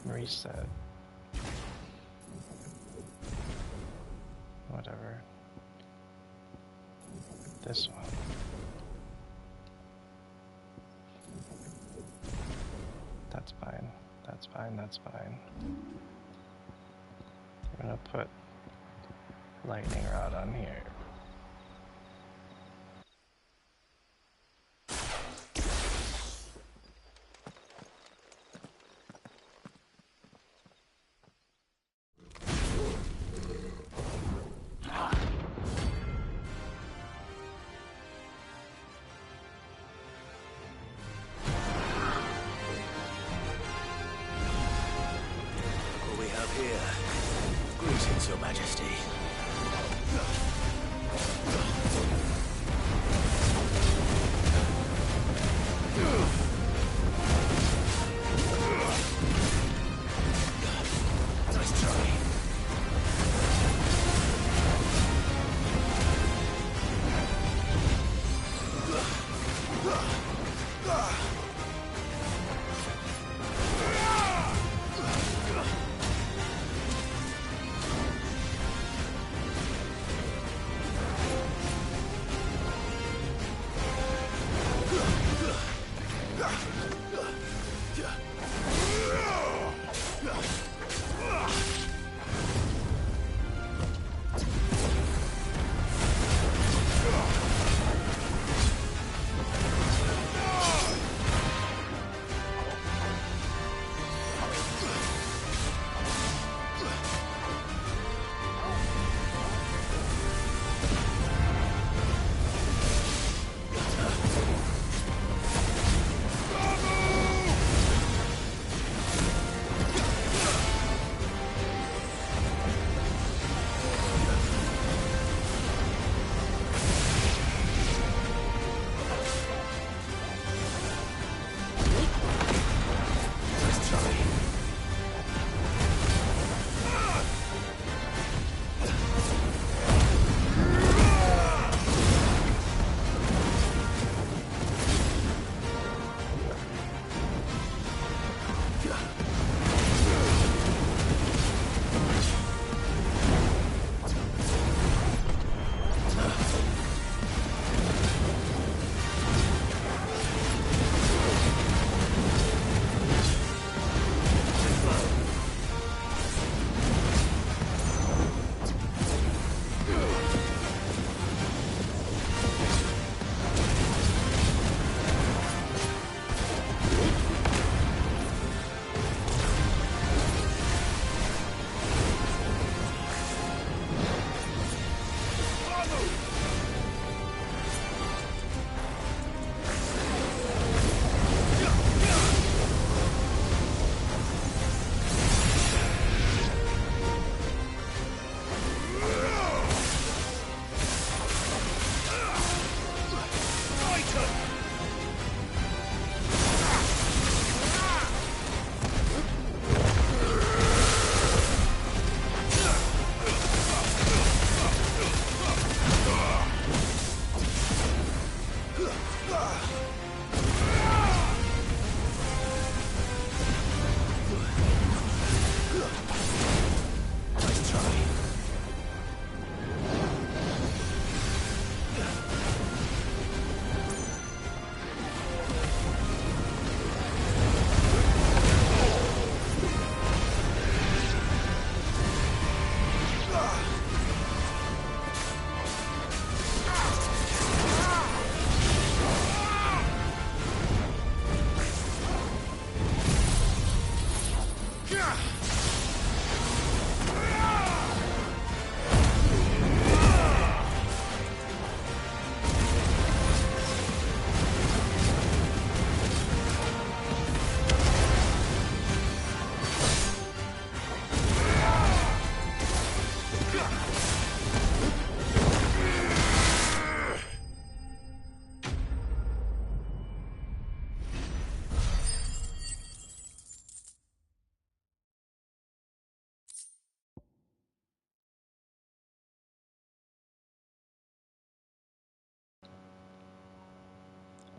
Reset. Whatever. This one. That's fine. That's fine. That's fine. I'm gonna put lightning rod on here. Your Majesty. Nice try.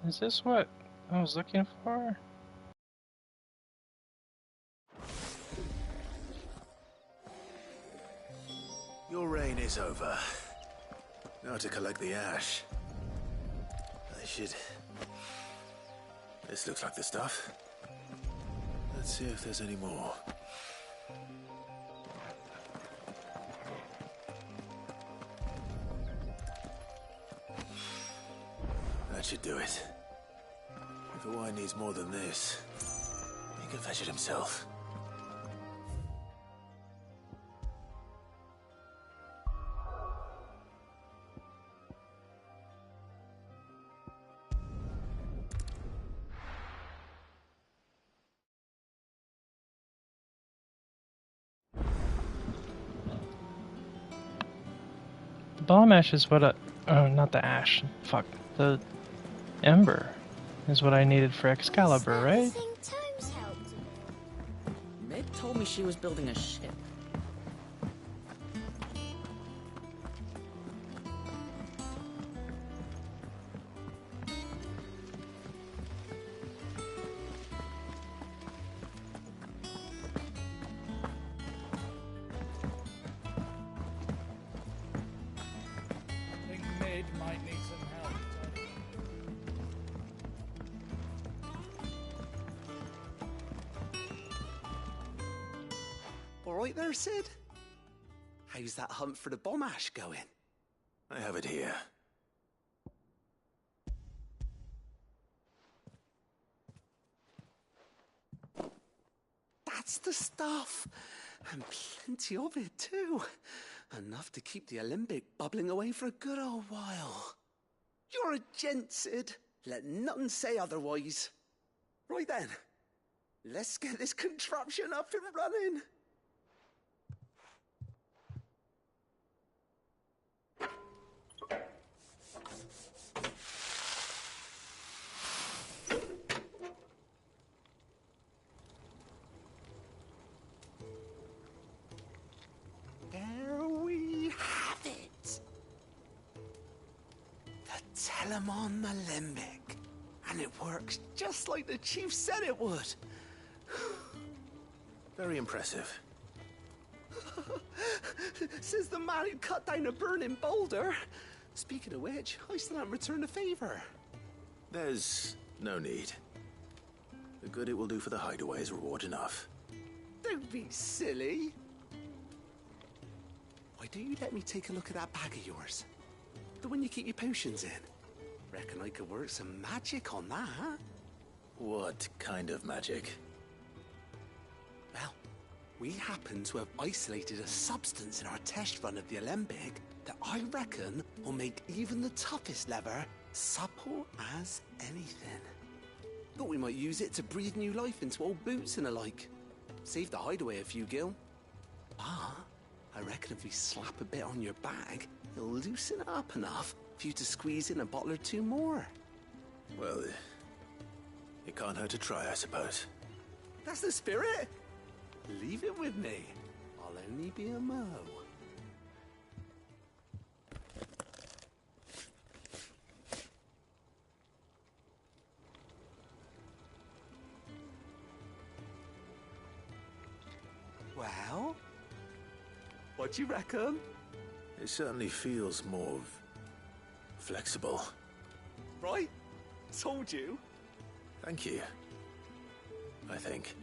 Is this what I was looking for? Your reign is over. Now to collect the ash. I should... This looks like the stuff. Let's see if there's any more. That should do it. If the wine needs more than this, he can fetch it himself. bomb ash is what not the ash. Fuck. The ember is what I needed for Excalibur, right? Mid told me she was building a ship. Might need some help. All right there, Sid? How's that hunt for the bomb ash going? I have it here. That's the stuff. And plenty of it, too. Enough to keep the Alembic bubbling away for a good old while. You're a gent, Sid. Let nothing say otherwise. Right then, let's get this contraption up and running. There we have it. The Telemon Alembic. And it works just like the chief said it would. Very impressive. Says the man who cut down a burning boulder. Speaking of which, I still haven't returned the favor. There's no need. The good it will do for the hideaway is reward enough. Don't be silly. Why don't you let me take a look at that bag of yours? The one you keep your potions in. Reckon I could work some magic on that. What kind of magic? Well, we happen to have isolated a substance in our test run of the Alembic that I reckon will make even the toughest lever supple as anything. Thought we might use it to breathe new life into old boots and the like. Save the hideaway a few gil. Ah, I reckon if we slap a bit on your bag, it'll loosen it up enough for you to squeeze in a bottle or two more. Well, it can't hurt to try, I suppose. That's the spirit. Leave it with me. I'll only be a mo. Well, what do you reckon? It certainly feels more flexible. Right? Told you. Thank you. I think.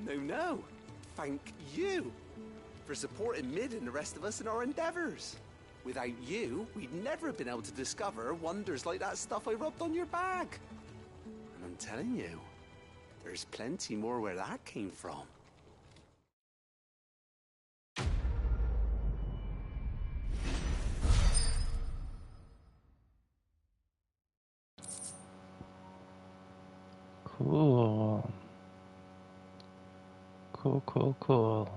No. Thank you for supporting Mid and the rest of us in our endeavors. Without you, we'd never have been able to discover wonders like that stuff I rubbed on your bag. And I'm telling you, there's plenty more where that came from. Cool. Cool.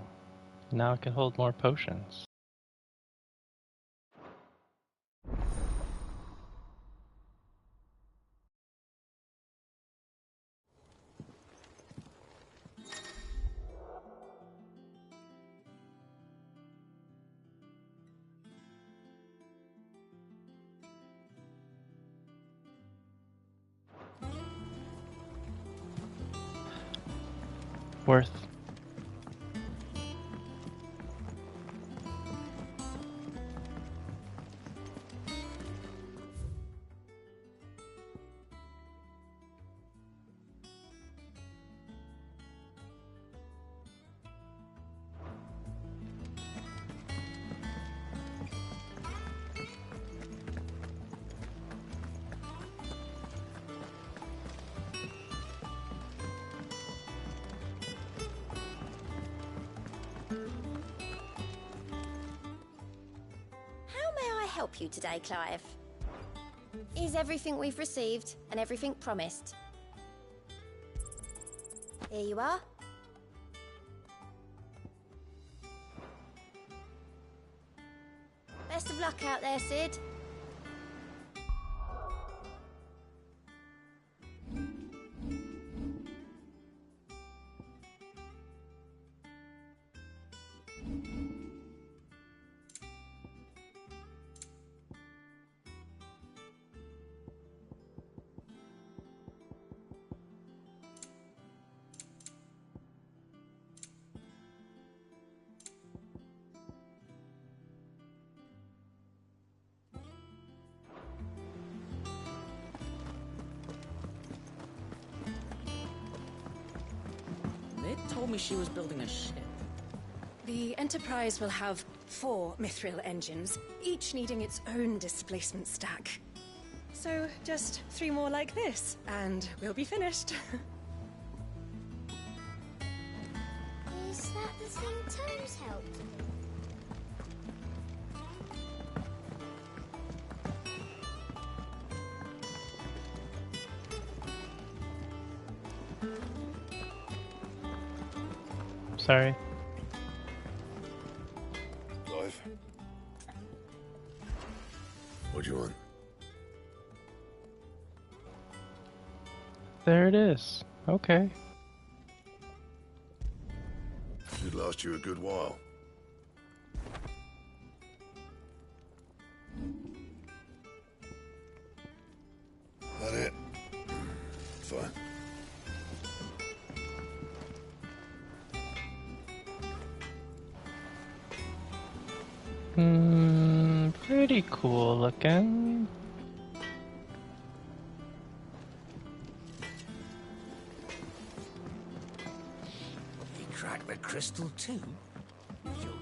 Now I can hold more potions. Worth. Help you today, Clive? Is everything we've received and everything promised? Here you are. Best of luck out there, Sid. Mid told me she was building a ship. The Enterprise will have 4 mithril engines, each needing its own displacement stack. So just 3 more like this, and we'll be finished. Is that the thing Tomes helped with? Sorry. Clive? What do you want? There it is. Okay. Should last you a good while. That it? Fine. Pretty cool looking. You cracked the crystal too? You're joking.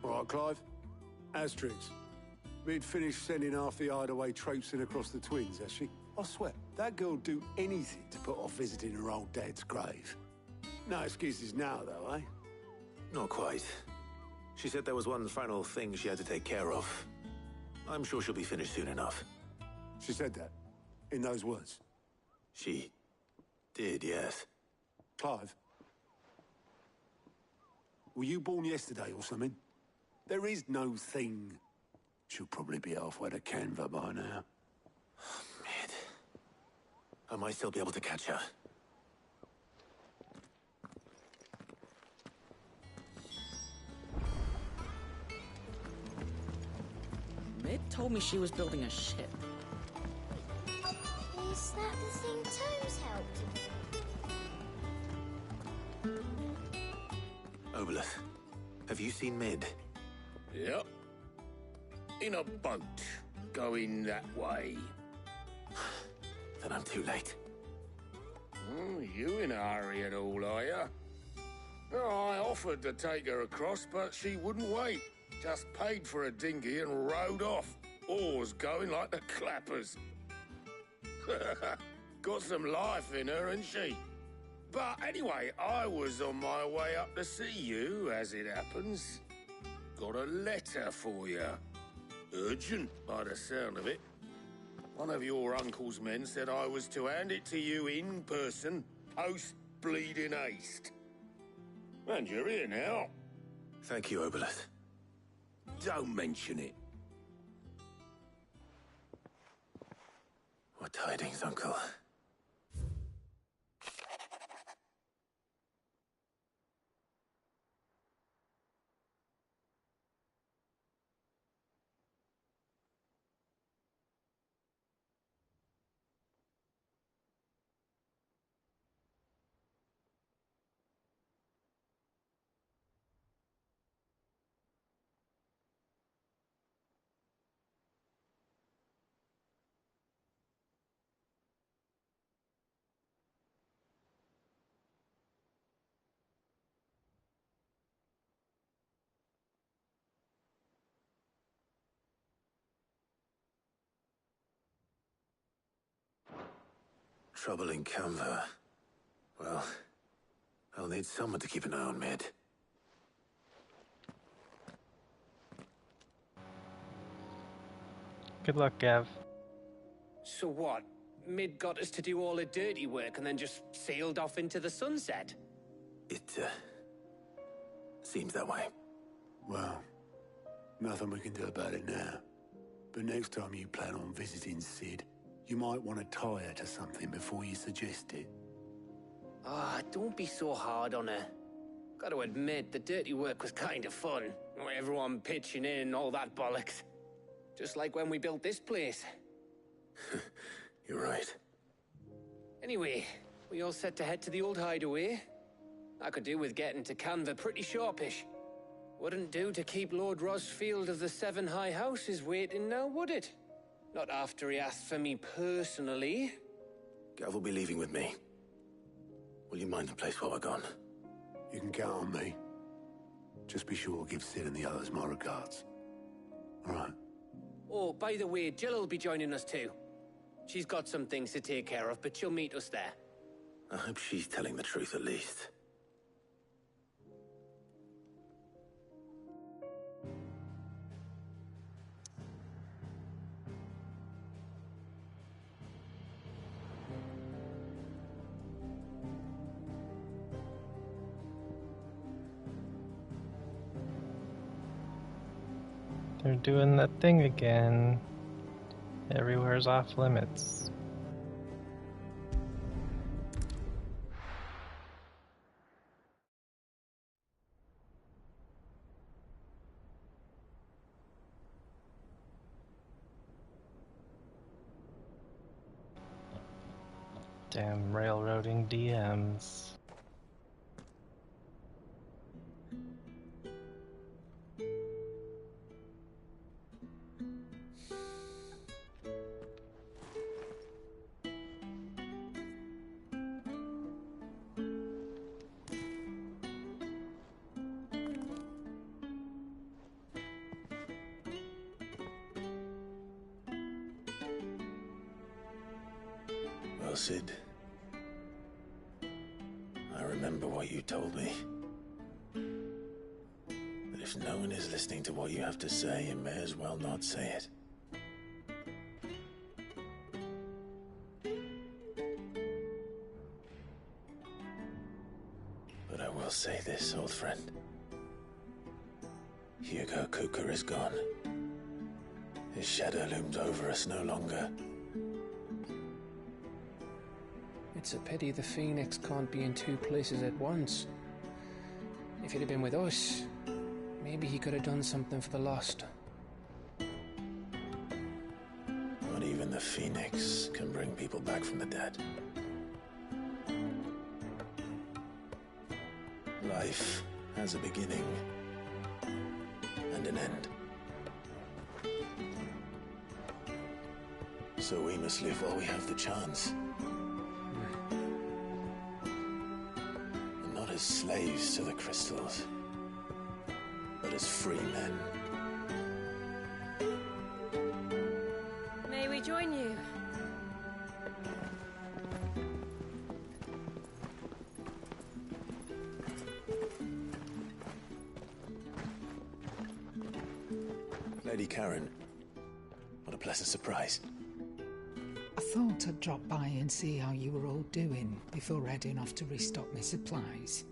Right, Clive? Asterix. We'd finished sending half the hideaway traipsing across the twins, has she? I swear, that girl'd do anything to put off visiting her old dad's grave. No excuses now, though, eh? Not quite. She said there was one final thing she had to take care of. I'm sure she'll be finished soon enough. She said that? In those words? She did, yes. Clive? Were you born yesterday or something? There is no thing. She'll probably be halfway to Canva by now. Mid. I might still be able to catch her. Mid told me she was building a ship. Is that the thing Tomes helped with? Obolus, have you seen Mid? Yep. In a boat, going that way. Then I'm too late. You in a hurry at all, are you? I offered to take her across, but she wouldn't wait. Just paid for a dinghy and rowed off. Oars going like the clappers. Got some life in her, ain't she? But anyway, I was on my way up to see you, as it happens. Got a letter for you. Urgent, by the sound of it. One of your uncle's men said I was to hand it to you in person, post-bleeding haste. And you're here now. Thank you, Obelith. Don't mention it. What tidings, Uncle? Trouble in Canva. Well, I'll need someone to keep an eye on Mid. Good luck, Gav. So what? Mid got us to do all the dirty work and then just sailed off into the sunset? It, seems that way. Well, nothing we can do about it now. But next time you plan on visiting Sid, you might want to tie her to something before you suggest it. Ah, don't be so hard on her. Got to admit, the dirty work was kind of fun. Everyone pitching in, all that bollocks. Just like when we built this place. You're right. Anyway, we all set to head to the old hideaway. I could do with getting to Canva pretty sharpish. Wouldn't do to keep Lord Rosfield of the Seven High Houses waiting now, would it? Not after he asked for me personally. Gav will be leaving with me. Will you mind the place while we're gone? You can count on me. Just be sure to give Sid and the others my regards. All right. Oh, by the way, Jill will be joining us too. She's got some things to take care of, but she'll meet us there. I hope she's telling the truth at least. They're doing that thing again. Everywhere's off limits. Damn railroading DMs. Well, Sid, I remember what you told me. That if no one is listening to what you have to say, you may as well not say it. But I will say this, old friend. Hugo Cooker is gone. His shadow looms over us no longer. It's a pity the Phoenix can't be in two places at once. If he'd have been with us, maybe he could have done something for the Lost. Not even the Phoenix can bring people back from the dead. Life has a beginning and an end. So we must live while we have the chance. And not as slaves to the crystals, but as free men. May we join you? already, Karen? What a pleasant surprise. I thought I'd drop by and see how you were all doing before heading off to restock my supplies.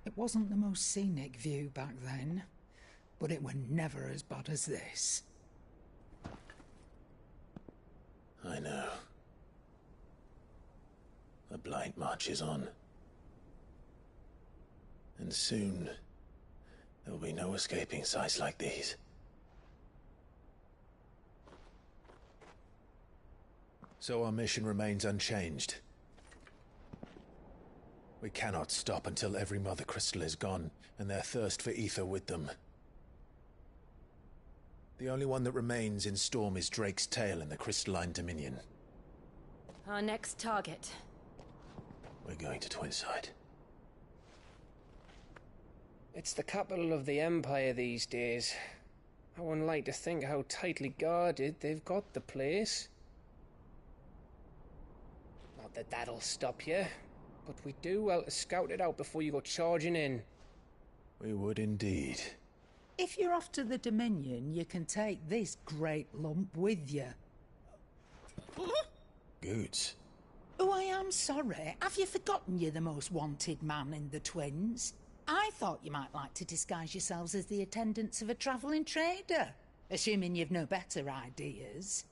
It wasn't the most scenic view back then, but it were never as bad as this. I know. The Blight marches on. And soon, there'll be no escaping sights like these. So our mission remains unchanged. We cannot stop until every Mother Crystal is gone, and their thirst for ether with them. The only one that remains in Storm is Drake's tail in the Crystalline Dominion. Our next target. We're going to Twinside. It's the capital of the Empire these days. I wouldn't like to think how tightly guarded they've got the place. Not that that'll stop you, but we do well to scout it out before you go charging in. We would indeed. If you're off to the Dominion, you can take this great lump with you. Goods. Oh, I am sorry. Have you forgotten you're the most wanted man in the Twins? I thought you might like to disguise yourselves as the attendants of a travelling trader, assuming you've no better ideas.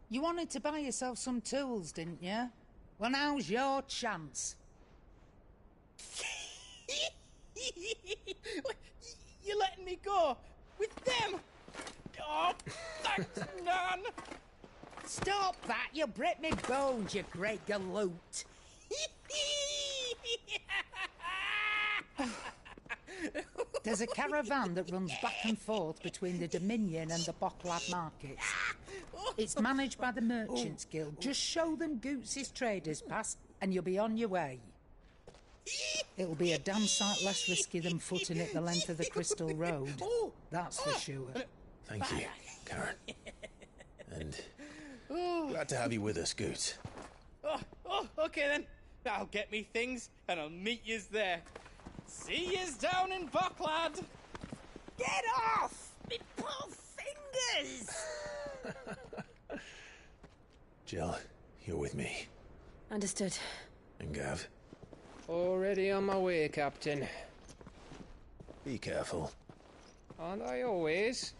You wanted to buy yourself some tools, didn't you? Well, now's your chance. You're letting me go? With them? Oh, thanks, Nan! Stop that! You'll break me bones, you great galoot! There's a caravan that runs back and forth between the Dominion and the Bocklad markets. It's managed by the Merchants Guild. Just show them Goots' traders pass, and you'll be on your way. It'll be a damn sight less risky than footing it the length of the Crystal Road. That's for sure. Thank you, Karen. And glad to have you with us, Goots. Okay then. I'll get me things, and I'll meet yous there. See yous down in Bocklad. Get off! Me poor fingers! Jill, you're with me. Understood. And Gav? Already on my way, Captain. Be careful. Aren't I always?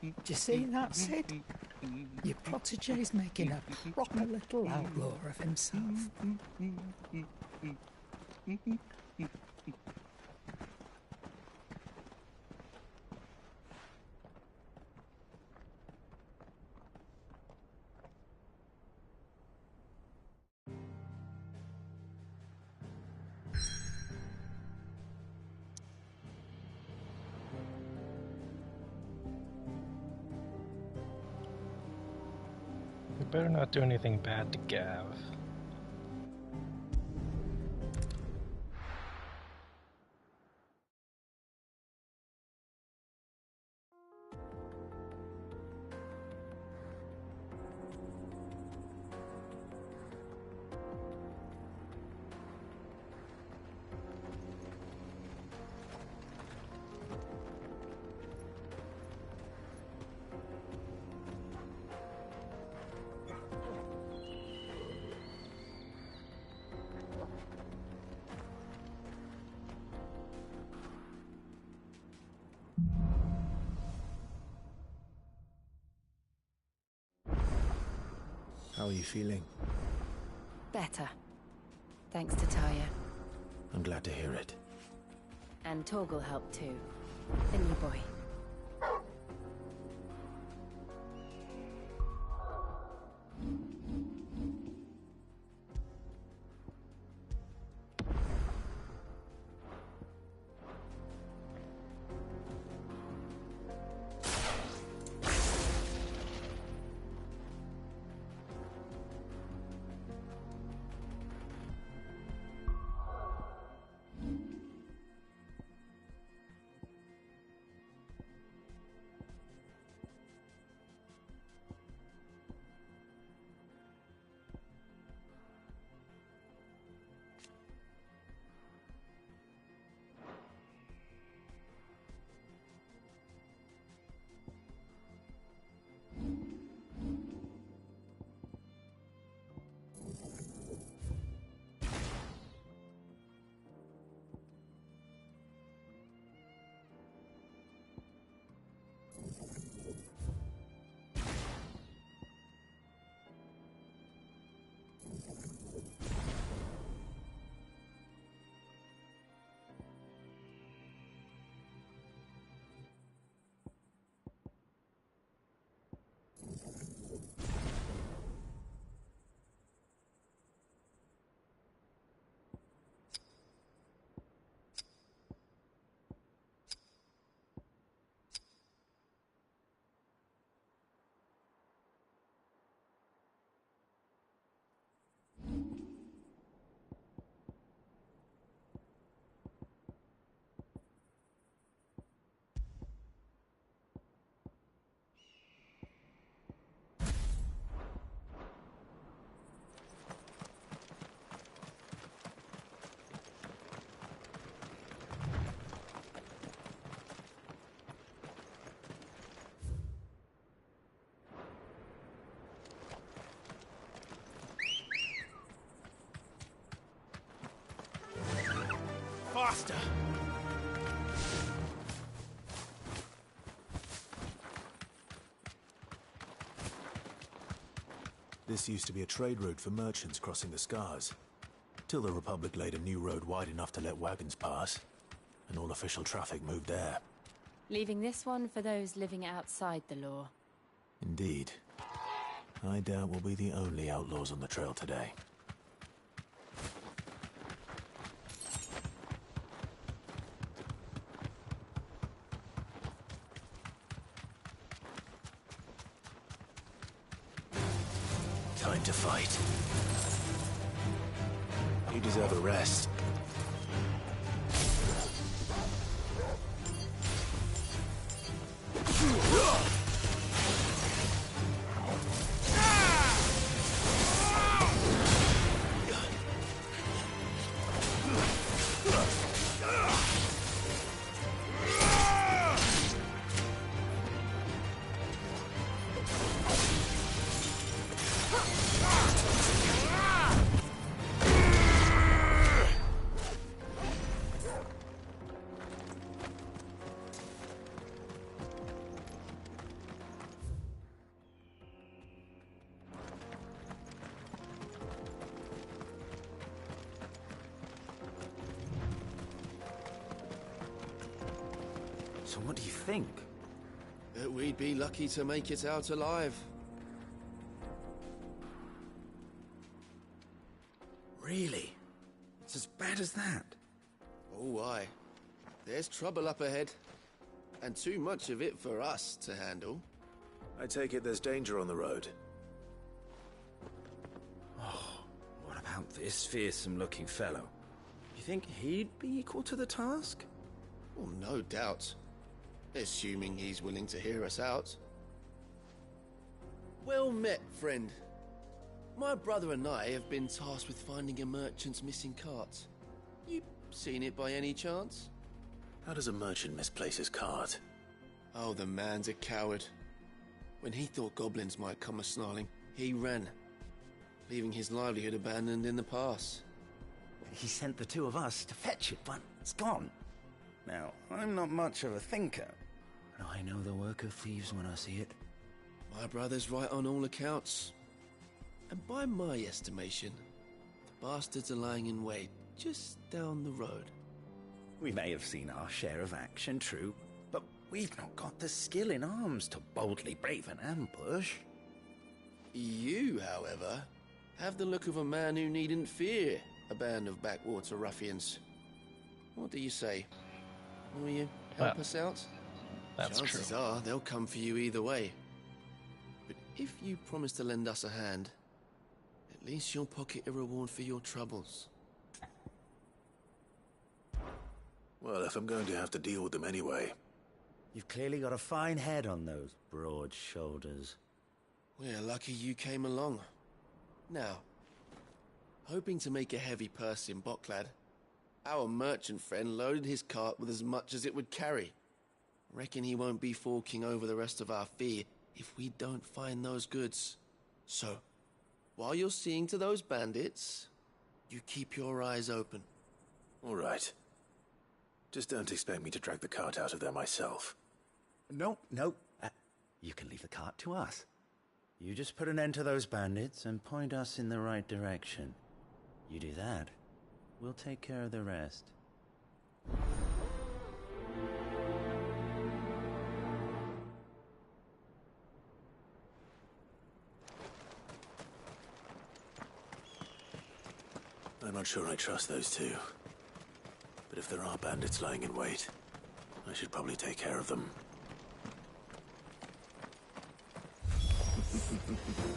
Do you see that, Sid? Your protege's making a proper little outlaw of himself. We better not do anything bad to Gav. How are you feeling? Better. Thanks to Taya. I'm glad to hear it. And Torgal helped too. And you, boy. monster. This used to be a trade route for merchants crossing the Scars, till the Republic laid a new road wide enough to let wagons pass, and all official traffic moved there. Leaving this one for those living outside the law. Indeed. I doubt we'll be the only outlaws on the trail today. Time to fight. You deserve a rest. So what do you think? That we'd be lucky to make it out alive. Really? It's as bad as that? Oh, aye. There's trouble up ahead. And too much of it for us to handle. I take it there's danger on the road. Oh, what about this fearsome-looking fellow? You think he'd be equal to the task? Well, no doubt. Assuming he's willing to hear us out. Well met, friend. My brother and I have been tasked with finding a merchant's missing cart. You seen it by any chance? How does a merchant misplace his cart? Oh, the man's a coward. When he thought goblins might come a-snarling, he ran, leaving his livelihood abandoned in the pass. He sent the two of us to fetch it, but it's gone. Now, I'm not much of a thinker, but I know the work of thieves when I see it. My brother's right on all accounts. And by my estimation, the bastards are lying in wait just down the road. We may have seen our share of action, true, but we've not got the skill in arms to boldly brave an ambush. You, however, have the look of a man who needn't fear a band of backwater ruffians. What do you say? Will you help us out? That's Chances true. are they'll come for you either way. But if you promise to lend us a hand, at least you'll pocket a reward for your troubles. Well, if I'm going to have to deal with them anyway. You've clearly got a fine head on those broad shoulders. We're lucky you came along. Now, hoping to make a heavy purse in Bocklad, our merchant friend loaded his cart with as much as it would carry. Reckon he won't be forking over the rest of our fee if we don't find those goods. So, while you're seeing to those bandits, you keep your eyes open. All right. Just don't expect me to drag the cart out of there myself. No. You can leave the cart to us. You just put an end to those bandits and point us in the right direction. You do that, we'll take care of the rest. I'm not sure I trust those two. But if there are bandits lying in wait, I should probably take care of them.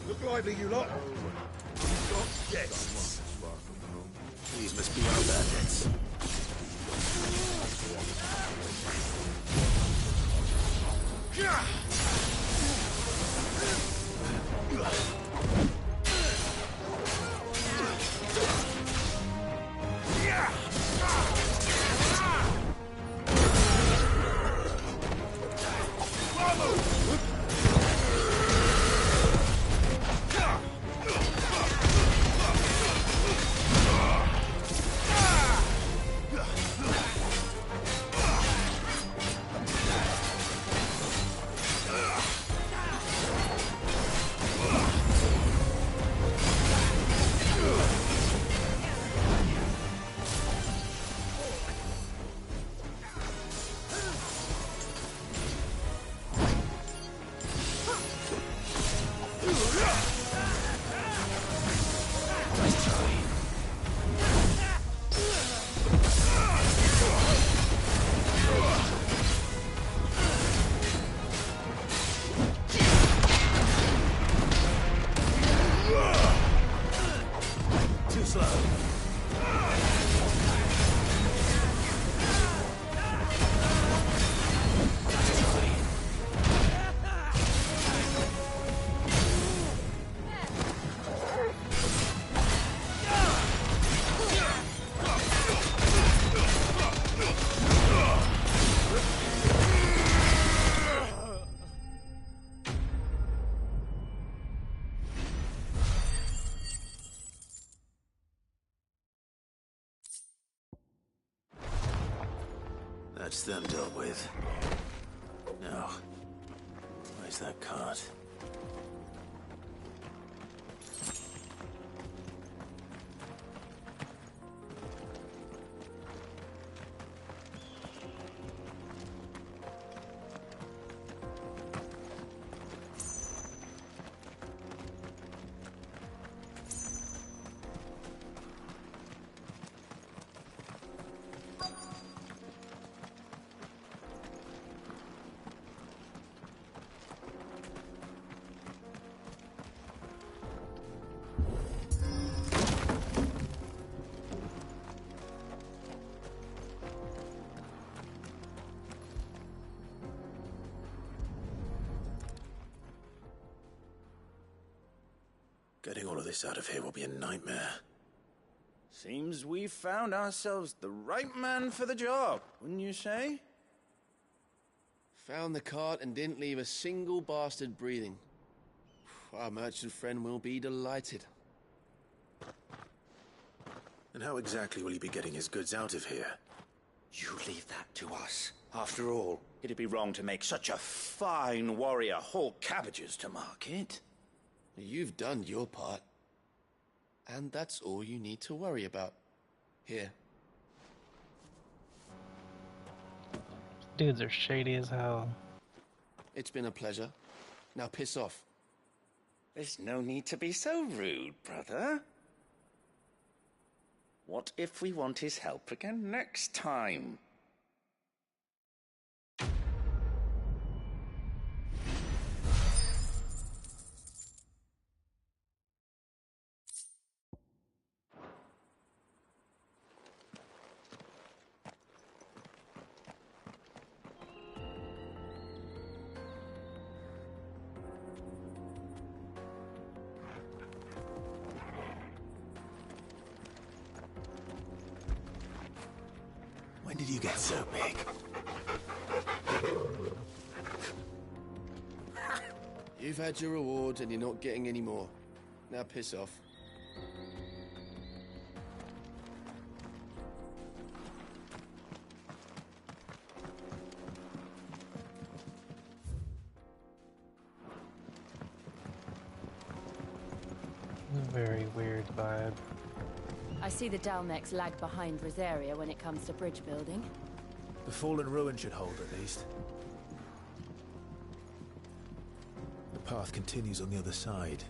Look lively, you lot. We've got guests. These must be our bandits. That's them dealt with. Now, where's that cart? Getting all of this out of here will be a nightmare. Seems we've found ourselves the right man for the job, wouldn't you say? Found the cart and didn't leave a single bastard breathing. Our merchant friend will be delighted. And how exactly will he be getting his goods out of here? You leave that to us. After all, it'd be wrong to make such a fine warrior haul cabbages to market. You've done your part. And that's all you need to worry about. Here. Dudes are shady as hell. It's been a pleasure. Now piss off. There's no need to be so rude, brother. What if we want his help again next time? When did you get so big? You've had your reward and you're not getting any more. Now piss off. Very weird vibe. I see the Dalmex lag behind Rosaria when it comes to bridge building. The fallen ruin should hold, at least. The path continues on the other side.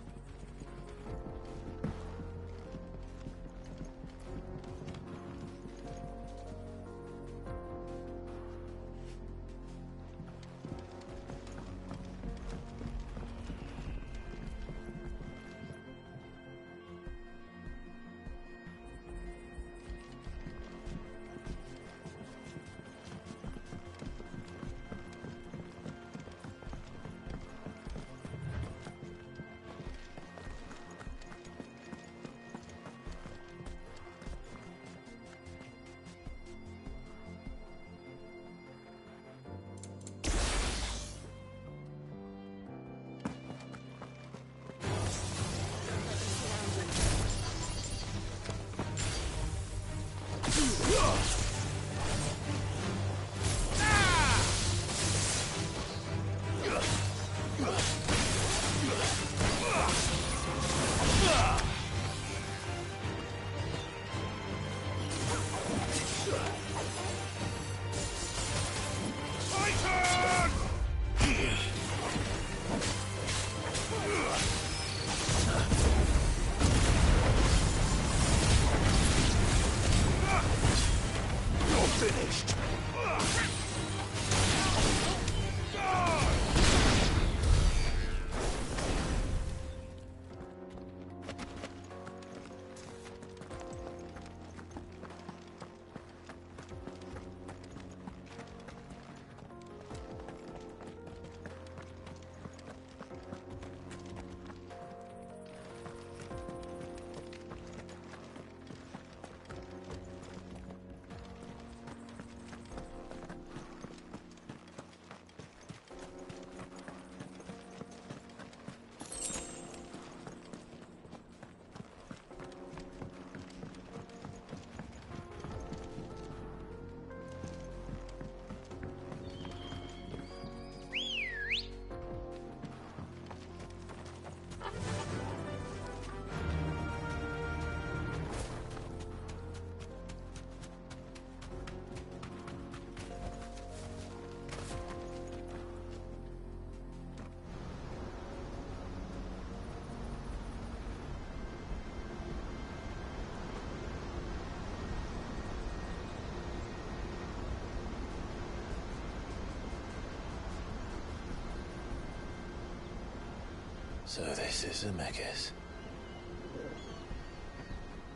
So this is Zemeckis.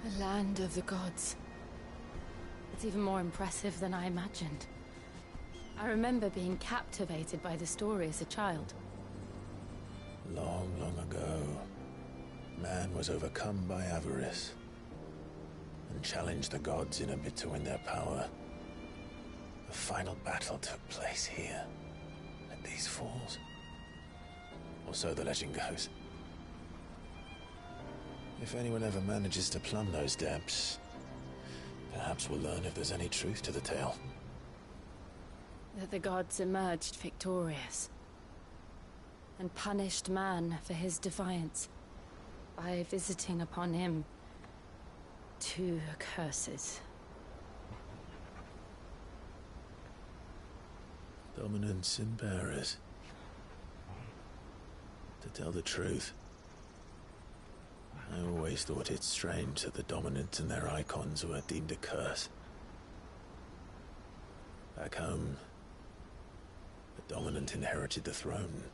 The land of the gods. It's even more impressive than I imagined. I remember being captivated by the story as a child. Long, long ago, man was overcome by avarice and challenged the gods in a bid to win their power. The final battle took place here, at these falls. Or so the legend goes. If anyone ever manages to plumb those depths, perhaps we'll learn if there's any truth to the tale. That the gods emerged victorious and punished man for his defiance by visiting upon him 2 curses. Dominance and bearers. To tell the truth, I always thought it strange that the dominant and their icons were deemed a curse. Back home, the dominant inherited the throne.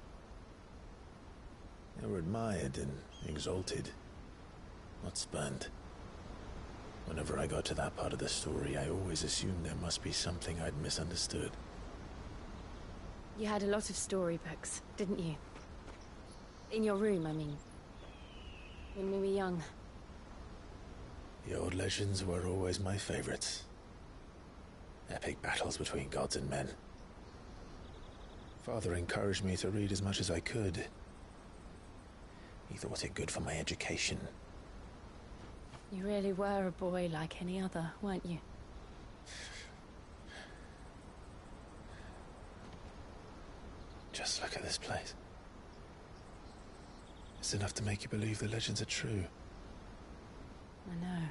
They were admired and exalted, not spurned. Whenever I got to that part of the story, I always assumed there must be something I'd misunderstood. You had a lot of storybooks, didn't you? In your room, I mean. When we were young. The old legends were always my favorites. Epic battles between gods and men. Father encouraged me to read as much as I could. He thought it good for my education. You really were a boy like any other, weren't you? Just look at this place. It's enough to make you believe the legends are true. I know.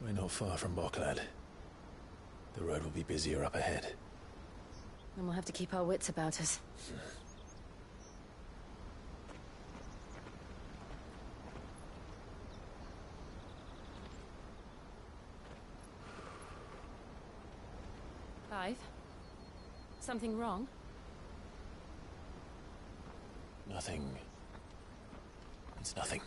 We're not far from Boklad. The road will be busier up ahead. Then we'll have to keep our wits about us. Clive? Something wrong? Nothing. It's nothing.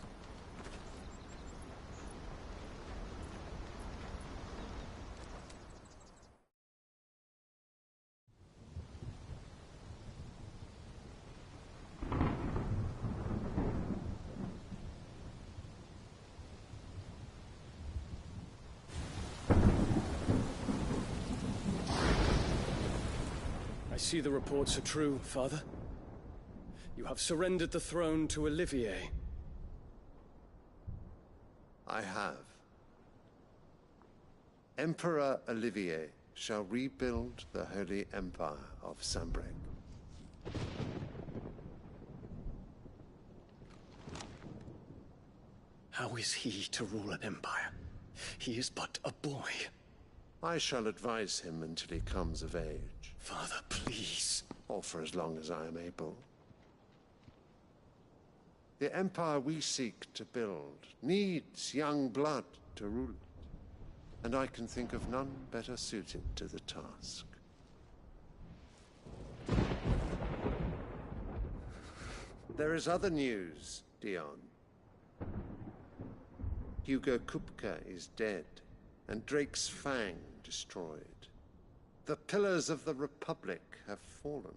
I see the reports are true, Father. You have surrendered the throne to Olivier. I have. Emperor Olivier shall rebuild the Holy Empire of Sanbreque. How is he to rule an empire? He is but a boy. I shall advise him until he comes of age. Father, please. Or for as long as I am able. The empire we seek to build needs young blood to rule it, and I can think of none better suited to the task. There is other news, Dion. Hugo Kupka is dead, and Drake's Fang destroyed. The pillars of the Republic have fallen.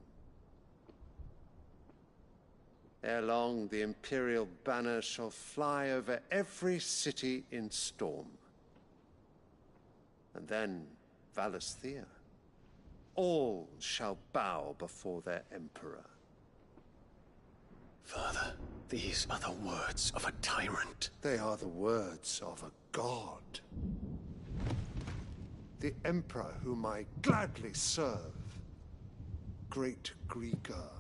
Ere long, the Imperial banner shall fly over every city in Storm. And then, Valisthea. All shall bow before their Emperor. Father, these are the words of a tyrant. They are the words of a god. The Emperor whom I gladly serve. Great Greeker,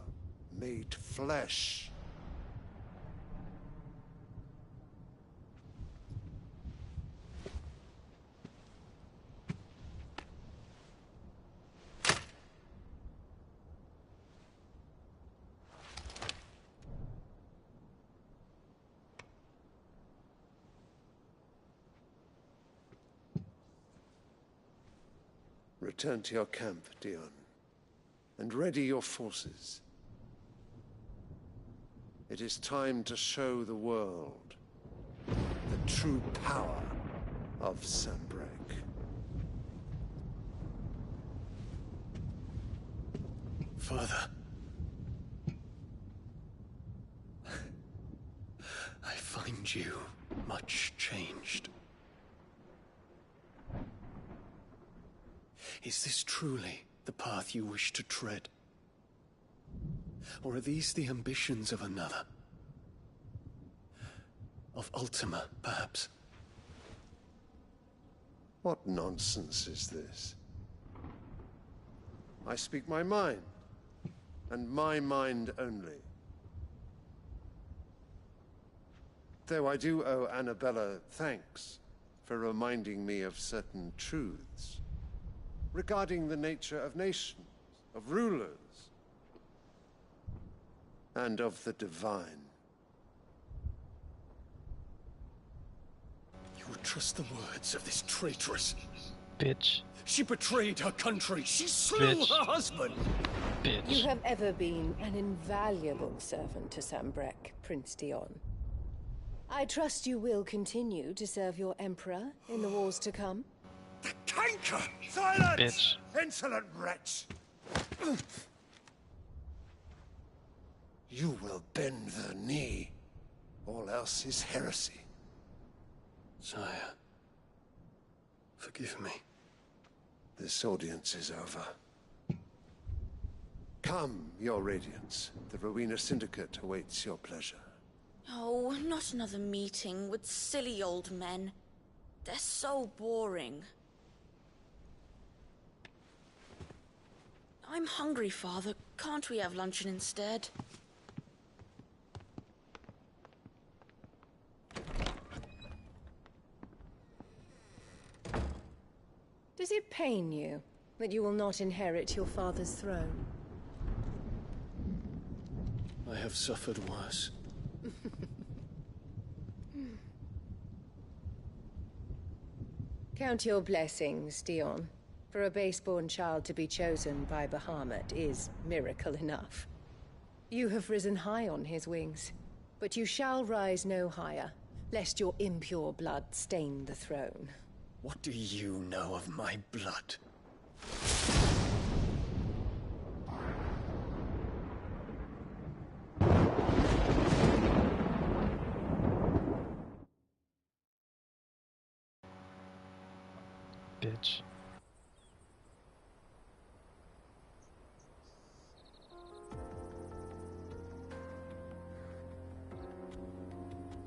made flesh. Return to your camp, Dion, and ready your forces. It is time to show the world the true power of Sanbreque. Father. I find you much changed. Is this truly the path you wish to tread? Or are these the ambitions of another? Of Ultima, perhaps? What nonsense is this? I speak my mind, and my mind only. Though I do owe Annabella thanks for reminding me of certain truths regarding the nature of nations, of rulers, and of the divine. You would trust the words of this traitress? Bitch. She betrayed her country. She slew Bitch. her husband. Bitch. You have ever been an invaluable servant to Sanbreque, Prince Dion. I trust you will continue to serve your Emperor in the wars to come. Canker! Silence! Bitch. Insolent wretch! You will bend the knee. All else is heresy. Sire, forgive me. This audience is over. Come, your Radiance. The Rowena Syndicate awaits your pleasure. Oh, not another meeting with silly old men. They're so boring. I'm hungry, Father. Can't we have luncheon instead? Does it pain you that you will not inherit your father's throne? I have suffered worse. Count your blessings, Dion. For a base-born child to be chosen by Bahamut is miracle enough. You have risen high on his wings, but you shall rise no higher, lest your impure blood stain the throne. What do you know of my blood? Bitch.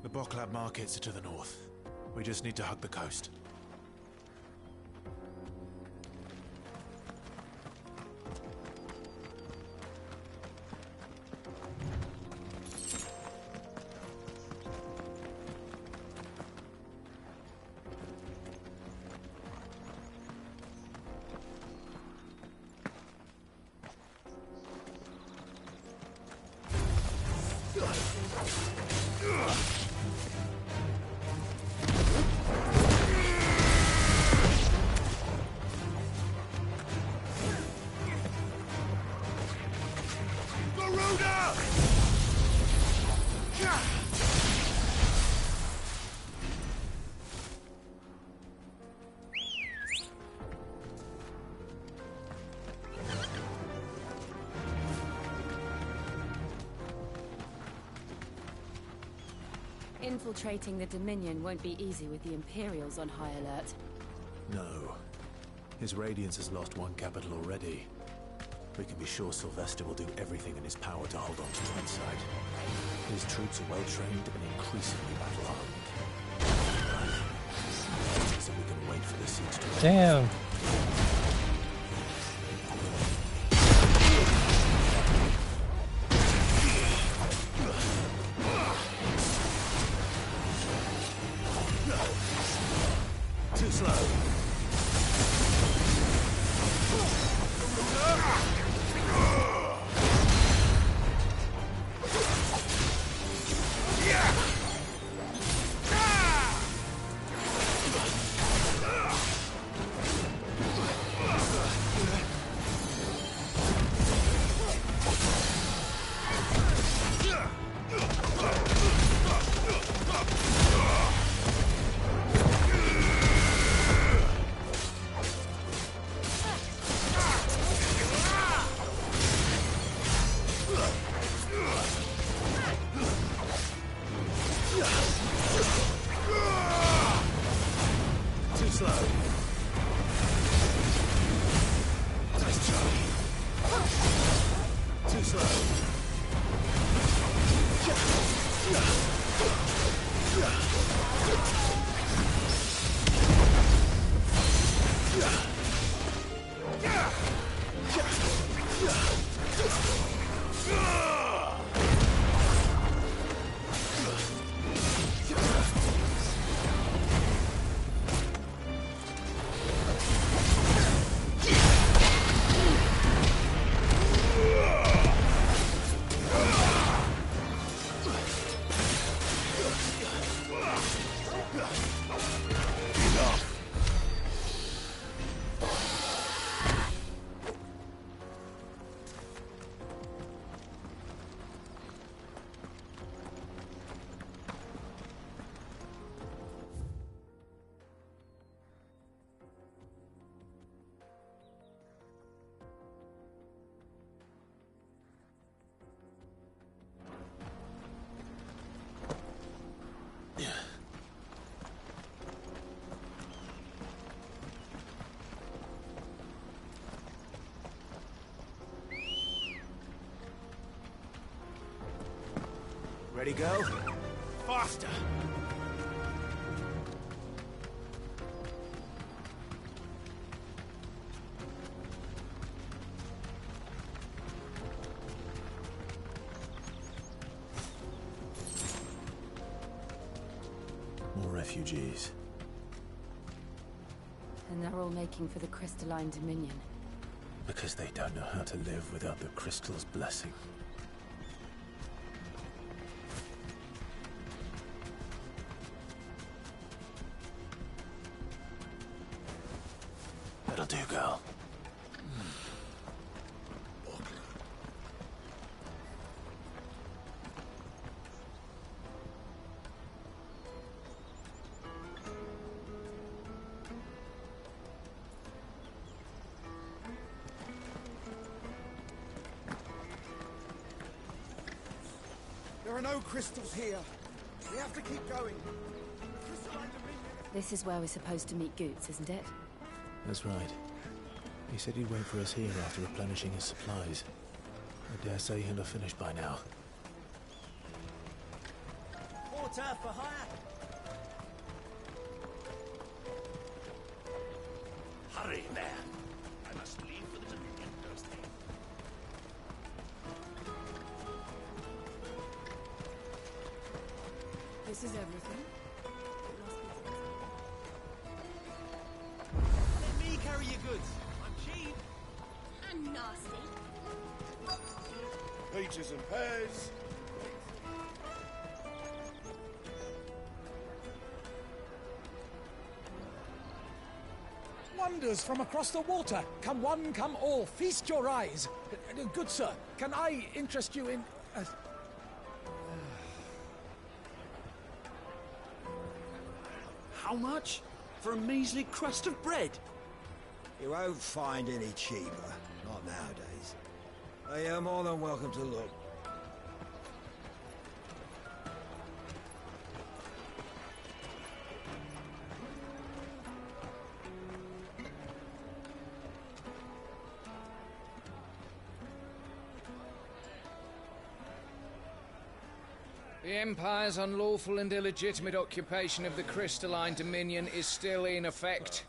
The Boklab markets are to the north. We just need to hug the coast. Infiltrating the Dominion won't be easy with the Imperials on high alert. No. His Radiance has lost one capital already. We can be sure Sylvester will do everything in his power to hold on to the inside. His troops are well-trained and increasingly battle-hardened. So we can wait for the siege to... Damn! Too slow. Ready, girl? Faster! More refugees. And they're all making for the crystalline dominion. Because they don't know how to live without the crystal's blessing. That'll do, girl. There are no crystals here. We have to keep going. This is where we're supposed to meet Goots, isn't it? That's right. He said he'd wait for us here after replenishing his supplies. I dare say he'll have finished by now. Porter for hire. Hurry, man. I must leave for the Dominion Thursday. This is everything. Let me carry your goods. I'm cheap. And nasty. Peaches and pears. Wonders from across the water. Come one, come all. Feast your eyes. Good sir, can I interest you in... How much? For a measly crust of bread? You won't find any cheaper. Not nowadays. But you're more than welcome to look. The Empire's unlawful and illegitimate occupation of the crystalline dominion is still in effect.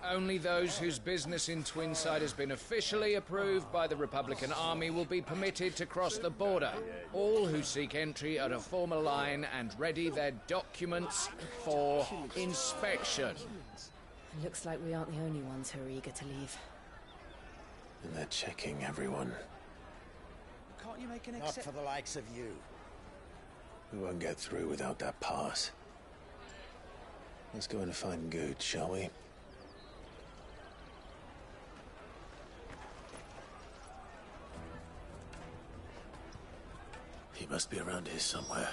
Only those whose business in Twinside has been officially approved by the Republican Army will be permitted to cross the border. All who seek entry are to form a line and ready their documents for inspection. Looks like we aren't the only ones who are eager to leave. And they're checking everyone. Can't you make an Not for the likes of you. We won't get through without that pass. Let's go and find Good, shall we? He must be around here somewhere.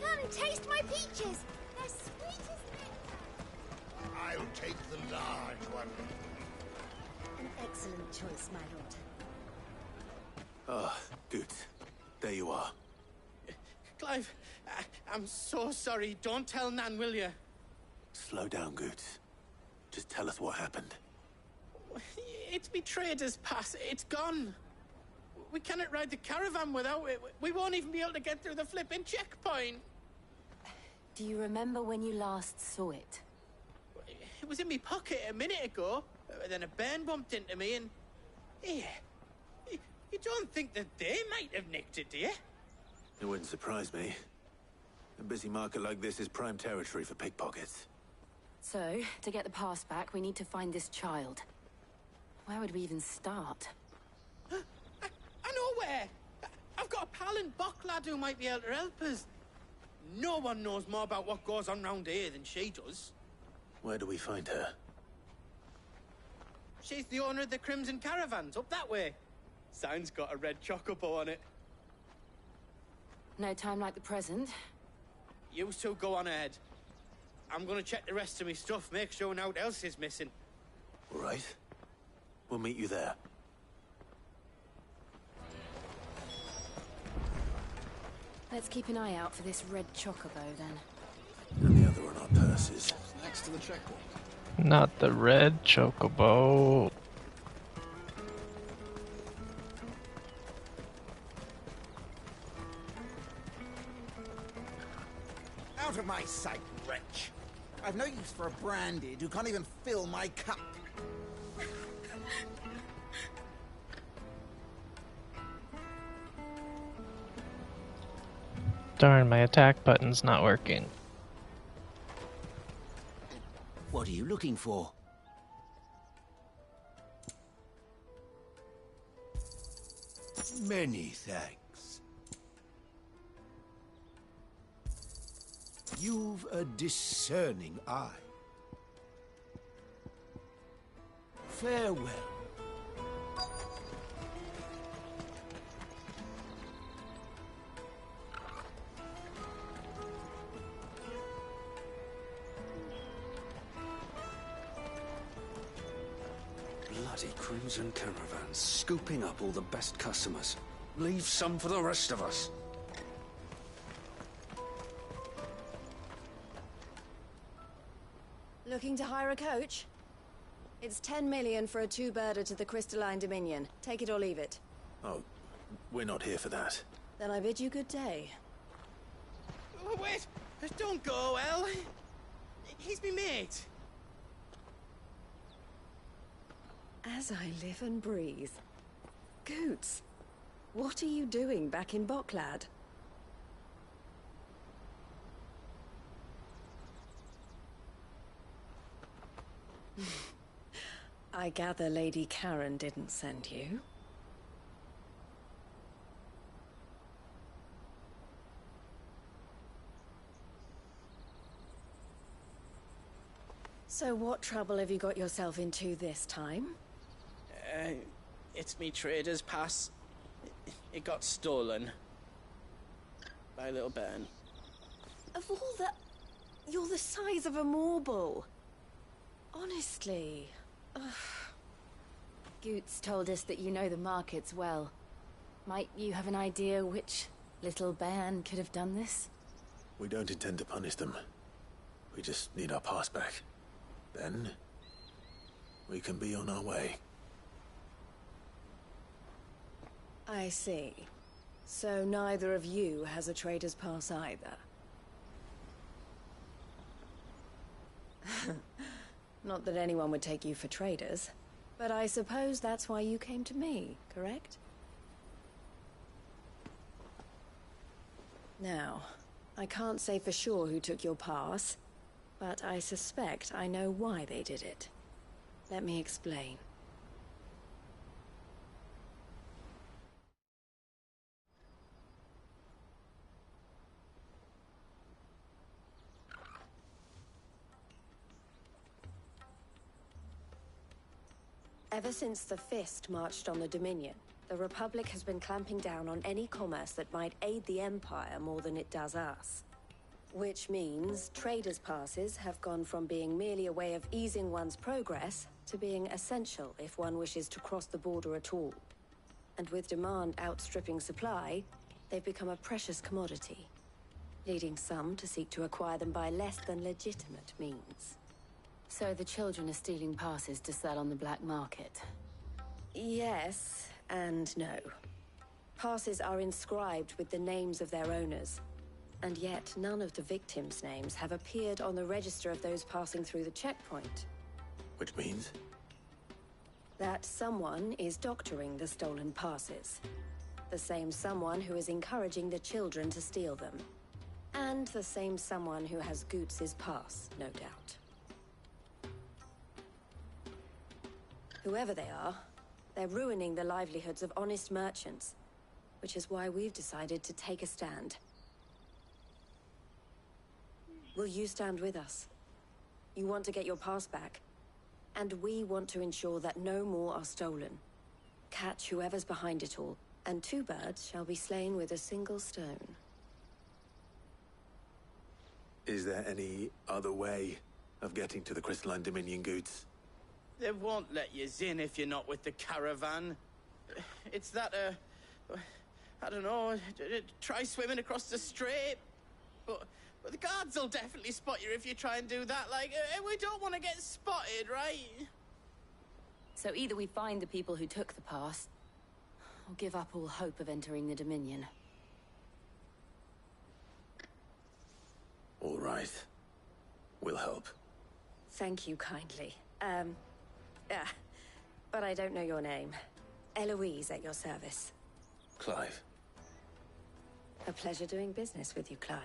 Come and taste my peaches. They're sweet as nectar. I'll take the large one. An excellent choice, my lord. Ah, Good. There you are. Clive, I'm so sorry. Don't tell Nan, will you? Slow down, Good. Just tell us what happened. It's betrayed us, pass. It's gone. We cannot ride the caravan without it. We won't even be able to get through the flipping checkpoint. Do you remember when you last saw it? It was in my pocket a minute ago. Then a bairn bumped into me and... Yeah. You don't think that they might have nicked it, do you? It wouldn't surprise me. A busy market like this is prime territory for pickpockets. So, to get the pass back, we need to find this child. Where would we even start? I know where! I've got a pal in Bocklad who might be able to help us. No one knows more about what goes on round here than she does. Where do we find her? She's the owner of the Crimson Caravans, up that way. Sign's got a red chocobo on it. No time like the present. You two go on ahead. I'm gonna check the rest of my stuff, make sure naught else is missing. All right. We'll meet you there. Let's keep an eye out for this red chocobo, then. And the other on our purses. Next to the checkpoint. Not the red chocobo. Out of my sight, wretch. I've no use for a branded who can't even fill my cup. Darn, my attack button's not working. What are you looking for? Many thanks. You've a discerning eye. Farewell. Bloody crimson caravans, scooping up all the best customers. Leave some for the rest of us. Looking to hire a coach? It's 10 million for a two-birder to the Crystalline Dominion. Take it or leave it. Oh, we're not here for that. Then I bid you good day. Oh, wait! Don't go, El. He's me mate. As I live and breathe. Goots, what are you doing back in Boklad? I gather Lady Karen didn't send you. So what trouble have you got yourself into this time? It's me trader's pass. It got stolen. By little Ben. Of all the... You're the size of a marble. Honestly. Ugh. Goots told us that you know the markets well. Might you have an idea which little bairn could have done this? We don't intend to punish them. We just need our pass back. Then, we can be on our way. I see. So neither of you has a trader's pass either. Not that anyone would take you for traders, but I suppose that's why you came to me, correct? Now, I can't say for sure who took your pass, but I suspect I know why they did it. Let me explain. Ever since the Fist marched on the Dominion, the Republic has been clamping down on any commerce that might aid the Empire more than it does us. Which means traders' passes have gone from being merely a way of easing one's progress to being essential if one wishes to cross the border at all. And with demand outstripping supply, they've become a precious commodity, leading some to seek to acquire them by less than legitimate means. So the children are stealing passes to sell on the black market? Yes and no. Passes are inscribed with the names of their owners, and yet none of the victims' names have appeared on the register of those passing through the checkpoint. Which means? That someone is doctoring the stolen passes. The same someone who is encouraging the children to steal them. And the same someone who has Goots' pass, no doubt. Whoever they are, they're ruining the livelihoods of honest merchants, which is why we've decided to take a stand. Will you stand with us? You want to get your pass back, and we want to ensure that no more are stolen. Catch whoever's behind it all, and two birds shall be slain with a single stone. Is there any other way of getting to the Crystalline Dominion, Goots? They won't let you in if you're not with the caravan. It's that, I don't know, try swimming across the strait. but the guards will definitely spot you if you try and do that. Like, we don't want to get spotted, right? So either we find the people who took the pass, or give up all hope of entering the Dominion. All right. We'll help. Thank you kindly. But I don't know your name. Eloise at your service. Clive. A pleasure doing business with you, Clive.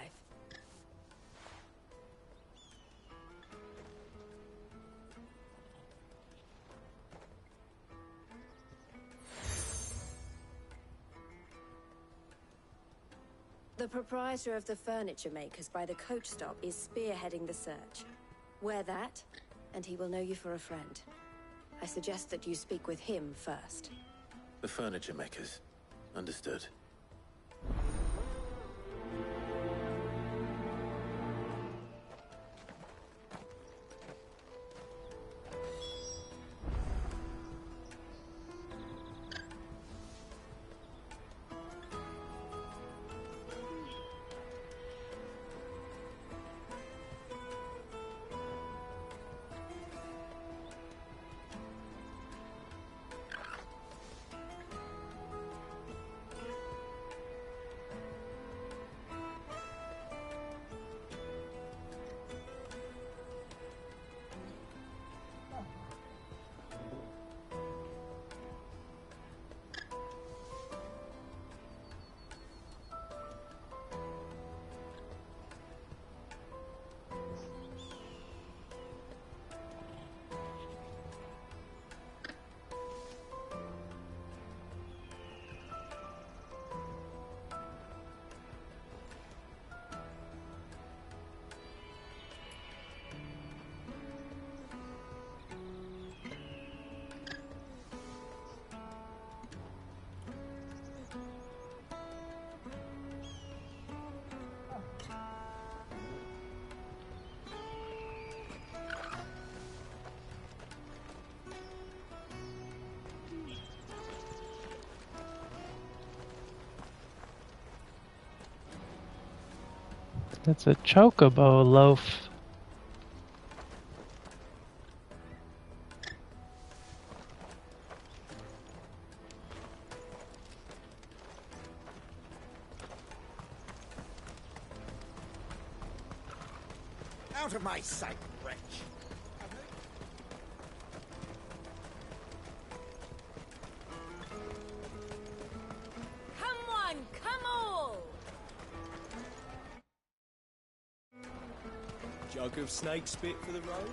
The proprietor of the furniture makers by the coach stop is spearheading the search. Wear that, and he will know you for a friend. I suggest that you speak with him first. The furniture makers. Understood. It's a chocobo loaf. Out of my sight, wretch! Come one, come all! Jug of snake spit for the road?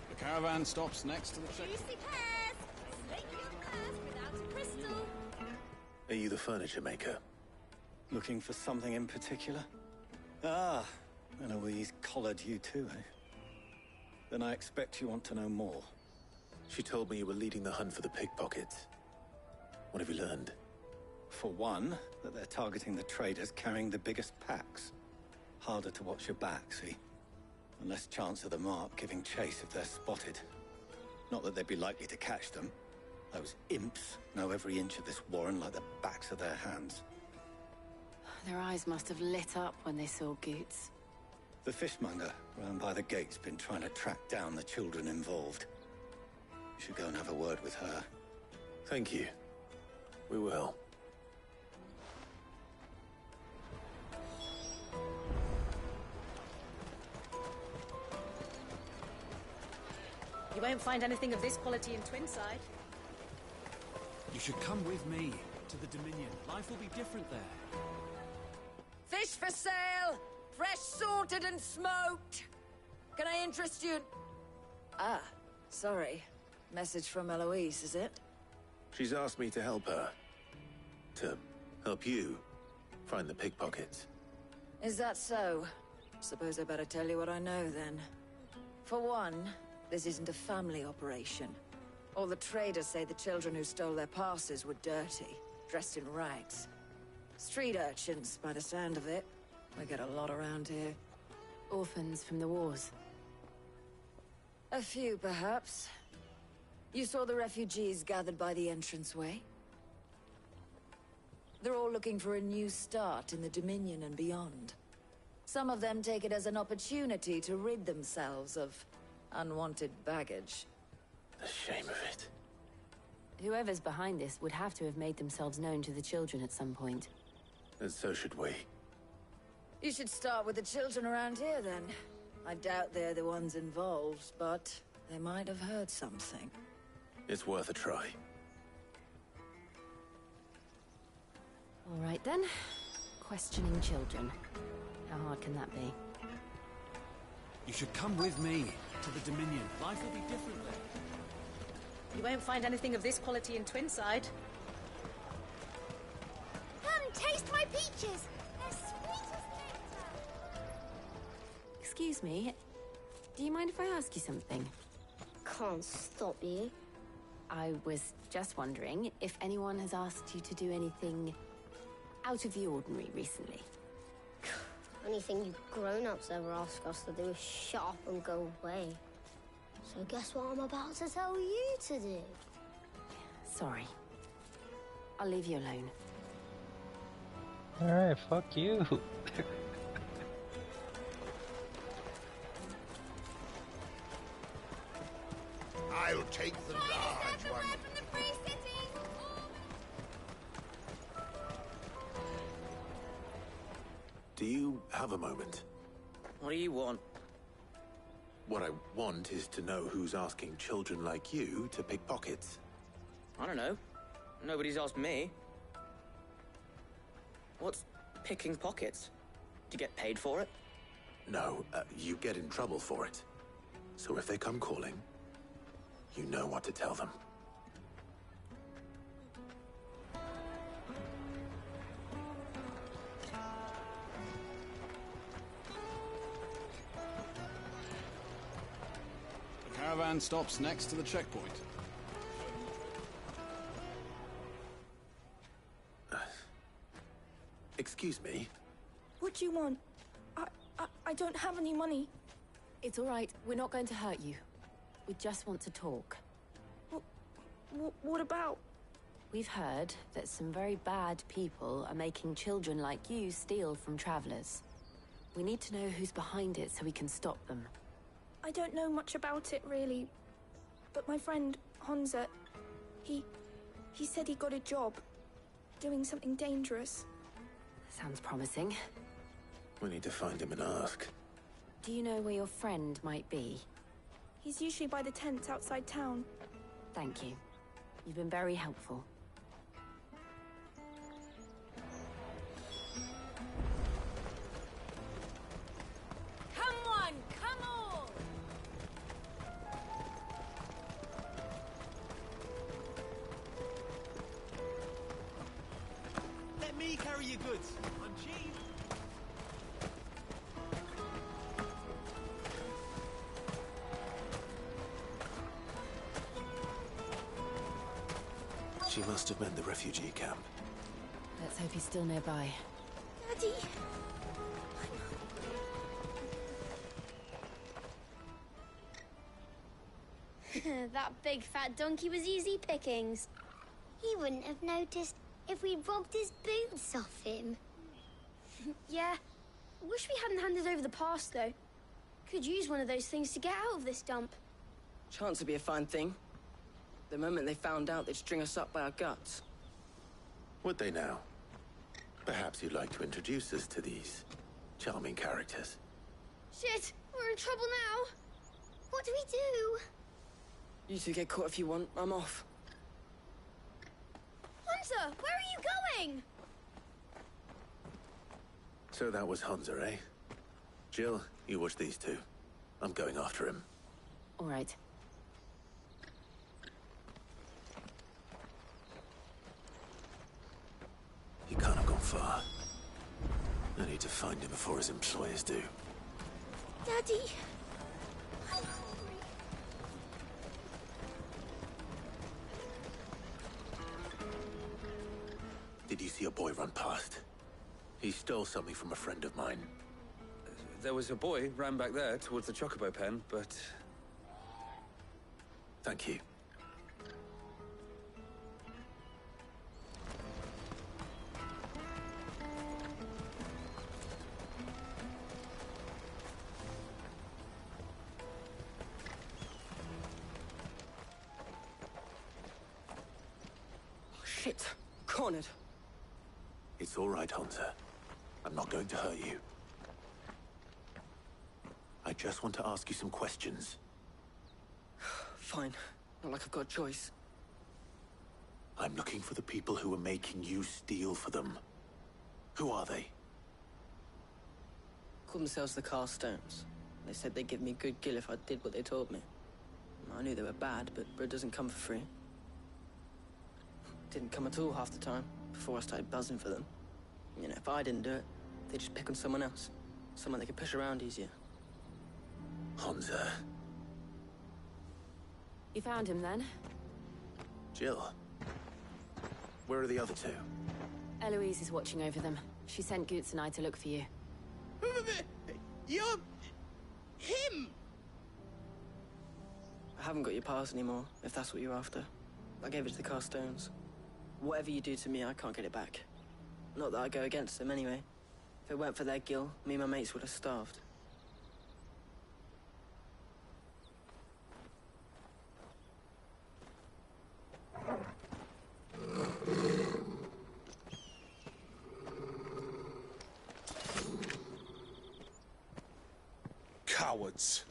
The caravan stops next to the check. Juicy pears! Snake you first without a crystal! Are you the furniture maker? Looking for something in particular? Ah, Eloise collared you too, eh? Then I expect you want to know more. She told me you were leading the hunt for the pickpockets. What have you learned? For one, that they're targeting the traders carrying the biggest packs. Harder to watch your back, see? And less chance of the mark giving chase if they're spotted. Not that they'd be likely to catch them. Those imps know every inch of this warren like the backs of their hands. Their eyes must have lit up when they saw Goots. The fishmonger round by the gate's been trying to track down the children involved. You should go and have a word with her. Thank you. We will. You won't find anything of this quality in Twinside. You should come with me to the Dominion. Life will be different there. Fish for sale! Fresh sorted and smoked! Can I interest you? Ah, sorry. Message from Eloise, is it? She's asked me to help her. To help you find the pickpockets. Is that so? Suppose I better tell you what I know then. For one, this isn't a family operation. All the traders say the children who stole their passes were dirty, dressed in rags. Street urchins, by the sound of it. We get a lot around here. Orphans from the wars. A few, perhaps. You saw the refugees gathered by the entranceway? They're all looking for a new start in the Dominion and beyond. Some of them take it as an opportunity to rid themselves of unwanted baggage. The shame of it. Whoever's behind this would have to have made themselves known to the children at some point. And so should we. You should start with the children around here, then. I doubt they're the ones involved, but they might have heard something. It's worth a try. All right, then. Questioning children. How hard can that be? You should come with me to the Dominion. Life will be different there. You won't find anything of this quality in Twinside. Come, taste my peaches! They're sweet as nectar! Excuse me. Do you mind if I ask you something? Can't stop you. I was just wondering if anyone has asked you to do anything out of the ordinary recently. Anything you grown-ups ever ask us to do is shut up and go away. So guess what I'm about to tell you to do? Sorry. I'll leave you alone. Alright, fuck you. I'll take the large one. Do you have a moment? What do you want? What I want is to know who's asking children like you to pick pockets. I don't know. Nobody's asked me. What's picking pockets? Do you get paid for it? No, you get in trouble for it. So if they come calling, you know what to tell them. The caravan stops next to the checkpoint. Excuse me? What do you want? I don't have any money. It's all right. We're not going to hurt you. We just want to talk. What about? We've heard that some very bad people are making children like you steal from travelers. We need to know who's behind it so we can stop them. I don't know much about it, really. But my friend, Honza, he said he got a job doing something dangerous. Sounds promising. We need to find him and ask. Do you know where your friend might be? He's usually by the tents outside town. Thank you. You've been very helpful. Come on, come on! Let me carry your goods. I'm cheap. She must have meant the refugee camp. Let's hope he's still nearby. Daddy! That big fat donkey was easy pickings. He wouldn't have noticed if we'd robbed his boots off him. Yeah. Wish we hadn't handed over the pass, though. Could use one of those things to get out of this dump. Chance would be a fine thing. The moment they found out, they'd string us up by our guts. Would they now? Perhaps you'd like to introduce us to these charming characters. Shit, we're in trouble now. What do we do? You two get caught if you want. I'm off. Hunter, where are you going? So that was Hunter, eh? Jill, you watch these two. I'm going after him. All right. He can't have gone far. I need to find him before his employers do. Daddy! I'm hungry. Did you see a boy run past? He stole something from a friend of mine. There was a boy ran back there towards the Chocobo pen, but... Thank you. Shit. Cornered. It's all right, Hansa. I'm not going to hurt you. I just want to ask you some questions. Fine. Not like I've got a choice. I'm looking for the people who are making you steal for them. Who are they? Call themselves the Carstones. They said they'd give me a good gill if I did what they told me. I knew they were bad, but bread doesn't come for free. Didn't come at all half the time, before I started buzzing for them. You know, if I didn't do it, they'd just pick on someone else. Someone they could push around easier. Hansa. You found him then? Jill. Where are the other two? Eloise is watching over them. She sent Goots and I to look for you. You're... him! I haven't got your pass anymore, if that's what you're after. I gave it to the Carstones. Whatever you do to me, I can't get it back. Not that I go against them anyway. If it weren't for their gill, me and my mates would have starved. Cowards.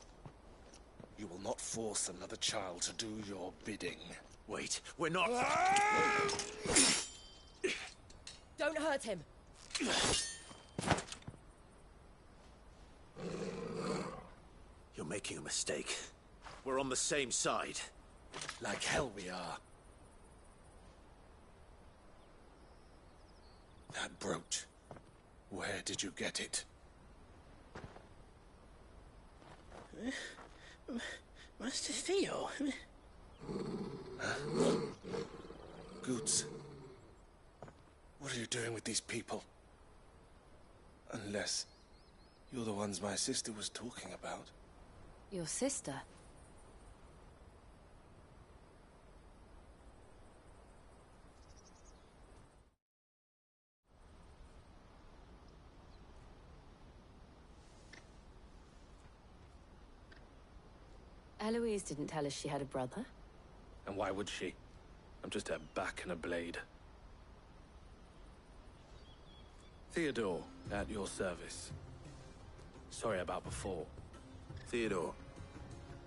You will not force another child to do your bidding. Wait, we're not... Don't hurt him. You're making a mistake. We're on the same side. Like hell we are. That brooch. Where did you get it? Master Theo. Goots. What are you doing with these people? Unless you're the ones my sister was talking about. Your sister? Eloise didn't tell us she had a brother. And why would she? I'm just her back and a blade. Theodore, at your service. Sorry about before. Theodore,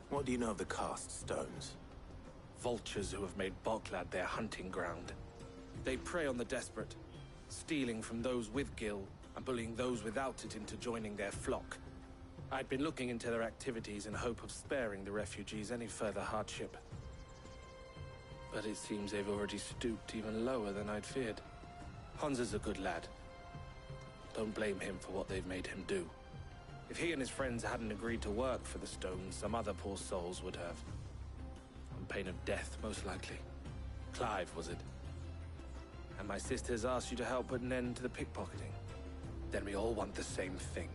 what do you know of the Cast Stones? Vultures who have made Boklad their hunting ground. They prey on the desperate, stealing from those with gil and bullying those without it into joining their flock. I'd been looking into their activities in hope of sparing the refugees any further hardship. But it seems they've already stooped even lower than I'd feared. Hansa's a good lad. Don't blame him for what they've made him do. If he and his friends hadn't agreed to work for the Stones, some other poor souls would have. On pain of death, most likely. Clive, was it? And my sisters asked you to help put an end to the pickpocketing. Then we all want the same thing.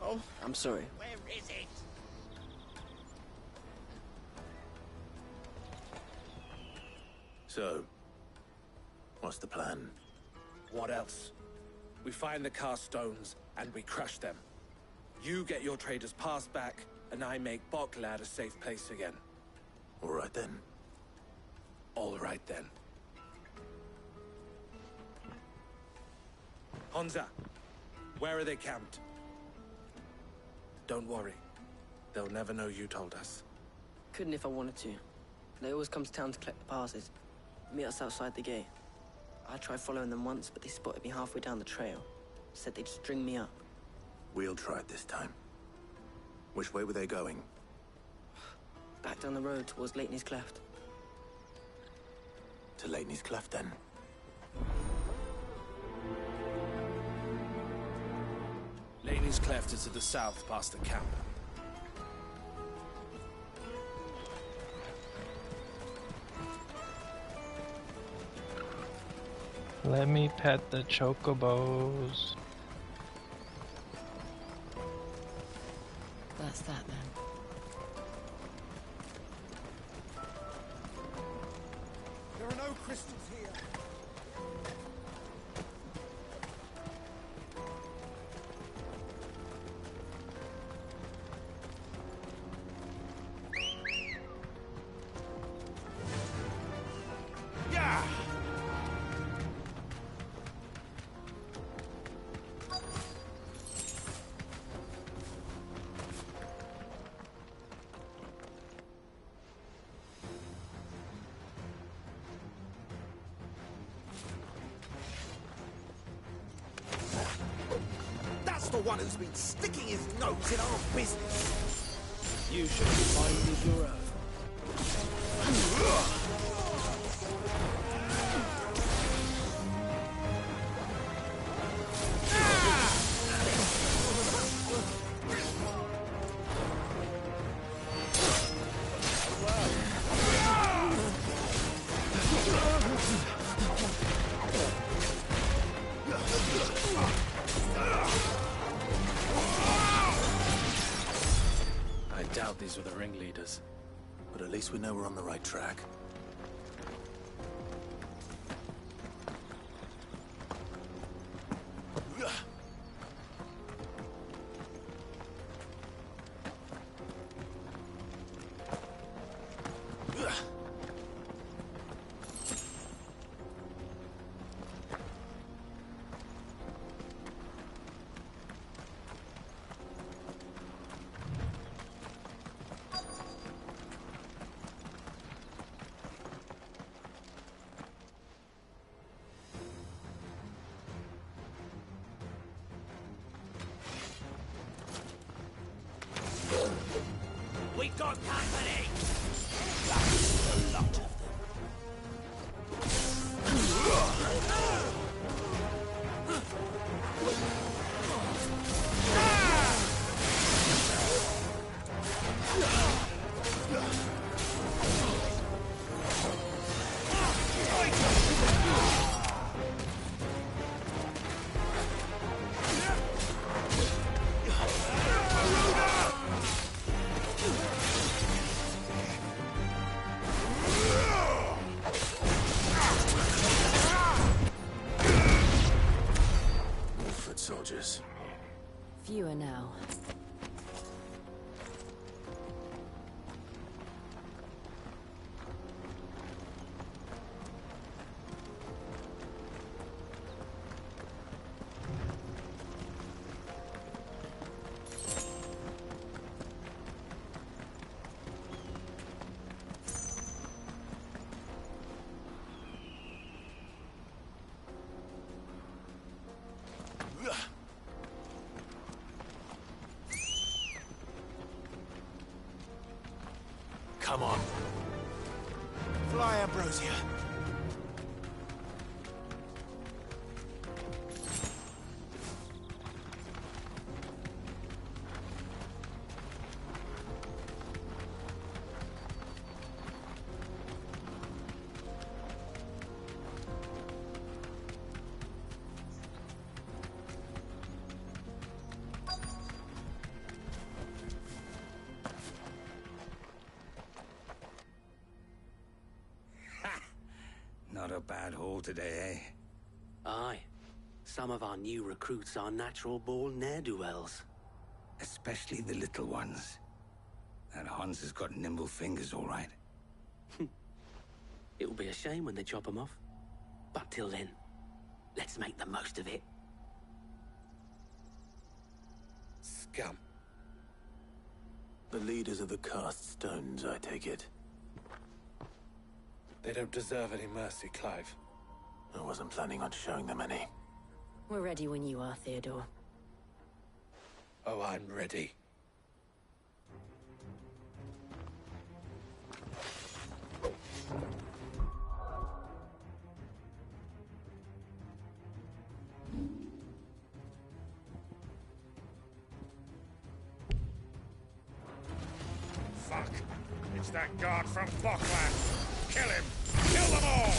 Oh, I'm sorry. Where is it? So, what's the plan? What else? We find the Carstones, and we crush them. You get your trader's pass back, and I make Boklad a safe place again. All right then. All right then. Hansa, where are they camped? Don't worry. They'll never know you told us. Couldn't if I wanted to. They always come to town to collect the passes. Meet us outside the gate. I tried following them once, but they spotted me halfway down the trail. Said they'd string me up. We'll try it this time. Which way were they going? Back down the road towards Lateney's Cleft. To Lateney's Cleft, then. Lateney's Cleft is to the south, past the camp. Let me pet the chocobos. That's that then. pistols here. That's the one who's been sticking his nose in our business. You should have minded your own. I doubt these were the ringleaders. But at least we know we're on the right track. We've got company! A lot of them. Soldiers. Fewer now. Come on. Fly, Ambrosia. Not a bad haul today, eh? Aye. Some of our new recruits are natural-born ne'er-do-wells. Especially the little ones. That Hans has got nimble fingers, all right. It will be a shame when they chop them off. But till then, let's make the most of it. Scum. The leaders of the cast stones, I take it. They don't deserve any mercy, Clive. I wasn't planning on showing them any. We're ready when you are, Theodore. Oh, I'm ready. Fuck! It's that guard from Bockland! Kill him! Kill them all!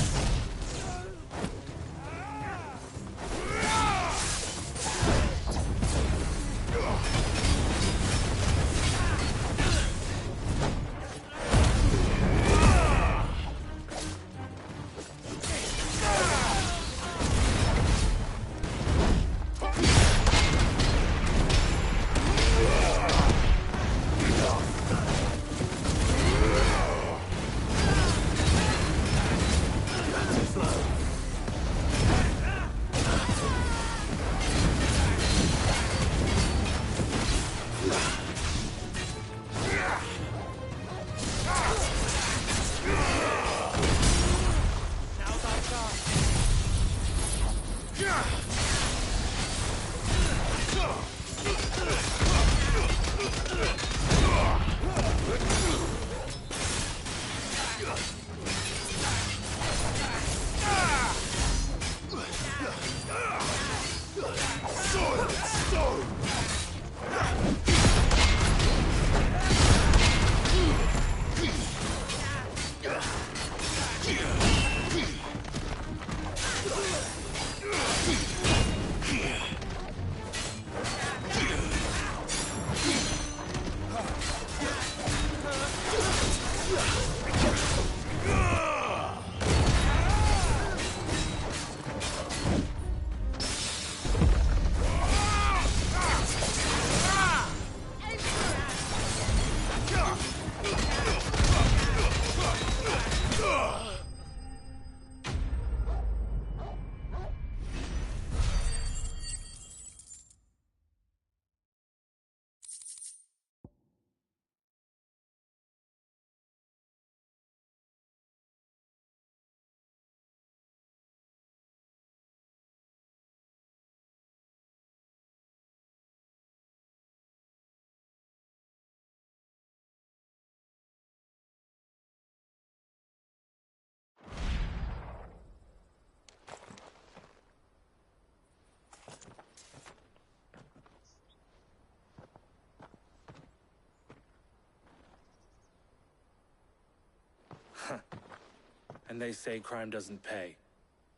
And they say crime doesn't pay.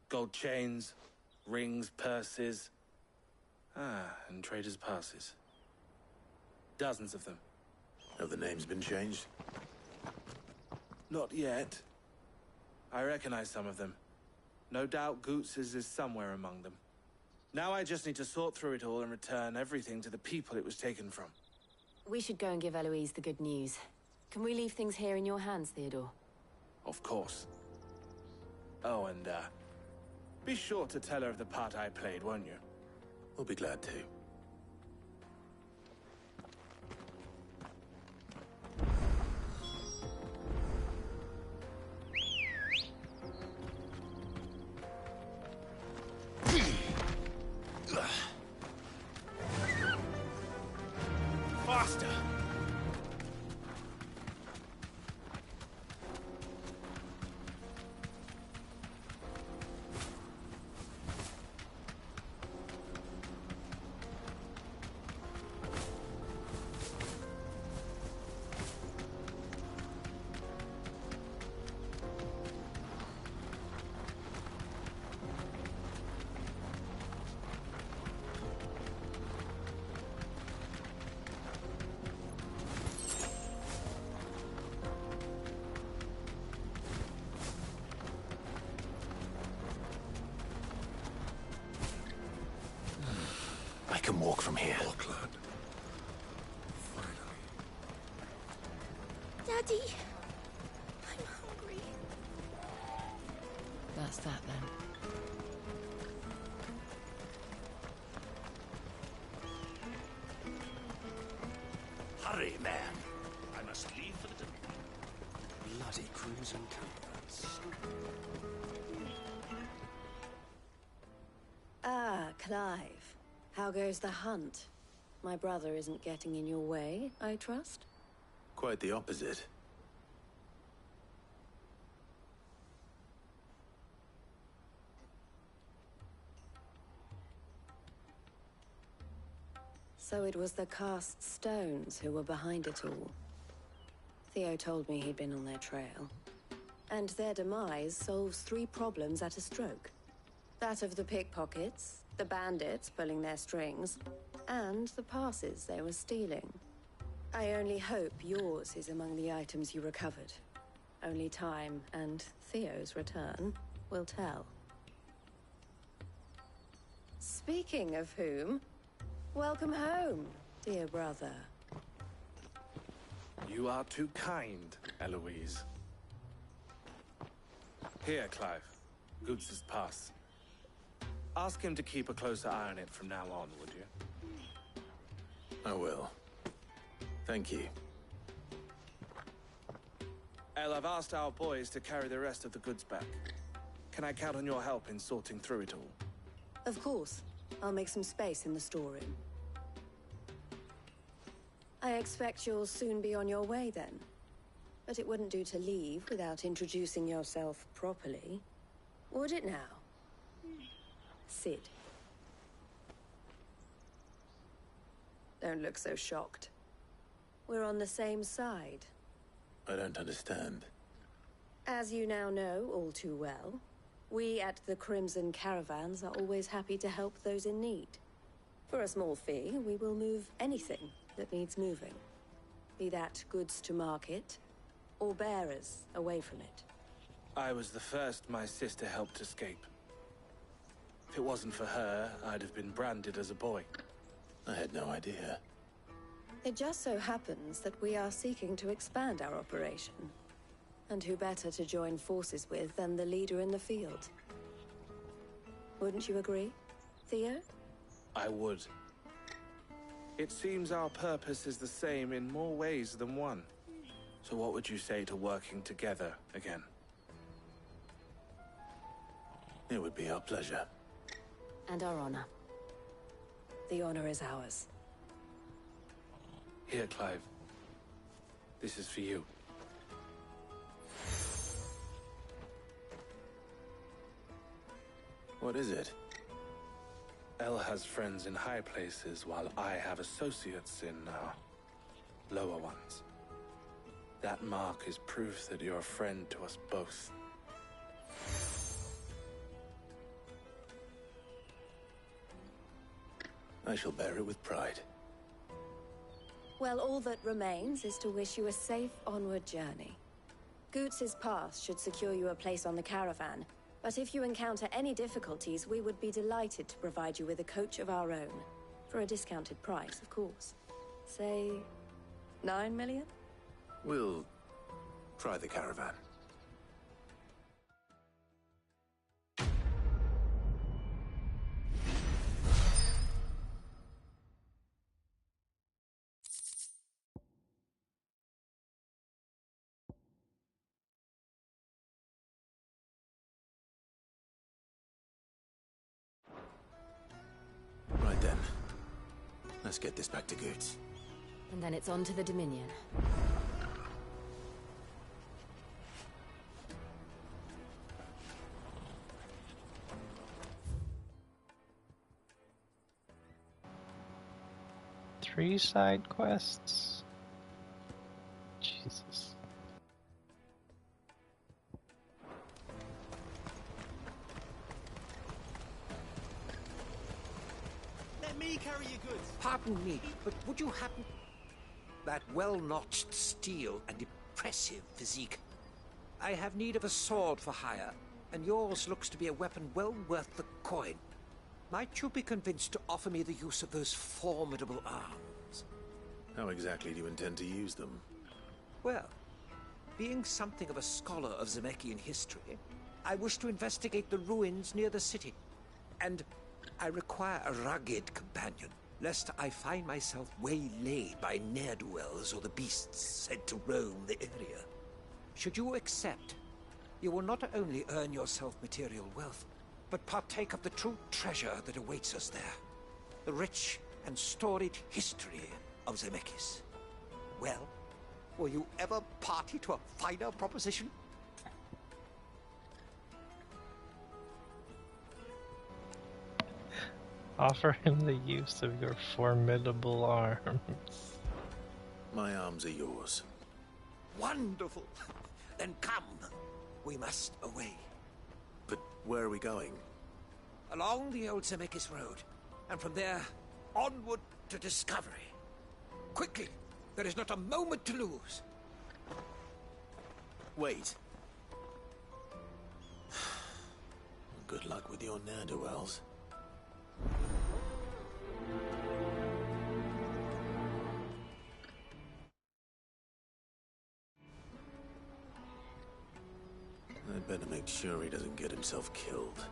Gold chains, rings, purses. And traders' passes. Dozens of them. Have the names been changed? Not yet. I recognize some of them. No doubt Goots's is somewhere among them. Now I just need to sort through it all and return everything to the people it was taken from. We should go and give Eloise the good news. Can we leave things here in your hands, Theodore? Of course. Oh, and, be sure to tell her of the part I played, won't you? We'll be glad to. Faster! I can walk from here. Daddy, I'm hungry. That's that then. Hurry, man. I must leave for the bloody crimson caravans. Ah, Clive. How goes the hunt? My brother isn't getting in your way, I trust? Quite the opposite. So it was the cast stones who were behind it all. Theo told me he'd been on their trail. And their demise solves 3 problems at a stroke. That of the pickpockets, the bandits pulling their strings, and the passes they were stealing. I only hope yours is among the items you recovered. Only time and Theo's return will tell. Speaking of whom, welcome home, dear brother. You are too kind, Eloise. Here, Clive. Goots's pass. Ask him to keep a closer eye on it from now on, would you? I will. Thank you. El, I've asked our boys to carry the rest of the goods back. Can I count on your help in sorting through it all? Of course. I'll make some space in the storeroom. I expect you'll soon be on your way then. But it wouldn't do to leave without introducing yourself properly. Would it now? Sid. Don't look so shocked. We're on the same side. I don't understand. As you now know all too well, we at the Crimson Caravans are always happy to help those in need. For a small fee, we will move anything that needs moving. Be that goods to market, or bearers away from it. I was the first my sister helped escape. If it wasn't for her, I'd have been branded as a boy. I had no idea. It just so happens that we are seeking to expand our operation. And who better to join forces with than the leader in the field? Wouldn't you agree, Theo? I would. It seems our purpose is the same in more ways than one. So what would you say to working together again? It would be our pleasure. And our honor. The honor is ours. Here, Clive. This is for you. What is it? Elle has friends in high places, while I have associates in, lower ones. That mark is proof that you're a friend to us both. I shall bear it with pride. Well, all that remains is to wish you a safe onward journey. Goots's pass should secure you a place on the caravan, but if you encounter any difficulties, we would be delighted to provide you with a coach of our own. For a discounted price, of course. Say, 9 million? We'll try the caravan. Right then. Let's get this back to Goots. And then it's on to the Dominion. Three side quests? Jesus. Let me carry your goods. Pardon me, but would you happen... That well-notched steel and impressive physique. I have need of a sword for hire, and yours looks to be a weapon well worth the coin. Might you be convinced to offer me the use of those formidable arms? How exactly do you intend to use them? Well, being something of a scholar of Zemeckis history, I wish to investigate the ruins near the city. And I require a rugged companion, lest I find myself waylaid by ne'er-do-wells or the beasts said to roam the area. Should you accept, you will not only earn yourself material wealth, but partake of the true treasure that awaits us there. The rich and storied history of Zemeckis. Well, were you ever party to a finer proposition? Offer him the use of your formidable arms. My arms are yours. Wonderful! Then come. We must away. But where are we going? Along the old Zemeckis Road, and from there, onward to discovery. Quickly! There is not a moment to lose. Wait. Good luck with your ne'er-do-wells. I'd better make sure he doesn't get himself killed.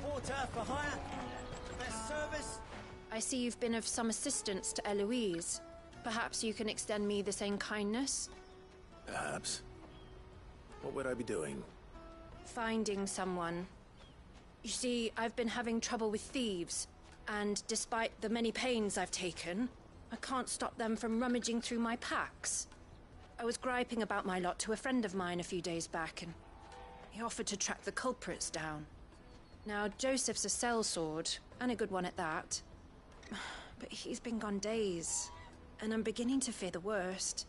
Water for hire. Best service. I see you've been of some assistance to Eloise. Perhaps you can extend me the same kindness? Perhaps. What would I be doing? Finding someone. You see, I've been having trouble with thieves, and despite the many pains I've taken, I can't stop them from rummaging through my packs. I was griping about my lot to a friend of mine a few days back, and he offered to track the culprits down. Now, Joseph's a sellsword, and a good one at that. But he's been gone days, and I'm beginning to fear the worst.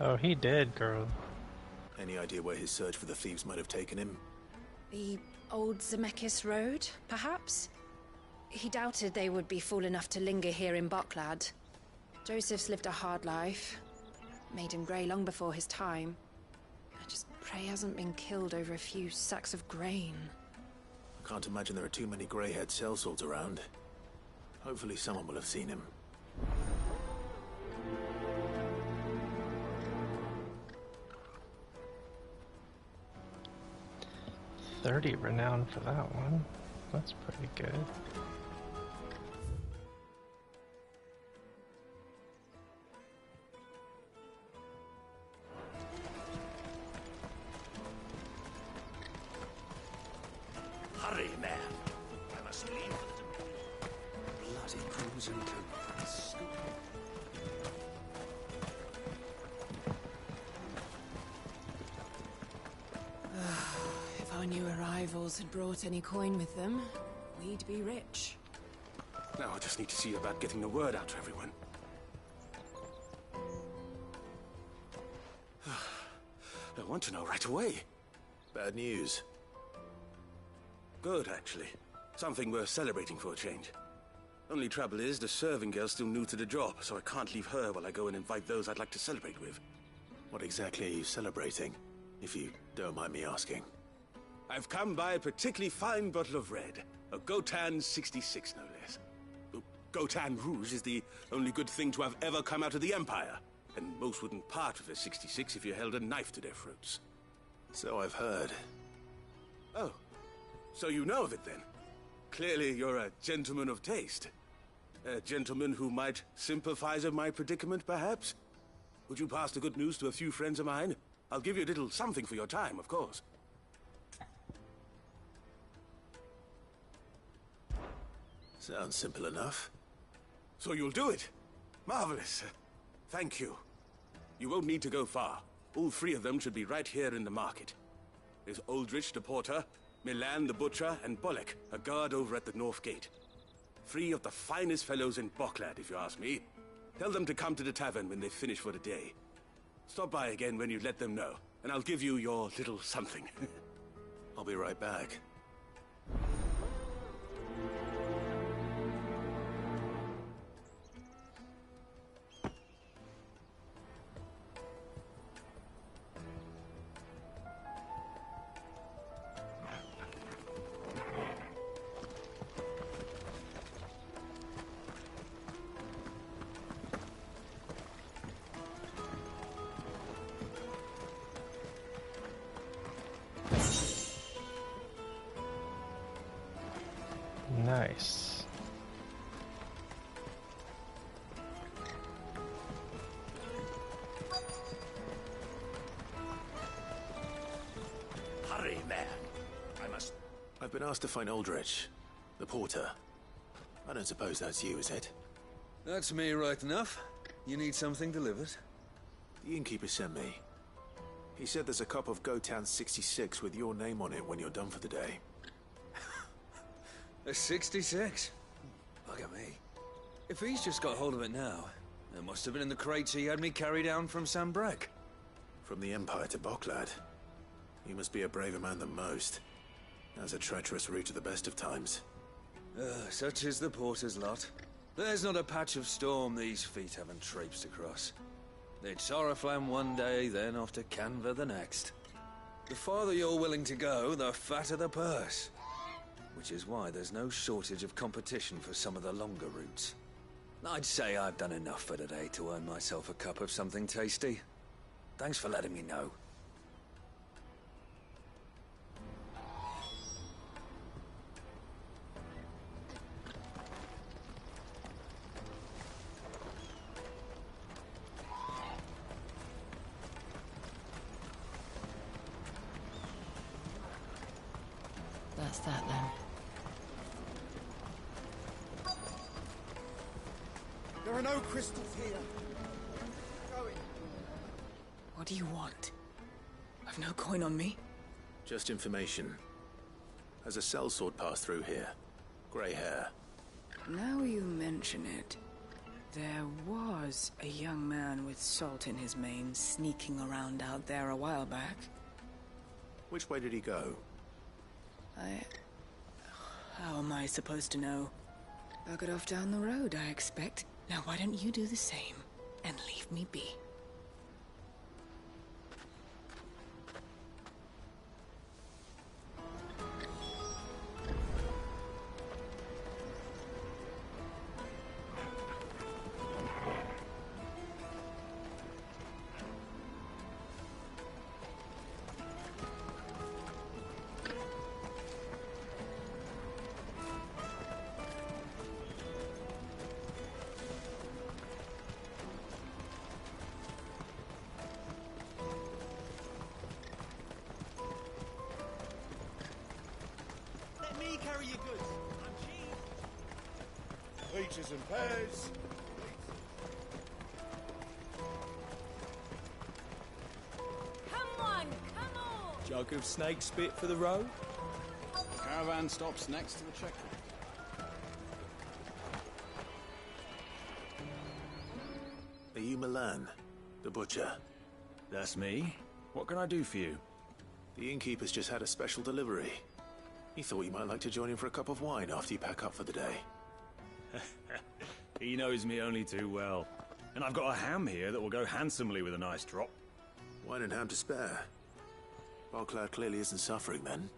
Oh, he did, girl. Any idea where his search for the thieves might have taken him? The old Zemeckis Road, perhaps? He doubted they would be fool enough to linger here in Boklad. Joseph's lived a hard life. Made him grey long before his time. I just pray he hasn't been killed over a few sacks of grain. I can't imagine there are too many grey-haired sellswords around. Hopefully someone will have seen him. 30 renown for that one. That's pretty good. Hurry, man. I must leave for the Bloody crimson coat. If our new arrivals had brought any coin with them, we'd be rich. Now I just need to see about getting the word out to everyone. I want to know right away. Bad news. Good, actually. Something worth celebrating for a change. Only trouble is, the serving girl's still new to the job, so I can't leave her while I go and invite those I'd like to celebrate with. What exactly are you celebrating, if you don't mind me asking? I've come by a particularly fine bottle of red. A Gotan 66, no less. Gotan Rouge is the only good thing to have ever come out of the Empire. And most wouldn't part with a 66 if you held a knife to their throats. So I've heard. Oh, so you know of it then? Clearly you're a gentleman of taste. A gentleman who might sympathize with my predicament, perhaps? Would you pass the good news to a few friends of mine? I'll give you a little something for your time, of course. Sounds simple enough. So you'll do it? Marvelous. Thank you. You won't need to go far. All three of them should be right here in the market. There's Aldrich the porter, Milan the butcher, and Bolek, a guard over at the north gate. Three of the finest fellows in Boklad, if you ask me. Tell them to come to the tavern when they finish for the day. Stop by again when you let them know, and I'll give you your little something. I'll be right back. Nice. Hurry, man. I must... I've been asked to find Aldrich, the porter. I don't suppose that's you, is it? That's me right enough. You need something delivered? The innkeeper sent me. He said there's a cup of Gotan 66 with your name on it when you're done for the day. A 66? Bugger me. If he's just got hold of it now, it must have been in the crates he had me carry down from Sambrek. From the Empire to Boklad. You must be a braver man than most. That's a treacherous route at the best of times. Such is the porter's lot. There's not a patch of storm these feet haven't traipsed across. It's Oriflamme one day, then off to Canva the next. The farther you're willing to go, the fatter the purse. Which is why there's no shortage of competition for some of the longer routes. I'd say I've done enough for today to earn myself a cup of something tasty. Thanks for letting me know. What's that then? There are no crystals here. Going. What do you want? I've no coin on me. Just information. Has a sellsword passed through here? Grey hair. Now you mention it, there was a young man with salt in his mane sneaking around out there a while back. Which way did he go? How am I supposed to know? Buggered off down the road, I expect. Now why don't you do the same and leave me be? Let me carry your goods. I'm cheap. Peaches and pears. Come on, come on! Jug of snake spit for the road? Caravan stops next to the checkpoint. Are you Milan, the butcher? That's me. What can I do for you? The innkeeper's just had a special delivery. He thought you might like to join him for a cup of wine after you pack up for the day. He knows me only too well. And I've got a ham here that will go handsomely with a nice drop. Wine and ham to spare. Barclad clearly isn't suffering then.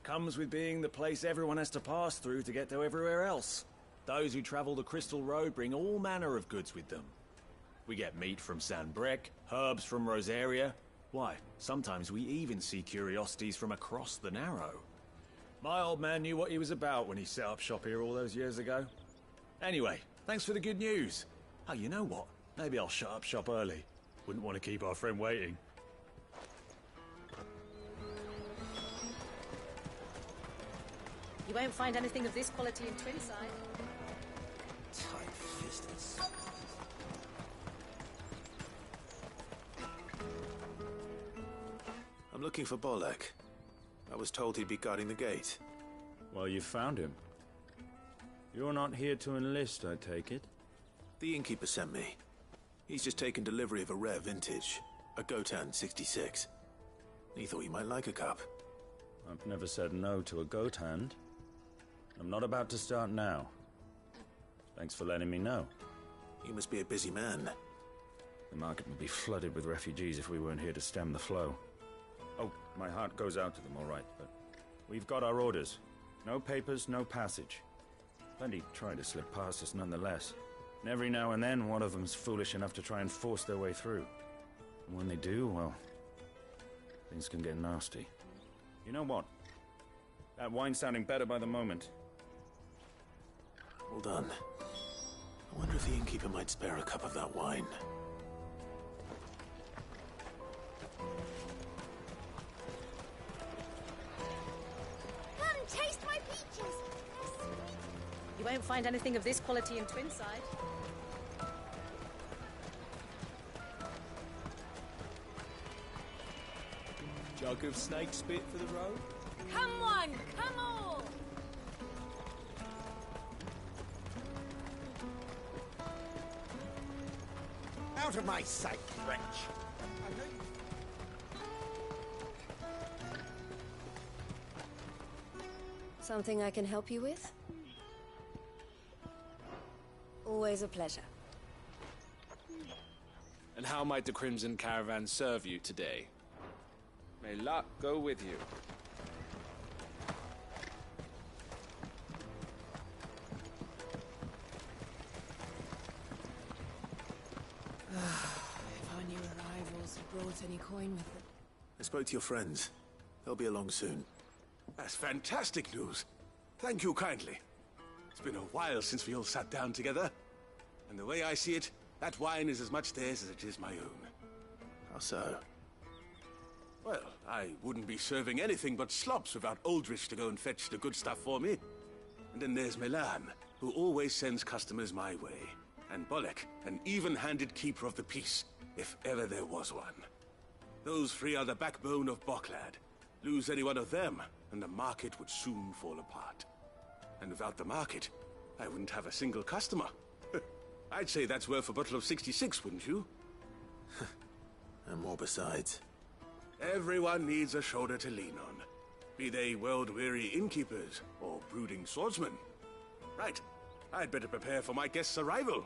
Comes with being the place everyone has to pass through to get to everywhere else. Those who travel the Crystal Road bring all manner of goods with them. We get meat from San Brec, herbs from Rosaria. Why, sometimes we even see curiosities from across the Narrow. My old man knew what he was about when he set up shop here all those years ago. Anyway, thanks for the good news. Oh, you know what? Maybe I'll shut up shop early. Wouldn't want to keep our friend waiting. You won't find anything of this quality in Twinside. Tight-fisted. I'm looking for Bolek. I was told he'd be guarding the gate. Well, you found him. You're not here to enlist, I take it? The innkeeper sent me. He's just taken delivery of a rare vintage, a Gotan 66. He thought you might like a cup. I've never said no to a goat hand. I'm not about to start now. Thanks for letting me know. You must be a busy man. The market would be flooded with refugees if we weren't here to stem the flow. Oh, my heart goes out to them, all right, but we've got our orders. No papers, no passage. Plenty try to slip past us nonetheless. And every now and then, one of them's foolish enough to try and force their way through. And when they do, well, things can get nasty. You know what? That wine's sounding better by the moment. Hold on. I wonder if the innkeeper might spare a cup of that wine. Come, taste my peaches. They're sweet. You won't find anything of this quality in Twinside. Jug of snake spit for the road? Come on, come on! Out of my sight, wretch! Something I can help you with? Always a pleasure. And how might the Crimson Caravan serve you today? May luck go with you. If our new arrivals had brought any coin with them. I spoke to your friends. They'll be along soon. That's fantastic news. Thank you kindly. It's been a while since we all sat down together. And the way I see it, that wine is as much theirs as it is my own. How so? Well, I wouldn't be serving anything but slops without Aldrich to go and fetch the good stuff for me. And then there's Milan, who always sends customers my way. And Bolek, an even-handed keeper of the peace, if ever there was one. Those three are the backbone of Boklad. Lose any one of them, and the market would soon fall apart. And without the market, I wouldn't have a single customer. I'd say that's worth a bottle of 66, wouldn't you? And more besides. Everyone needs a shoulder to lean on. Be they world-weary innkeepers or brooding swordsmen. Right, I'd better prepare for my guest's arrival.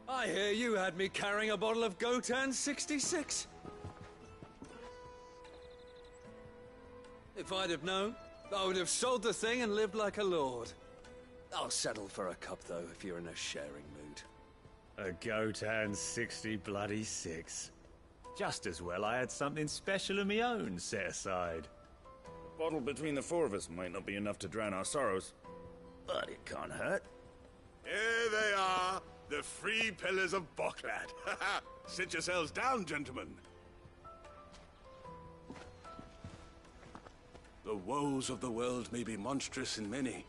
I hear you had me carrying a bottle of Gotan 66. If I'd have known, I would have sold the thing and lived like a lord. I'll settle for a cup, though, if you're in a sharing mood. A Gotan 66. Just as well I had something special of my own set aside. A bottle between the four of us might not be enough to drown our sorrows, but it can't hurt. Here they are, the three pillars of Boklad. Sit yourselves down, gentlemen. The woes of the world may be monstrous in many,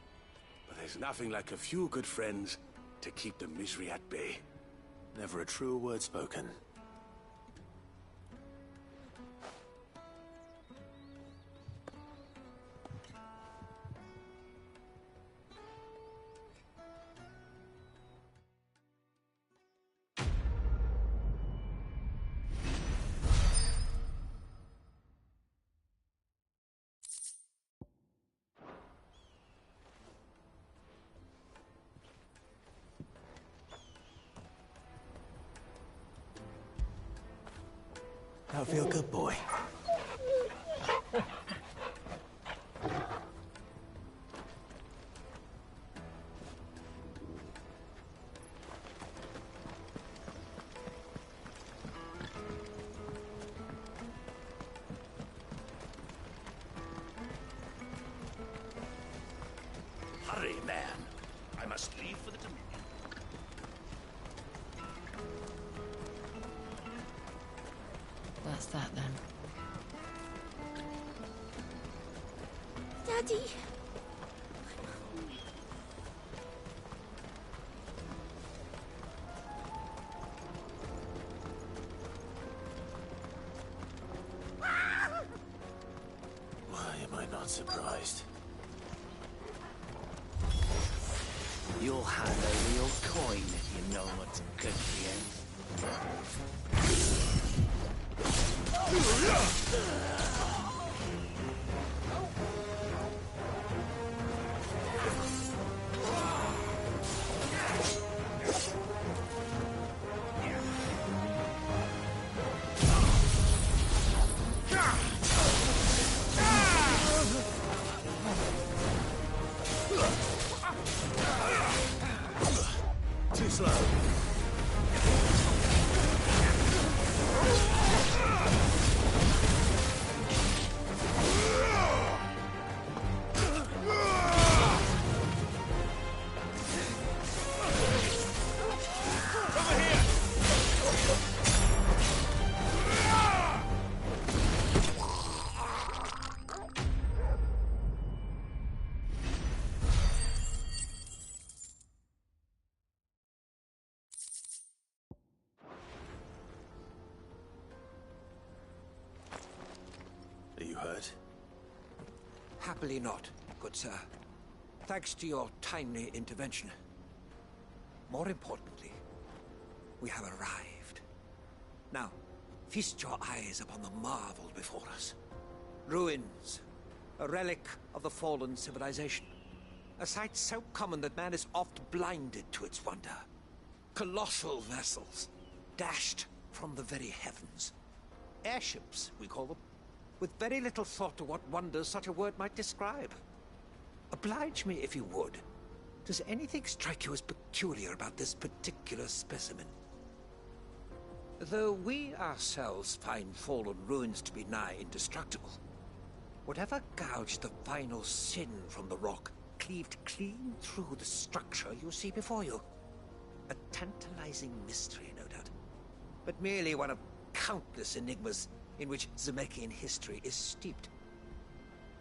but there's nothing like a few good friends to keep the misery at bay. Never a truer word spoken. I feel good, boy. Hurry, man. I must leave for the Dominion. That's that then. Daddy! Why am I not surprised? You'll have a real coin if you know what's good for you. Too slow. Are you hurt? Happily not, good sir. Thanks to your timely intervention. More importantly, we have arrived. Now, feast your eyes upon the marvel before us. Ruins, a relic of the fallen civilization. A sight so common that man is oft blinded to its wonder. Colossal vessels, dashed from the very heavens. Airships, we call them, with very little thought to what wonders such a word might describe. Oblige me if you would. Does anything strike you as peculiar about this particular specimen? Though we ourselves find fallen ruins to be nigh indestructible, whatever gouged the final sin from the rock cleaved clean through the structure you see before you. A tantalizing mystery, no doubt, but merely one of countless enigmas in which Zemeckis history is steeped.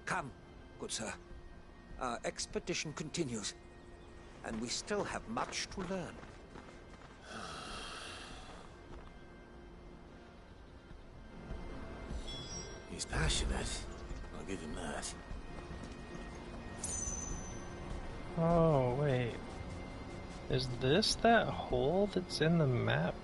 Come, good sir. Our expedition continues, and we still have much to learn. He's passionate. I'll give him that. Oh, wait. Is this that hole that's in the map?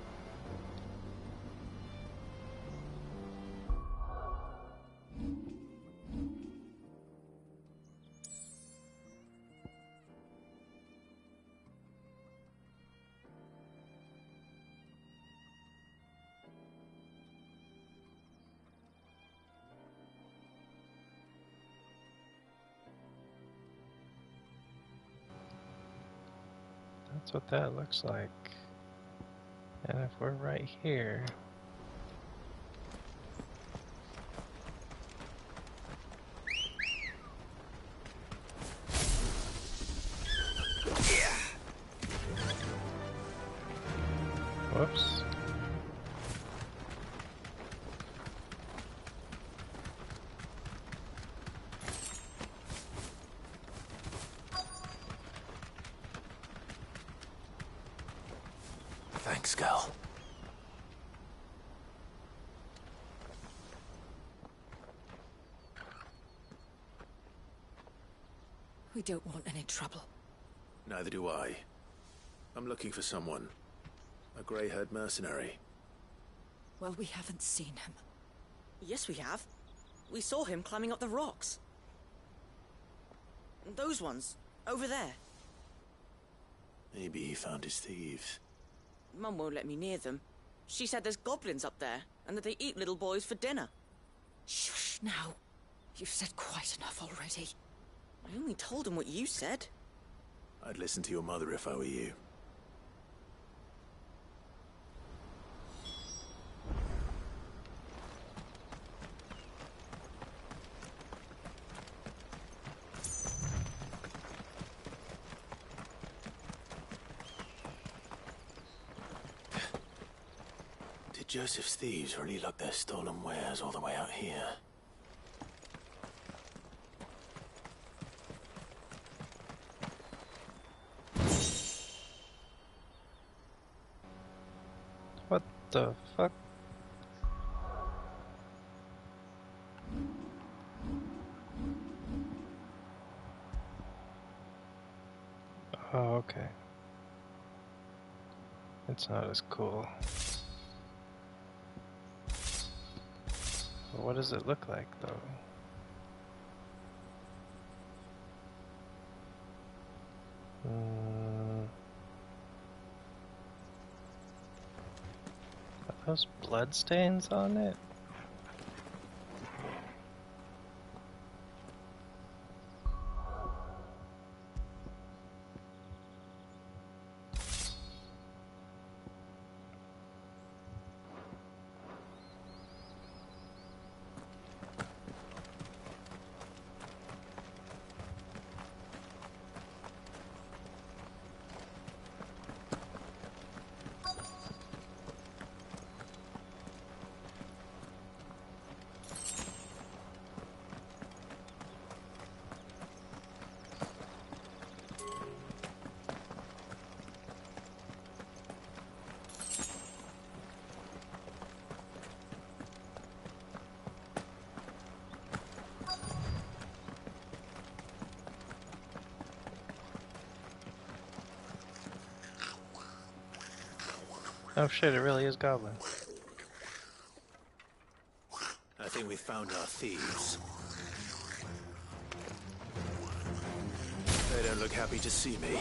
That's what that looks like. And if we're right here... Whoops. Thanks, Gal. We don't want any trouble. Neither do I. I'm looking for someone. A grey-haired mercenary. Well, we haven't seen him. Yes, we have. We saw him climbing up the rocks. Those ones, over there. Maybe he found his thieves. Mum won't let me near them. She said there's goblins up there, and that they eat little boys for dinner. Shush now. You've said quite enough already. I only told him what you said. I'd listen to your mother if I were you. Did Joseph's thieves really lug their stolen wares all the way out here? What the fuck? Oh, okay. It's not as cool. But what does it look like, though? Are those blood stains on it? Oh shit, it really is Goblin. I think we found our thieves. They don't look happy to see me.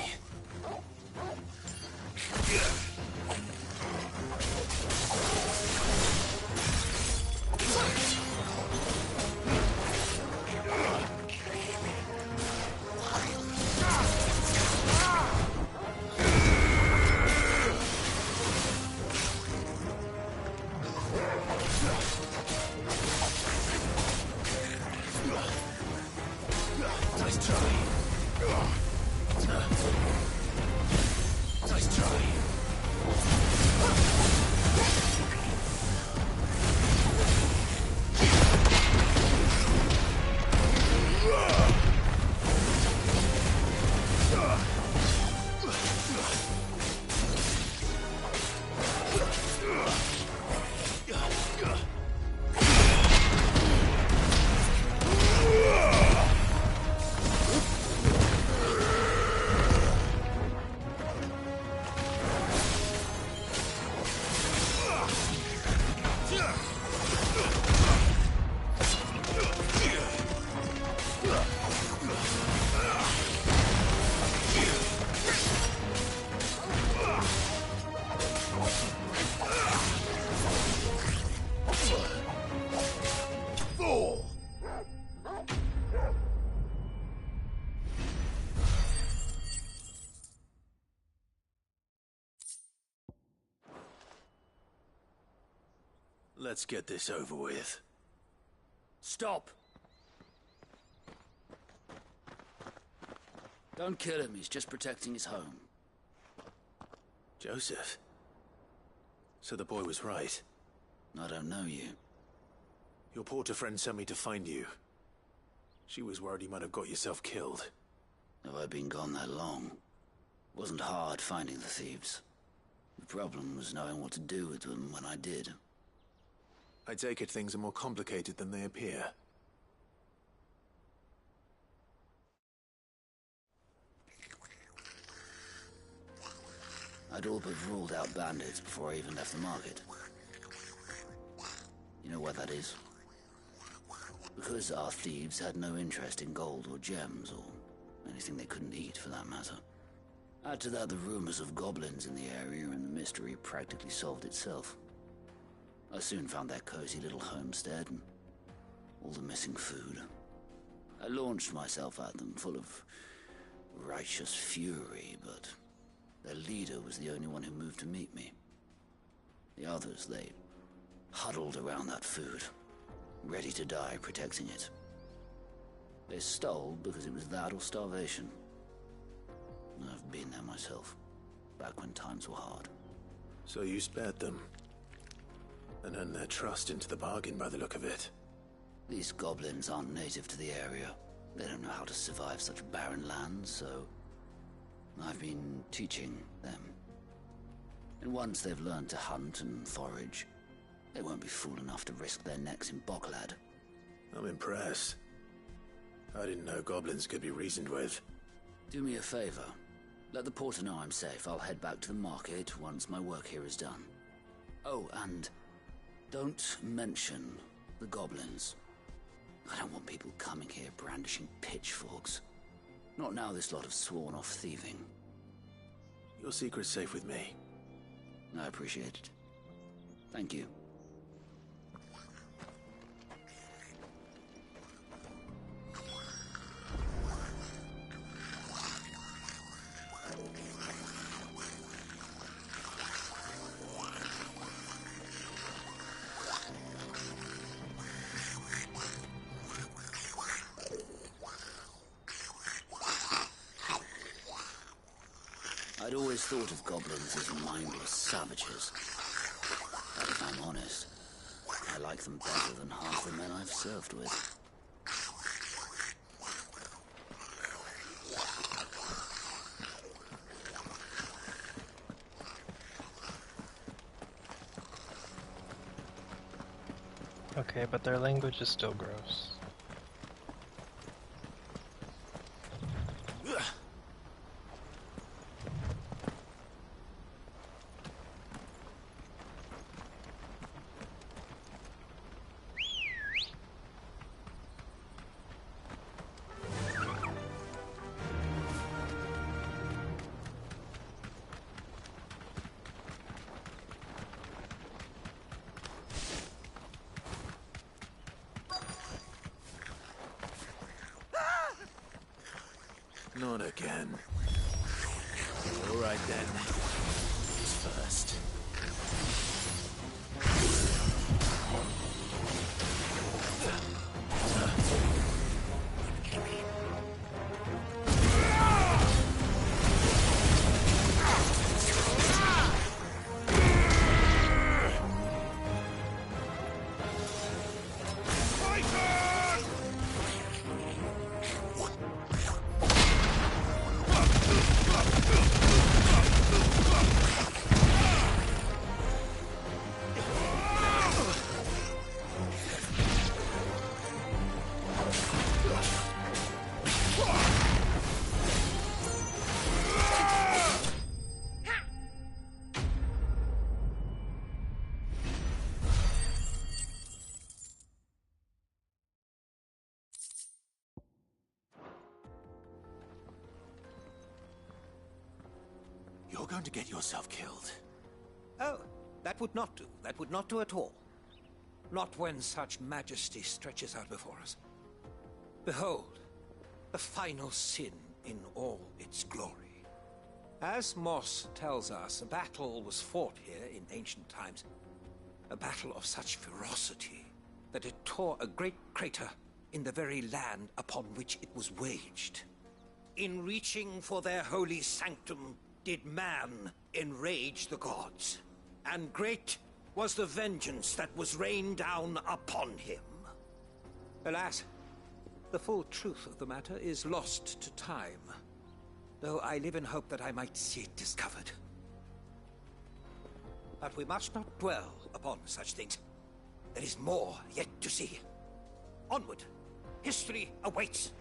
Nice try. Nice try. Let's get this over with. Stop! Don't kill him, he's just protecting his home. Joseph? So the boy was right. I don't know you. Your porter friend sent me to find you. She was worried you might have got yourself killed. Have I been gone that long? It wasn't hard finding the thieves. The problem was knowing what to do with them when I did. I take it things are more complicated than they appear. I'd all but ruled out bandits before I even left the market. You know why that is? Because our thieves had no interest in gold or gems, or anything they couldn't eat for that matter. Add to that the rumors of goblins in the area, and the mystery practically solved itself. I soon found their cozy little homestead, and all the missing food. I launched myself at them, full of righteous fury, but their leader was the only one who moved to meet me. The others, they huddled around that food, ready to die protecting it. They stole because it was that or starvation. I've been there myself, back when times were hard. So you spared them, and earned their trust into the bargain by the look of it. These goblins aren't native to the area. They don't know how to survive such barren lands, so I've been teaching them. And once they've learned to hunt and forage, they won't be fool enough to risk their necks in Boklad. I'm impressed. I didn't know goblins could be reasoned with. Do me a favor. Let the porter know I'm safe. I'll head back to the market once my work here is done. Oh, and don't mention the goblins. I don't want people coming here brandishing pitchforks. Not now this lot have sworn off thieving. Your secret's safe with me. I appreciate it. Thank you. I'd always thought of goblins as mindless savages. But if I'm honest, I like them better than half the men I've served with. Okay, but their language is still gross. Not again. All right then. Who's first? You're going to get yourself killed. Oh, that would not do. That would not do at all. Not when such majesty stretches out before us. Behold, the final sin in all its glory. As Moss tells us, a battle was fought here in ancient times. A battle of such ferocity that it tore a great crater in the very land upon which it was waged. In reaching for their holy sanctum, did man enrage the gods, and great was the vengeance that was rained down upon him. Alas, the full truth of the matter is lost to time, though I live in hope that I might see it discovered. But we must not dwell upon such things. There is more yet to see. Onward! History awaits!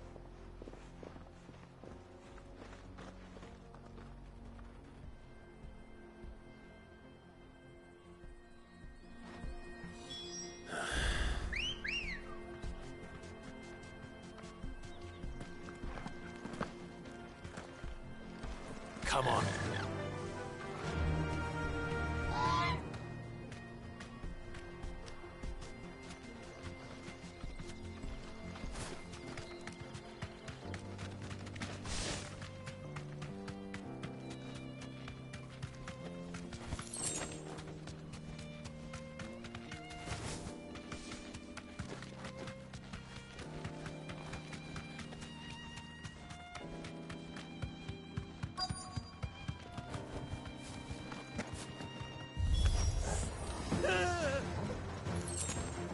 Come on.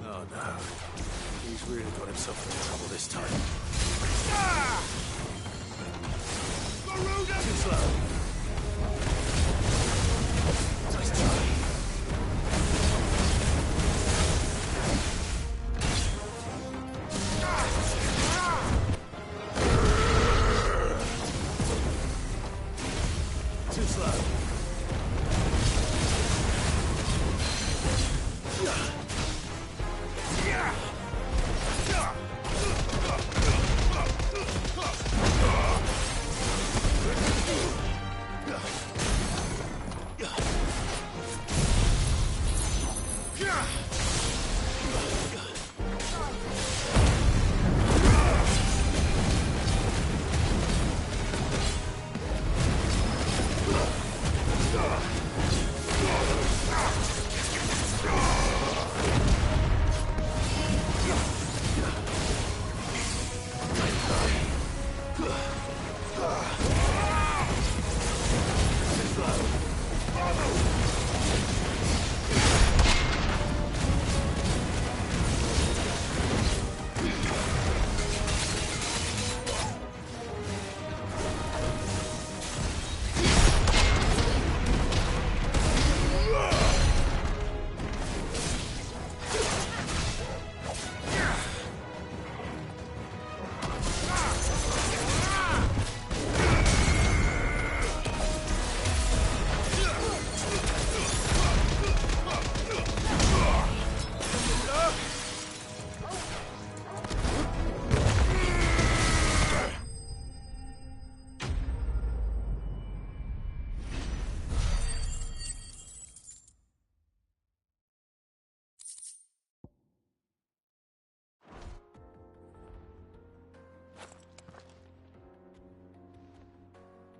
Oh no. He's really got himself into trouble this time. Too slow. Nice try. Too slow.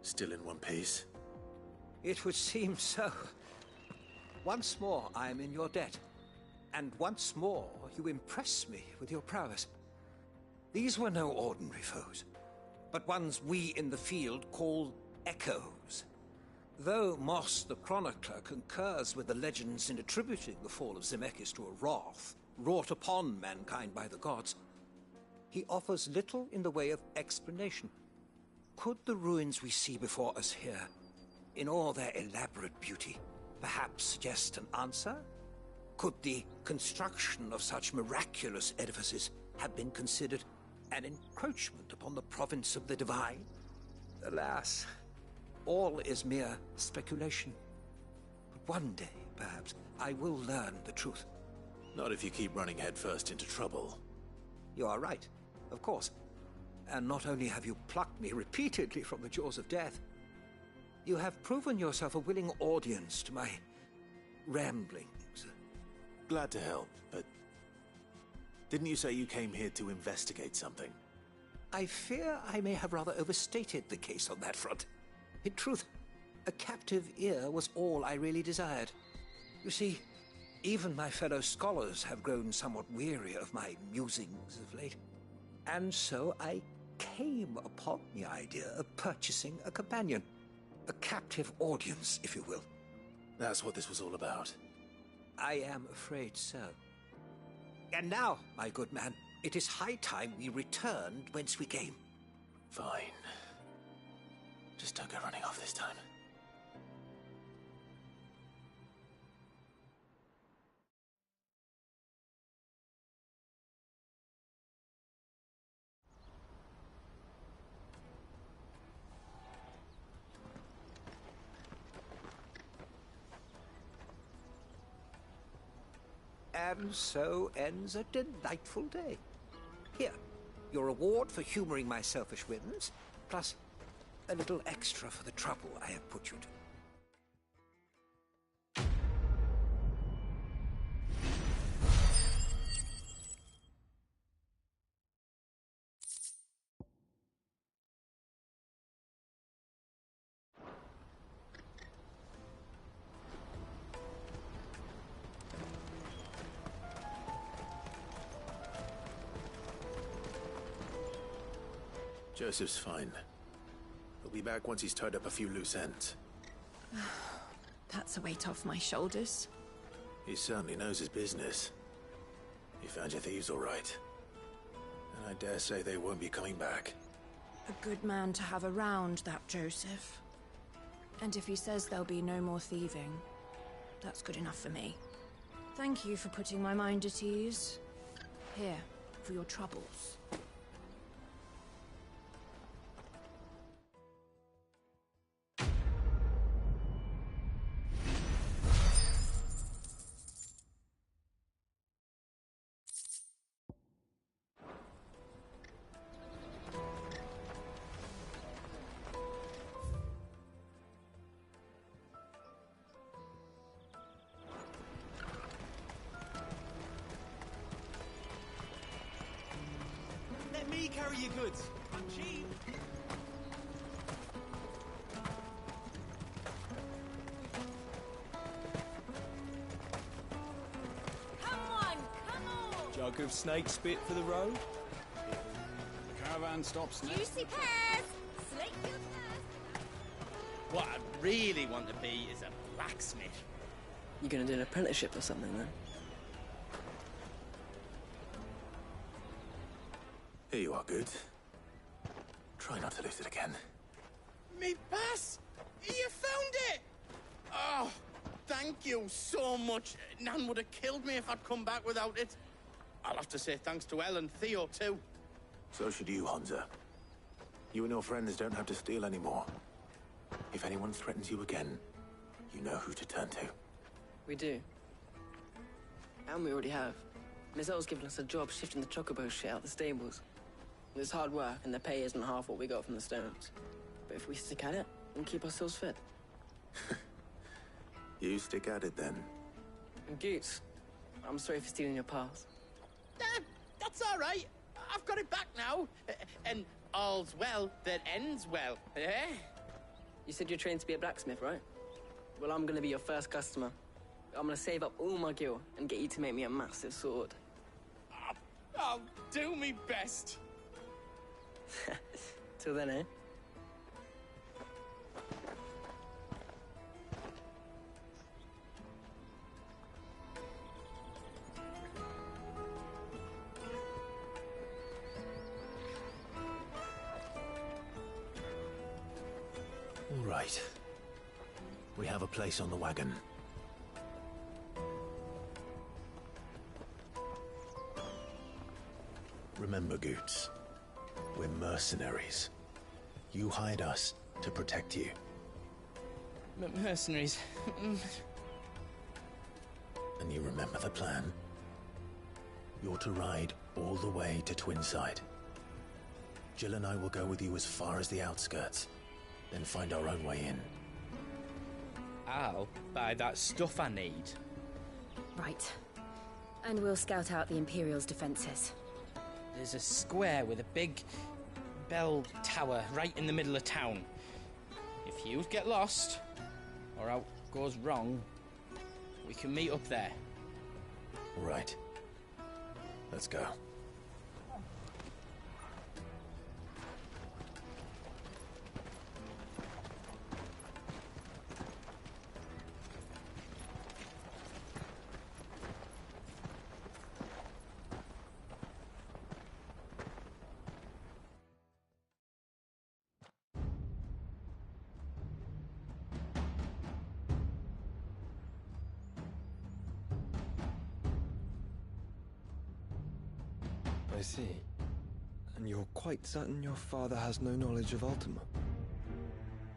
Still in one piece? It would seem so. Once more I am in your debt, and once more you impress me with your prowess. These were no ordinary foes, but ones we in the field call echoes. Though Moss the Chronicler concurs with the legends in attributing the fall of Zemeckis to a wrath wrought upon mankind by the gods, he offers little in the way of explanation. Could the ruins we see before us here, in all their elaborate beauty, perhaps suggest an answer? Could the construction of such miraculous edifices have been considered an encroachment upon the province of the divine? Alas, all is mere speculation. But one day, perhaps, I will learn the truth. Not if you keep running headfirst into trouble. You are right, of course. And not only have you plucked me repeatedly from the jaws of death, you have proven yourself a willing audience to my ramblings. Glad to help, but didn't you say you came here to investigate something? I fear I may have rather overstated the case on that front. In truth, a captive ear was all I really desired. You see, Even my fellow scholars have grown somewhat weary of my musings of late. And so I came upon the idea of purchasing a companion. A captive audience, if you will. That's what this was all about. I am afraid so. And now, my good man, it is high time we returned whence we came. Fine. Just don't go running off this time. And so ends a delightful day. Here, your reward for humoring my selfish whims, plus a little extra for the trouble I have put you to. Joseph's fine. He'll be back once he's tied up a few loose ends. That's a weight off my shoulders. He certainly knows his business. He found your thieves all right. And I dare say they won't be coming back. A good man to have around, that Joseph. And if he says there'll be no more thieving, that's good enough for me. Thank you for putting my mind at ease. Here, for your troubles. Let me carry your goods. I'm cheap. Come on, come on! Jug of snake spit for the road? The caravan stops next. Juicy pears! Slate your pears! What I really want to be is a blacksmith. You gonna do an apprenticeship or something then? Here you are, Goods. Try not to lose it again. Me pass! You found it! Oh, thank you so much. Nan would have killed me if I'd come back without it. I'll have to say thanks to Elle and Theo, too. So should you, Honza. You and your friends don't have to steal anymore. If anyone threatens you again, you know who to turn to. We do. And we already have. Miss L's given us a job shifting the chocobo shit out the stables. It's hard work, and the pay isn't half what we got from the stones. But if we stick at it, and keep ourselves fit. You stick at it, then. And Goots, I'm sorry for stealing your pass. That's all right. I've got it back now. And all's well that ends well, eh? You said you're trained to be a blacksmith, right? Well, I'm gonna be your first customer. I'm gonna save up all my gil and get you to make me a massive sword. I'll do me best. Till then, eh? All right. We have a place on the wagon. Remember, Goots, we're mercenaries. You hired us to protect you. Mercenaries. And you remember the plan? You're to ride all the way to Twinside. Jill and I will go with you as far as the outskirts, then find our own way in. I'll buy that stuff I need. Right. And we'll scout out the Imperial's defenses. There's a square with a big bell tower right in the middle of town. If you get lost, or out goes wrong, we can meet up there. Right. Let's go. I see. And you're quite certain your father has no knowledge of Ultima?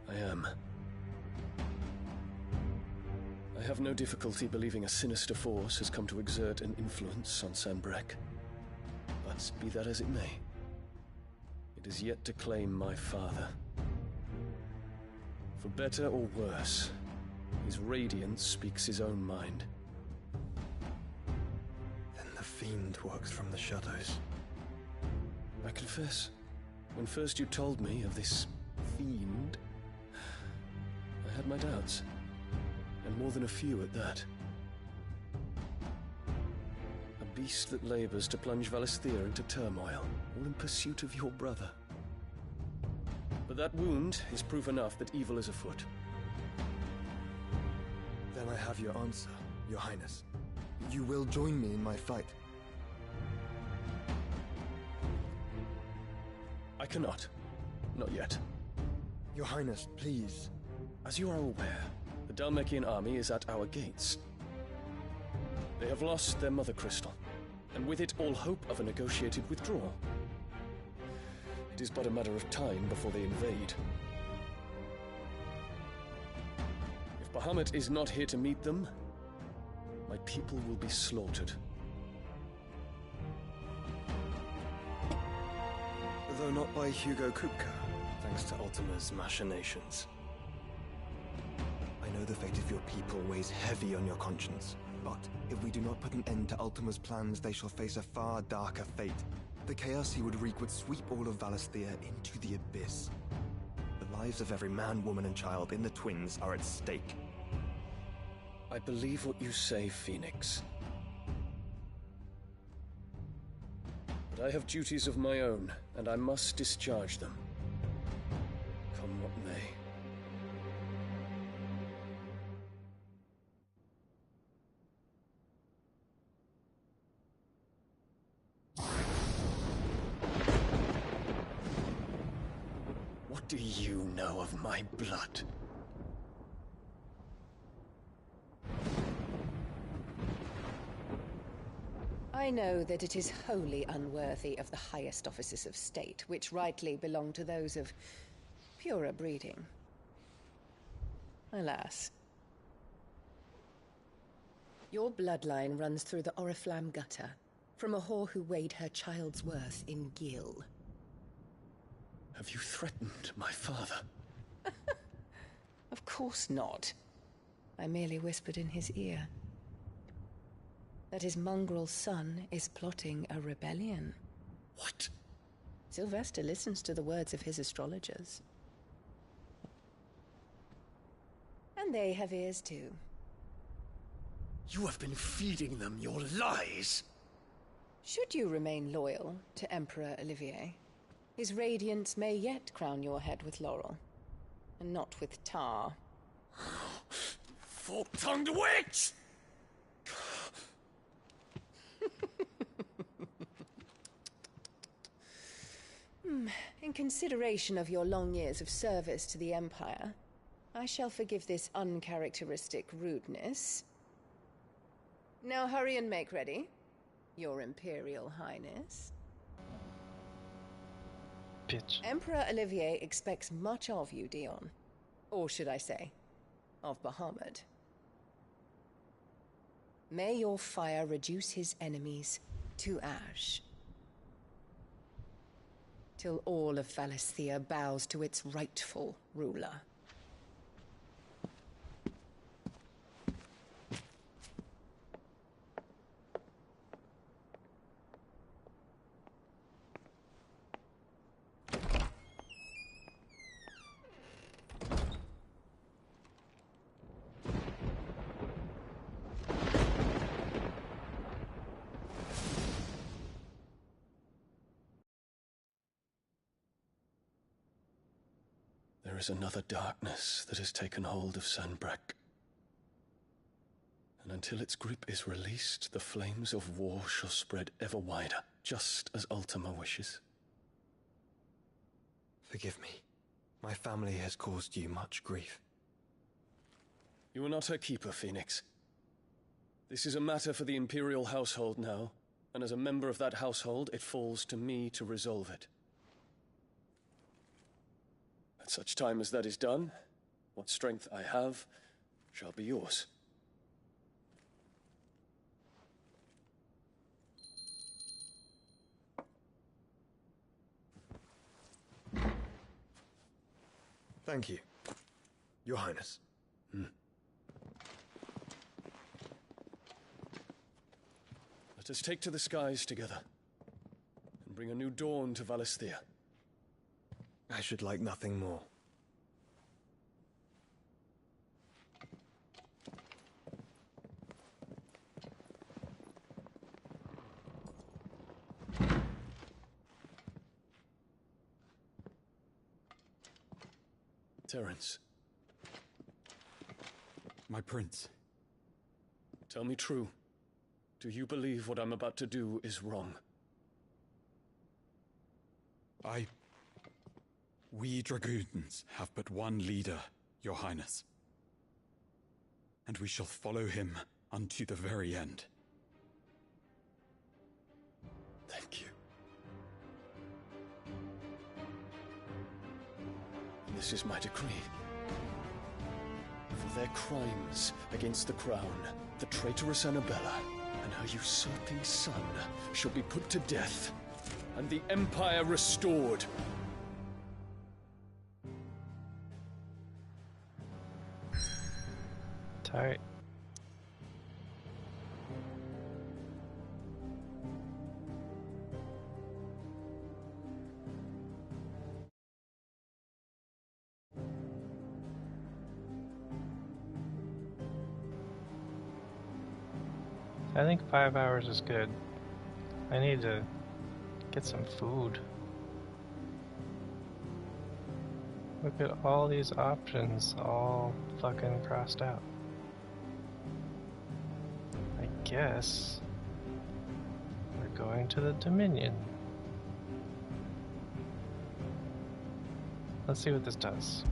I am. I have no difficulty believing a sinister force has come to exert an influence on Sanbreque. But be that as it may, it is yet to claim my father. For better or worse, his radiance speaks his own mind. Then the Fiend works from the shadows. I confess, when first you told me of this fiend, I had my doubts, and more than a few at that. A beast that labors to plunge Valisthea into turmoil, all in pursuit of your brother. But that wound is proof enough that evil is afoot. Then I have your answer, Your Highness. You will join me in my fight. I cannot. Not yet. Your Highness, please. As you are aware, the Dhalmekian army is at our gates. They have lost their mother crystal, and with it all hope of a negotiated withdrawal. It is but a matter of time before they invade. If Bahamut is not here to meet them, my people will be slaughtered. Though not by Hugo Kupka, thanks to Ultima's machinations. I know the fate of your people weighs heavy on your conscience, but if we do not put an end to Ultima's plans, they shall face a far darker fate. The chaos he would wreak would sweep all of Valisthea into the abyss. The lives of every man, woman, and child in the Twins are at stake. I believe what you say, Phoenix. But I have duties of my own, and I must discharge them. Come what may. What do you know of my blood? I know that it is wholly unworthy of the highest offices of state, which rightly belong to those of purer breeding. Alas. Your bloodline runs through the Oriflamme gutter, from a whore who weighed her child's worth in gil. Have you threatened my father? Of course not. I merely whispered in his ear that his mongrel son is plotting a rebellion. What? Sylvester listens to the words of his astrologers. And they have ears too. You have been feeding them your lies! Should you remain loyal to Emperor Olivier, his radiance may yet crown your head with laurel, and not with tar. Fork-tongued witch! In consideration of your long years of service to the Empire, I shall forgive this uncharacteristic rudeness. Now hurry and make ready, Your Imperial Highness. Bitch. Emperor Olivier expects much of you, Dion. Or should I say, of Bahamut. May your fire reduce his enemies to ash, till all of Valisthea bows to its rightful ruler. is another darkness that has taken hold of Sanbreque. And until its grip is released, the flames of war shall spread ever wider, just as Ultima wishes. Forgive me. My family has caused you much grief. You are not her keeper, Phoenix. This is a matter for the Imperial household now, and as a member of that household, it falls to me to resolve it. At such time as that is done, what strength I have shall be yours. Thank you, Your Highness. Let us take to the skies together, and bring a new dawn to Valisthea. I should like nothing more. Terence. My prince. Tell me true. Do you believe what I'm about to do is wrong? We dragoons have but one leader, Your Highness. And we shall follow him unto the very end. Thank you. This is my decree. For their crimes against the crown, the traitorous Annabella and her usurping son shall be put to death, and the Empire restored. Tight. I think 5 hours is good. I need to get some food. Look at all these options all fucking crossed out. I guess we're going to the Dominion. Let's see what this does.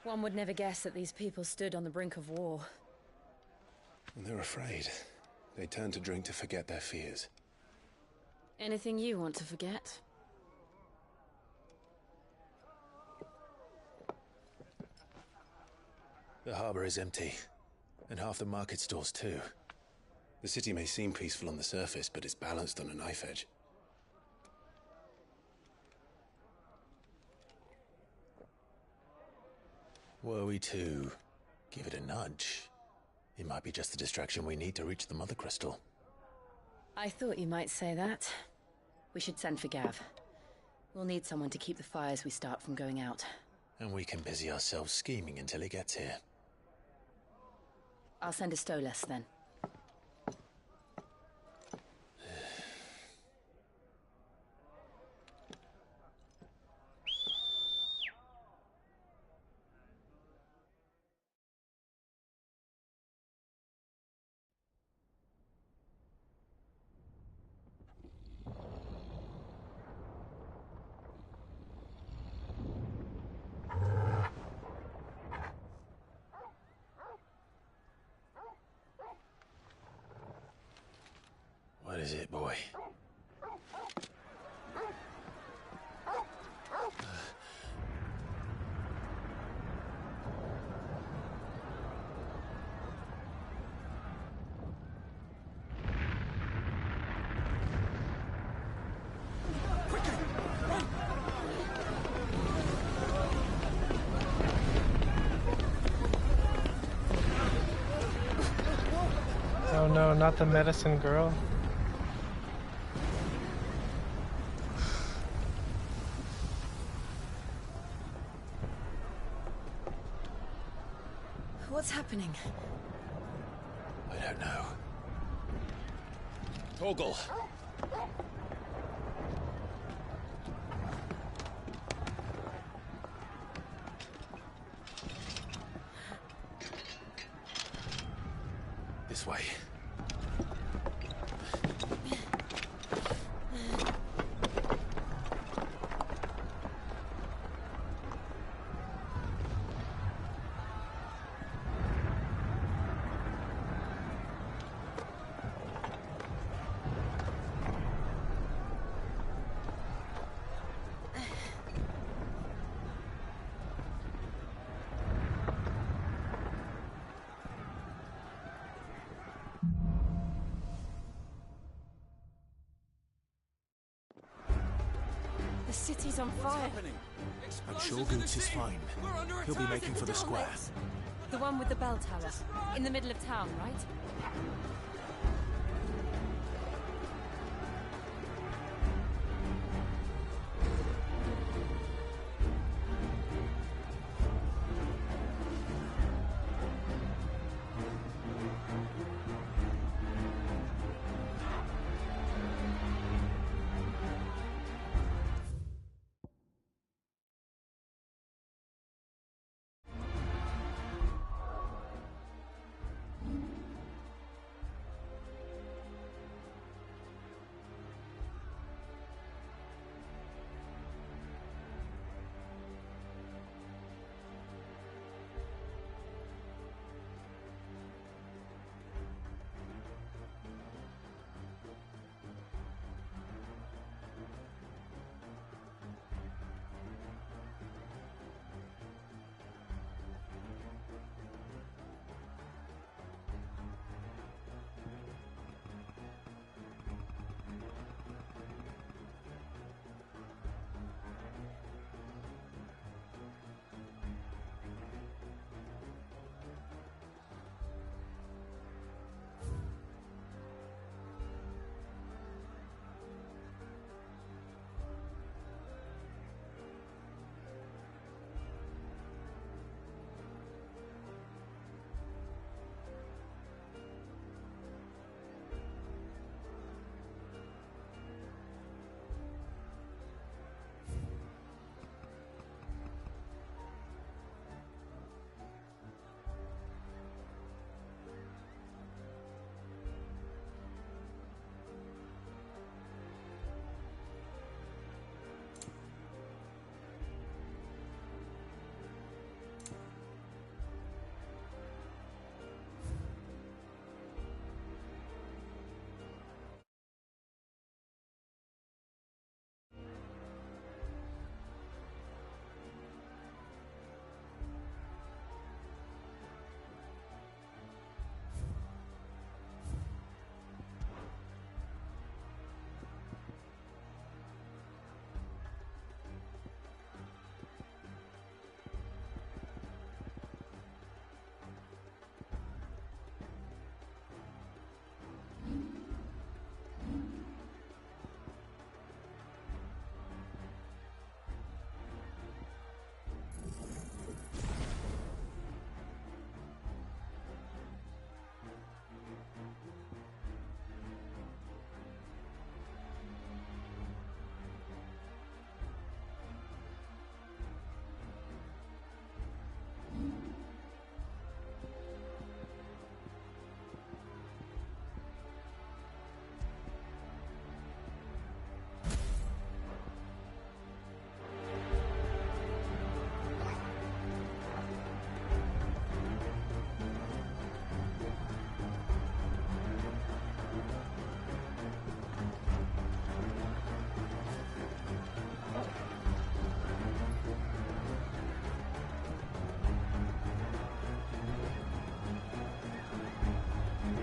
One would never guess that these people stood on the brink of war. And they're afraid. They turn to drink to forget their fears. Anything you want to forget? The harbor is empty, and half the market stalls too. The city may seem peaceful on the surface, but it's balanced on a knife edge. Were we to give it a nudge, it might be just the distraction we need to reach the Mother Crystal. I thought you might say that. We should send for Gav. We'll need someone to keep the fires we start from going out. And we can busy ourselves scheming until he gets here. I'll send a Stolas then. What is it, boy? No, not the medicine girl. What's happening? I don't know. Torgal! This way. The city's on fire. I'm sure Goots is fine. He'll be making for the square. The one with the bell tower. In the middle of town, right?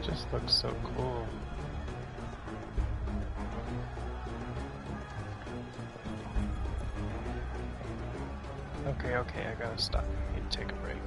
Just looks so cool. Okay, I gotta stop. I need to take a break.